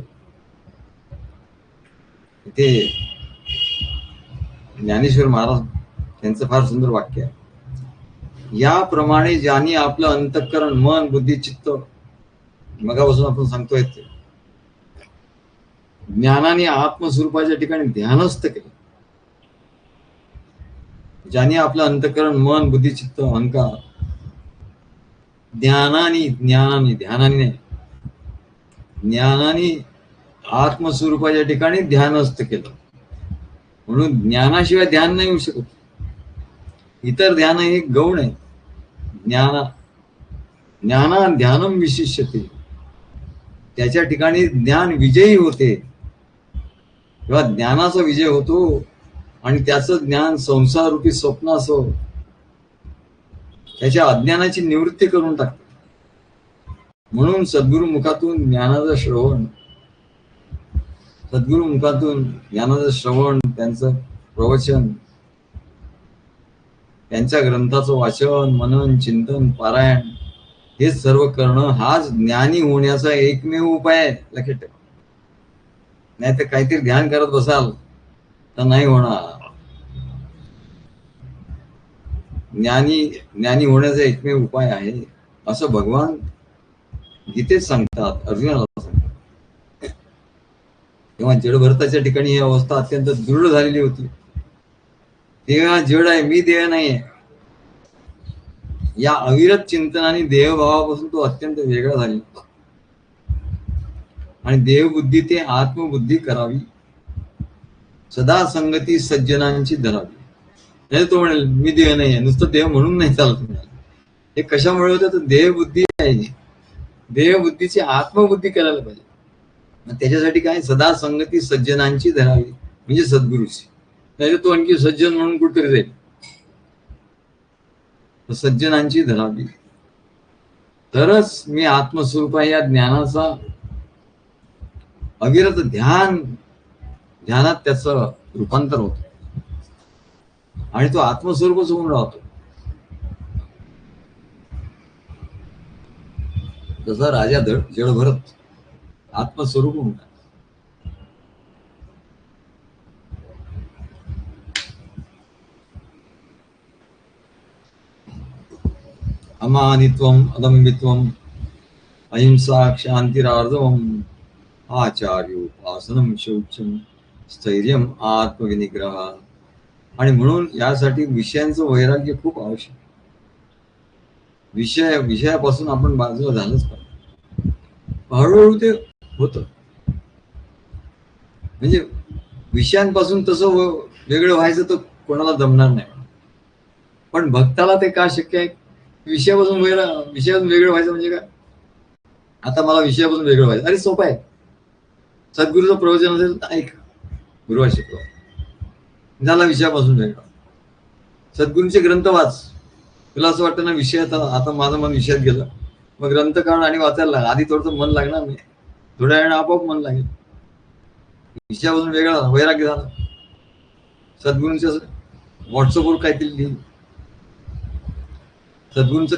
ते ज्ञानेश्वर महाराज त्यांचं फार सुंदर वाक्य आहे. याप्रमाणे ज्यांनी आपलं अंतःकरण, मन, बुद्धी, चित्त, मगापासून आपण सांगतोय ते ज्ञानाने आत्मस्वरूपाच्या ठिकाणी ध्यानस्थ केलं. ज्यांनी आपलं अंतःकरण, मन, बुद्धी, चित्त, अहंकार ज्ञानाने आत्मस्वरूपाच्या ठिकाणी ध्यानस्थ केलं. म्हणून ज्ञानाशिवाय ध्यान नाही होऊ शकत. इतर ध्यान हे गौण आहे. ज्ञाना ध्यानम विशिष्यते, त्याच्या ठिकाणी ज्ञान विजयी होते, किंवा ज्ञानाचा विजय होतो आणि त्याचं ज्ञान संसाररूपी स्वप्न असो त्याच्या अज्ञानाची निवृत्ती करून टाकते. म्हणून सद्गुरु मुखातून ज्ञानाचं श्रवण, सद्गुरु मुखातून ज्ञानाचं श्रवण, त्यांचं प्रवचन, त्यांच्या ग्रंथाचं वाचन, मनन, चिंतन, पारायण हे सर्व करणं हाच ज्ञानी होण्याचा एकमेव उपाय आहे. लक्षात ठेवा. नाही तर काहीतरी ध्यान करत बसाल तर नाही होणार. ज्ञानी होण्याचा एकमेव उपाय आहे असं भगवान गीतेत सांगतात, अर्जुनाला सांगतात. तेव्हा जडभरताच्या ठिकाणी ही अवस्था अत्यंत दृढ झालेली होती. देह जड आहे, मी देह नाहीये, या अविरत चिंतनाने देहभावापासून तो अत्यंत वेगळा झाला आणि देहबुद्धी ते आत्मबुद्धी करावी, सदा संगती सज्जनांची धरावी. नाही तो म्हणेल मी देह नाहीये, नुसतं देह म्हणून नाही चालत. हे कशामुळे होतं? तर देहबुद्धी आहे, देहबुद्धीची आत्मबुद्धी करायला पाहिजे. मग त्याच्यासाठी काय? सदा संगती सज्जनांची धरावी, म्हणजे सद्गुरूची. नाही तो आणखी सज्जन म्हणून कुठेतरी जाईल. सज्जनांची धरावी, तरच मी आत्मस्वरूप आहे या ज्ञानाचा अविरत ध्यानात त्याचं रूपांतर होतं आणि तो आत्मस्वरूपच होऊन राहतो. जसा राजा जडभरत आत्मस्वरूप होऊन राहतो. अमानित्वम अदम्भित्वम अहिंसा क्षांतिरार्जवम आचार्योपासनम शौचम स्थैर्यम आत्मविनिग्रह. आणि म्हणून यासाठी विषयांचं वैराग्य खूप आवश्यक. विषयापासून आपण बाजूला झालंच पाहिजे. हळूहळू ते होतं. म्हणजे विषयांपासून तसं वेगळं व्हायचं तर कोणाला जमणार नाही. पण भक्ताला ते का शक्य आहे? विषयापासून वेगळं व्हायचं म्हणजे काय? आता मला विषयापासून वेगळं व्हायचं, अरे सोपं आहे. सद्गुरूचं प्रवचन असेल तर ऐक, गुरुवार शुक्रवार झाला विषयापासून वेगळा. सद्गुरूंचे ग्रंथ वाच. तुला असं वाटतं ना विषय आता माझं मन विषयात गेलं, मग ग्रंथ काढ आणि वाचायला लाग. आधी थोडंसं मन लागणार नाही, थोड्या वेळाने आपोआप मन लागेल. विषयापासून वेगळा वैराग्य झाला. सद्गुरूंच्या व्हॉट्सअपवर काहीतरी लिहिलं, सद्गुरूंचं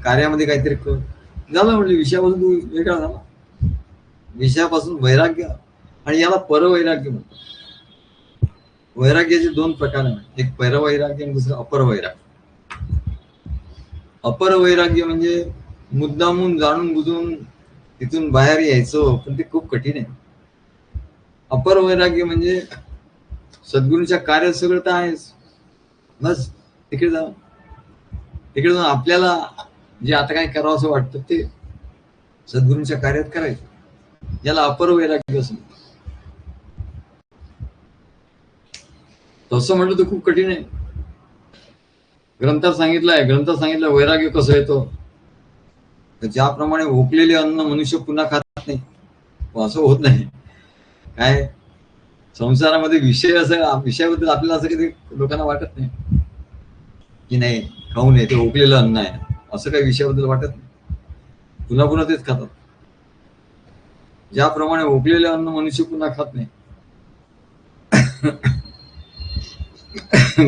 कार्यामध्ये काहीतरी कर, झालं म्हणजे विषयापासून तू वेगळा झाला. विषयापासून वैराग्य, आणि याला परवैराग्य म्हणतात. वैराग्याचे दोन प्रकार आहेत, एक परवैराग्य आणि दुसरं अपर वैराग्य. अपर वैराग्य म्हणजे मुद्दामून जाणून बुजून तिथून बाहेर यायचं, पण ते खूप कठीण आहे. अपर वैराग्य म्हणजे सद्गुरूंच्या कार्यात सगळं तर आहेच, बस तिकडे जाऊन आपल्याला जे आता काय करावं असं वाटतं ते सद्गुरूंच्या कार्यात करायचं. याला अपर वैराग्य असं. तसं म्हटलं तर खूप कठीण आहे. ग्रंथात सांगितलं वैराग्य कसं येतो. ज्याप्रमाणे भोकलेले अन्न मनुष्य पुन्हा खात नाही, असं होत नाही. काय संसारामध्ये विषयाबद्दल आपल्याला असं कधी लोकांना वाटत नाही की नाही खाऊ नये, ते भोकलेलं अन्न आहे, असं काही विषयाबद्दल वाटत नाही. पुन्हा पुन्हा तेच खातात. ज्याप्रमाणे भोकलेले अन्न मनुष्य पुन्हा खात नाही.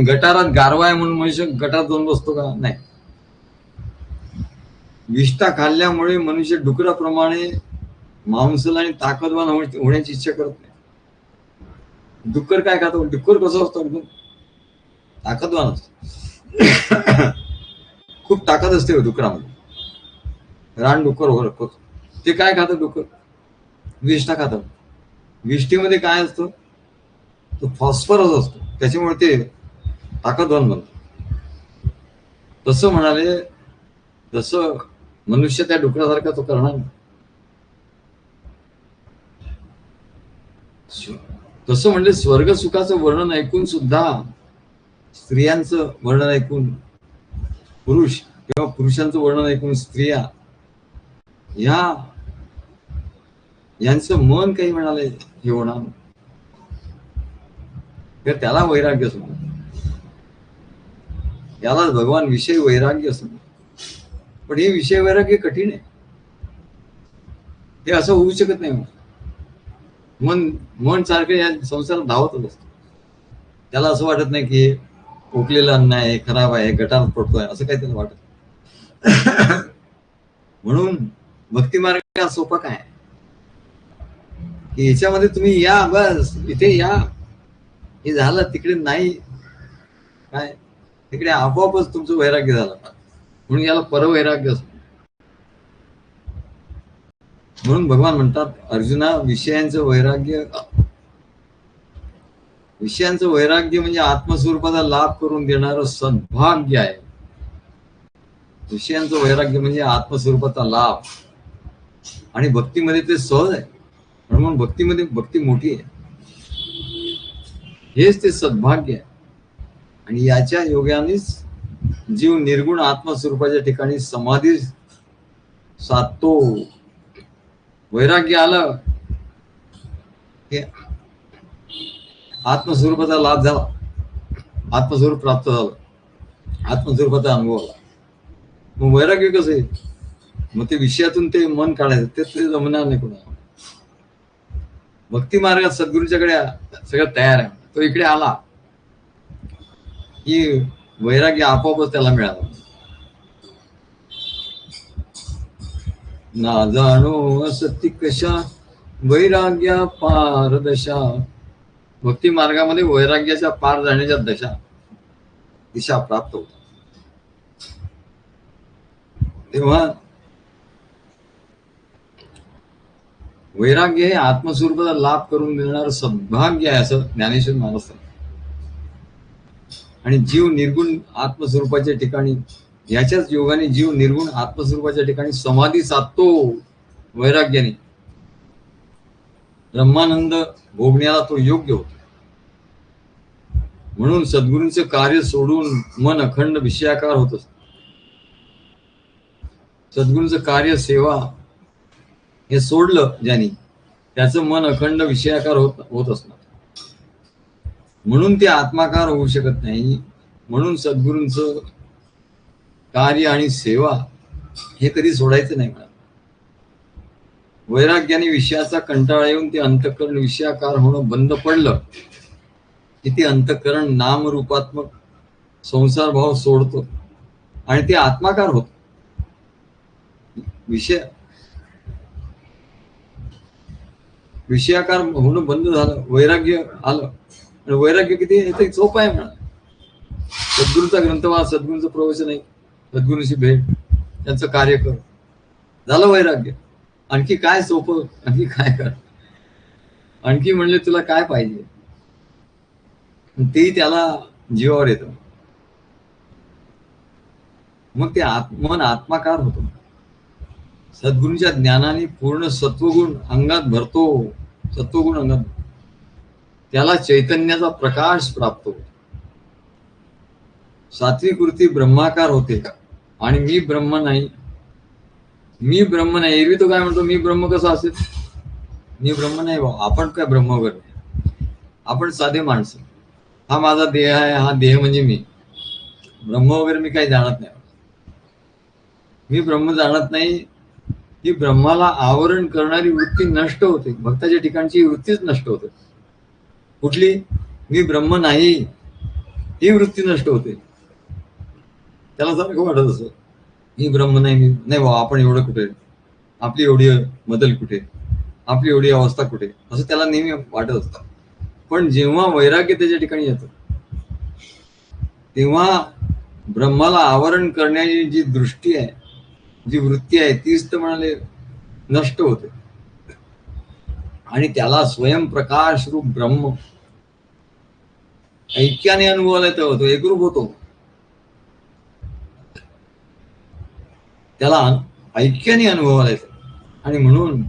गटारात गारवा आहे म्हणून मनुष्य गटारात जाऊन बसतो का? नाही. विष्ठा खाल्ल्यामुळे मनुष्य डुकराप्रमाणे मांसल आणि ताकदवान होण्याची इच्छा करत नाही. डुक्कर काय खातो? डुक्कर कसं असतो? एकदम ताकदवान असतो. खूप ताकद असते डुकरामध्ये. रान डुक्कर वगैरे ते काय खातं? डुक्कर विष्ठा खातात. विष्ठेमध्ये काय असतं? तो फॉस्फरस असतो, त्याच्यामुळे ते ताकदवान बनतो. तसं म्हणाले, तसं मनुष्य त्या डुकरासारखा तो करणार नाही. तसं म्हणजे स्वर्ग सुखाचं वर्णन ऐकून सुद्धा, स्त्रियांचं वर्णन ऐकून पुरुष किंवा पुरुषांचं वर्णन ऐकून स्त्रिया, ह्या यांचं मन काही म्हणाले हे होणार नाही. तर त्याला वैराग्य असं म्हणतात. यालाच भगवान विषय वैराग्य असं म्हणतात. पण हे विषय वैराग्य कठीण आहे. हे असं होऊ शकत नाही. मन मन सारखं या संसारात धावतच असतं. त्याला असं वाटत नाही की उकलेलं अन्न आहे, खराब आहे, गटारात पडतोय, असं काही त्याला वाटत. म्हणून भक्ती मार्ग सोपा काय की याच्यामध्ये तुम्ही या, बस इथे या, हे झालं तिकडे नाही, काय तिकडे आपोआपच तुमचं वैराग्य झालं. म्हणून याला परवैराग्य असतं. म्हणून भगवान म्हणतात, अर्जुना विषयांचं वैराग्य म्हणजे आत्मस्वरूपाचा लाभ करून देणारं सद्भाग्य आहे. विषयांचं वैराग्य म्हणजे आत्मस्वरूपाचा लाभ, आणि भक्तीमध्ये ते सहज आहे. म्हणून भक्तीमध्ये भक्ती मोठी आहे. हेच ते सद्भाग्य आहे. आणि याच्या योगानेच जीव निर्गुण आत्मस्वरूपाच्या ठिकाणी समाधी साधतो. वैराग्य आलं की आत्मस्वरूपाचा लाभ झाला, आत्मस्वरूप प्राप्त झालं, आत्मस्वरूपाचा अनुभव आला. मग वैराग्य कसं आहे? मग ते विषयातून ते मन काढायचं, ते जमणार नाही कोणाला. भक्ती मार्गात सद्गुरूच्याकडे सगळं तयार आहे. तो इकडे आला की वैराग्य आपोआपच त्याला मिळालं. ना जाणो असती कशा वैराग्या पारदशा. भक्ती मार्गामध्ये वैराग्याच्या पार जाण्याच्या दिशा प्राप्त होतात. तेव्हा वैराग्य हे आत्मस्वरूपाचा लाभ करून देणारं सद्भाग्य आहे, असं ज्ञानेश्वर महाराज सांगतात. आणि जीव निर्गुण आत्मस्वरूपाच्या ठिकाणी, याच्याच योगाने जीव निर्गुण आत्मस्वरूपाच्या ठिकाणी समाधी साधतो वैराग्याने. ब्रह्मानंद भोगण्याला तो योग्य होतो. म्हणून सद्गुरूंचे कार्य सोडून मन अखंड विषयाकार होत असत. सद्गुरूंचं कार्य सेवा हे सोडलं ज्यांनी, त्याचं मन अखंड विषयाकार होत असणार. म्हणून ते आत्माकार होऊ शकत नाही. म्हणून सद्गुरूंचं कार्य आणि सेवा हे कधी सोडायचं नाही. वैराग्याने विषयाचा कंटाळा येऊन ते अंतःकरण विषयाकार होणं बंद पडलं की ते अंतःकरण नामरूपात्मक संसार भाव सोडतो आणि ते आत्माकार होत. विषयाकार होणं बंद झालं, वैराग्य आलं. आणि वैराग्य किती याचं सोपं आहे म्हणा. सद्गुरूचा ग्रंथ वाच, सद्गुरूचं प्रवचन आहे, सद्गुरूची भेट, त्यांचं कार्य कर, झालं वैराग्य. आणखी काय सोपं, आणखी काय कर, आणखी म्हणले तुला काय पाहिजे, तेही त्याला जीवावर येतं. मग ते मन आत्माकार होतो. सद्गुरूंच्या ज्ञानाने पूर्ण सत्वगुण अंगात भरतो. सत्वगुण अंगात, त्याला चैतन्याचा प्रकाश प्राप्त होतो. सात्विक वृत्ती ब्रह्माकार होते. आणि मी ब्रह्म नाही, मी ब्रह्म नाही. एरवी तो काय म्हणतो, मी ब्रह्म कसं असेल? मी ब्रह्म नाही भाऊ, आपण काय ब्रह्म वगैरे, आपण साधे माणसं. हा माझा देह आहे, हा देह म्हणजे मी. ब्रह्म वगैरे मी काही जाणत नाही. मी ब्रह्म जाणत नाही. ही ब्रह्माला आवरण करणारी वृत्ती नष्ट होते. भक्ताच्या ठिकाणची वृत्तीच नष्ट होते. कुठली? मी ब्रह्म नाही, ही वृत्ती नष्ट होते. त्याला सारखं वाटत असं, मी ब्रह्म नाही, नाही भाऊ आपण एवढं कुठे, आपली एवढी बदल कुठे, आपली एवढी अवस्था कुठे, असं त्याला नेहमी वाटत असतं. पण जेव्हा वैराग्य त्याच्या ठिकाणी येतं, तेव्हा ब्रह्माला आवरण करण्याची जी दृष्टी आहे, जी वृत्ती आहे, तीच तर म्हणाले नष्ट होते. आणि त्याला स्वयंप्रकाश रूप ब्रह्म ऐक्याने अनुभवायला येतो, तो एकरूप होतो. त्याला ऐक्याने अनुभवायला येतो. आणि म्हणून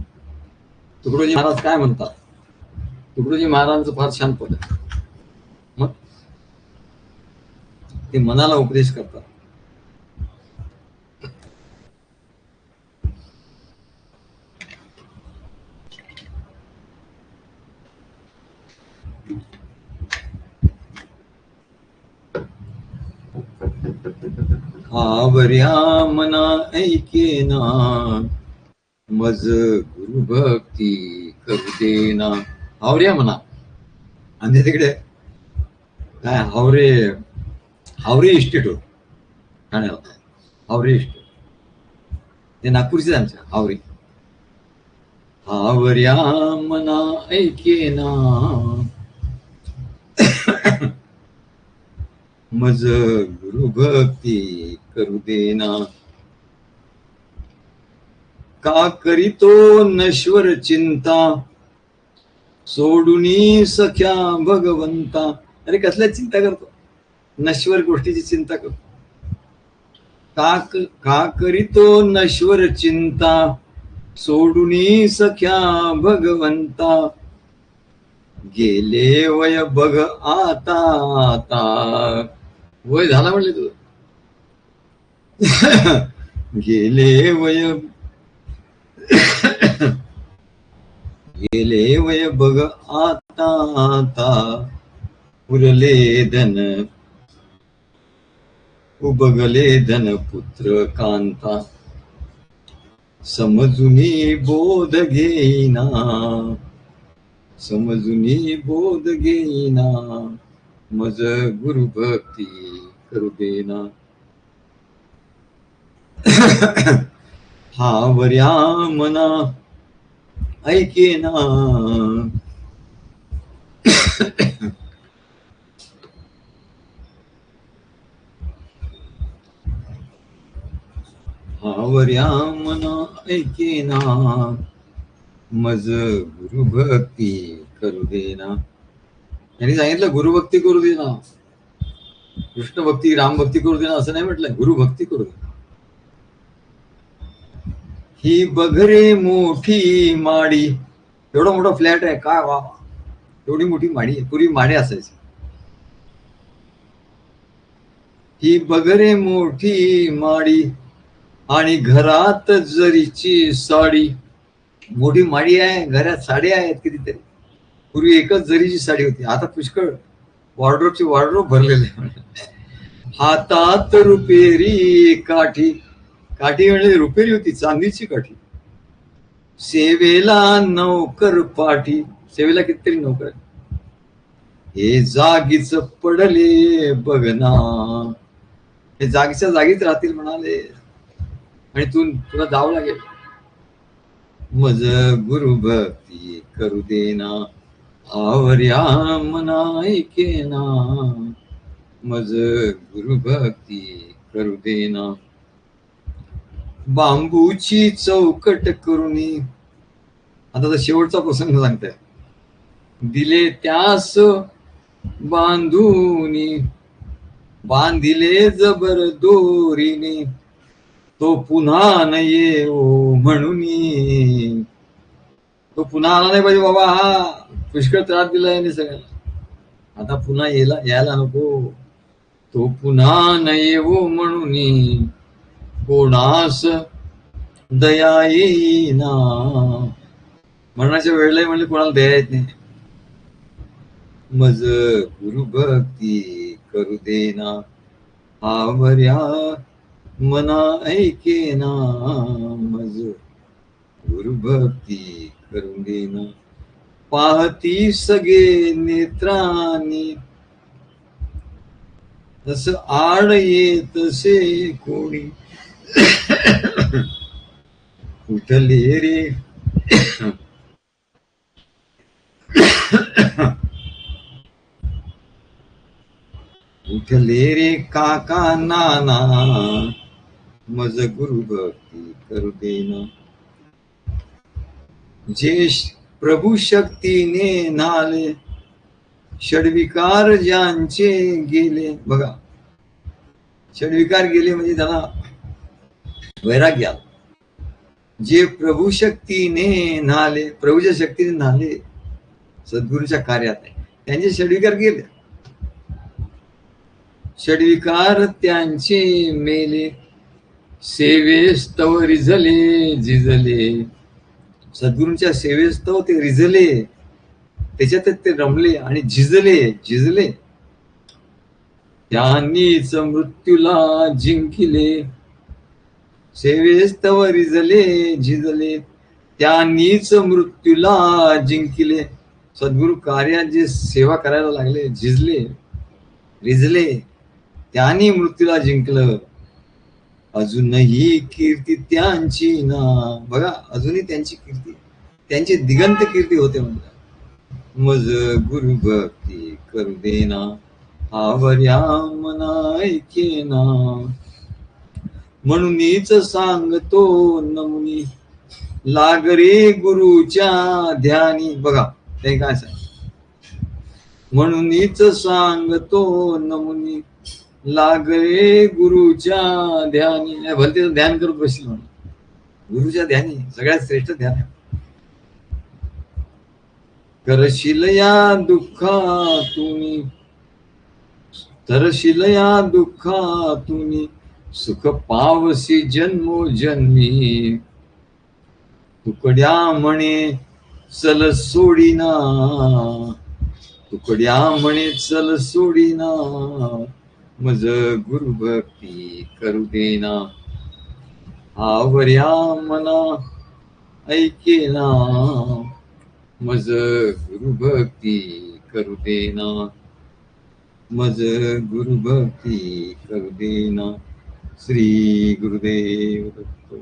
तुकडोजी महाराज काय म्हणतात, तुकडोजी महाराजांचं फार छान पद आहे. मग ते मनाला उपदेश करतात. हावर्या मना ऐकेना मज गुरु भक्ती करू देना. हावऱ्या म्हणा. आणि तिकडे काय हावरे हावरे इस्टेट होत ठाण्याला. हावरे इस्टेट ते नागपूरचे आमच्या हावरे. हावर्या मना ऐकेना मज गुरु भक्ती करू देना. का करीतो नश्वर चिंता सोडूनी सख्या भगवंता. अरे कसल्या चिंता करतो, नश्वर गोष्टीची चिंता करतो. का करीतो नश्वर चिंता सोडूनी सख्या भगवंता. गेले वय बघ आता आता. वय झाला म्हणले तुझं. गेले वय गेले वय बघ आता आता. उरले धन उबगले धन पुत्र कांता. समजुनी बोध घेईना समजुनी बोध घेईना मज गुरु भक्ती करू देना. हावर्या मना ऐकेना हावर्या मना ऐकेना मज गुरु भक्ती करू देना. यांनी सांगितलं गुरु भक्ती करू देना. कृष्ण भक्ती राम भक्ती करू देना असं नाही म्हटलं, गुरु भक्ती करू देना. ही बघरे मोठी माडी. एवढा मोठा फ्लॅट आहे काय वा. एवढी मोठी माडी आहे. पूर्वी माडे असायचे. ही बघरे मोठी माडी आणि घरात जरीची साडी. मोठी माडी आहे, घरात साड्या आहेत कितीतरी. पूर्वी एकच जरीची साडी होती, आता पुष्कळ वॉर्डरोबची वॉर्डरोब भरलेले. हातात रुपेरी काठी. काठी म्हणजे रुपेरी होती, चांदीची काठी. सेवेला नौकर पाठी. सेवेला कितीतरी नौकर. हे जागीच पडले बघना. हे जागीच्या जागीच राहतील म्हणाले आणि तुला जावं लागेल. मज गुरु भक्ती करू देना. हावर्या मना ऐकेना मज गुरु भक्ती करू देना. बांबूची चौकट करुणी. आता शेवटचा प्रसंग सांगताय. दिले त्यास बांधूनी बांधिले जबर दोरीने. तो पुन्हा न येऊ म्हणून. तो पुन्हा आला नाही पाहिजे बाबा. हा पुष्कळ त्रास दिला याने सगळ्यांना. आता पुन्हा यायला नको. तो पुन्हा न येऊ म्हणून कोणास दया येईना. मरणाच्या वेळेला म्हणजे कोणाला दया येत नाही. मज गुरु भक्ती करू देना. हावर्या मना ऐकेना मज गुरु भक्ती करू देना. पाहती सगळे नेत्रांनी तस आड येतसे कोणी. उठले रे उठले रे काका नाना मज गुरु भक्ती करू देना. जे प्रभू शक्तीने नाले षडविकार ज्यांचे गेले. बघा षडविकार गेले म्हणजे त्यांना वैराग्य आला. जे प्रभू शक्तीने नाले, प्रभूच्या शक्तीने नाले सद्गुरूच्या कार्यात आहे, त्यांचे षडविकार गेले. षडविकार त्यांचे मेले सेवेस्तव रिझले झिजले. सद्गुरूंच्या सेवेस्तव ते रिझले, त्याच्यातच ते रमले आणि झिजले. त्यांनीच मृत्यूला जिंकिले, सेवेस तव रिजले झिजले. त्यांनीच मृत्यूला जिंकिले. सद्गुरु कार्यात जे सेवा करायला लागले, झिजले, रिजले, त्यांनी मृत्यूला जिंकलं. अजूनही कीर्ती त्यांची ना. बघा, अजूनही त्यांची कीर्ती, त्यांची दिगंत कीर्ती होते म्हणतात. मज गुरु भक्ती करू देना, आवऱ्या मना ऐकेना. म्हणूनच सांगतो नमुनी, लाग रे गुरुच्या ध्यानी. बघा ते काय सांग, म्हणूनच सांगतो नमुनी, लाग रे गुरुच्या ध्यानी. भलते ध्यान करत बसली म्हणून, गुरुच्या ध्यानी सगळ्यात श्रेष्ठ ध्यान आहे. करशील या दुःखातून, तरशील या दुःखातून, सुख पावसी जन्मोजन्मी. तुकड्या म्हणे चल सोडीना, तुकड्या म्हणे चल सोडीना. मज गुरु भक्ती करू देना, आवऱ्या मना ऐकेना. मज गुरु भक्ती करू देना, मज गुरु भक्ती करू देना. श्री गुरुदेव दत्त.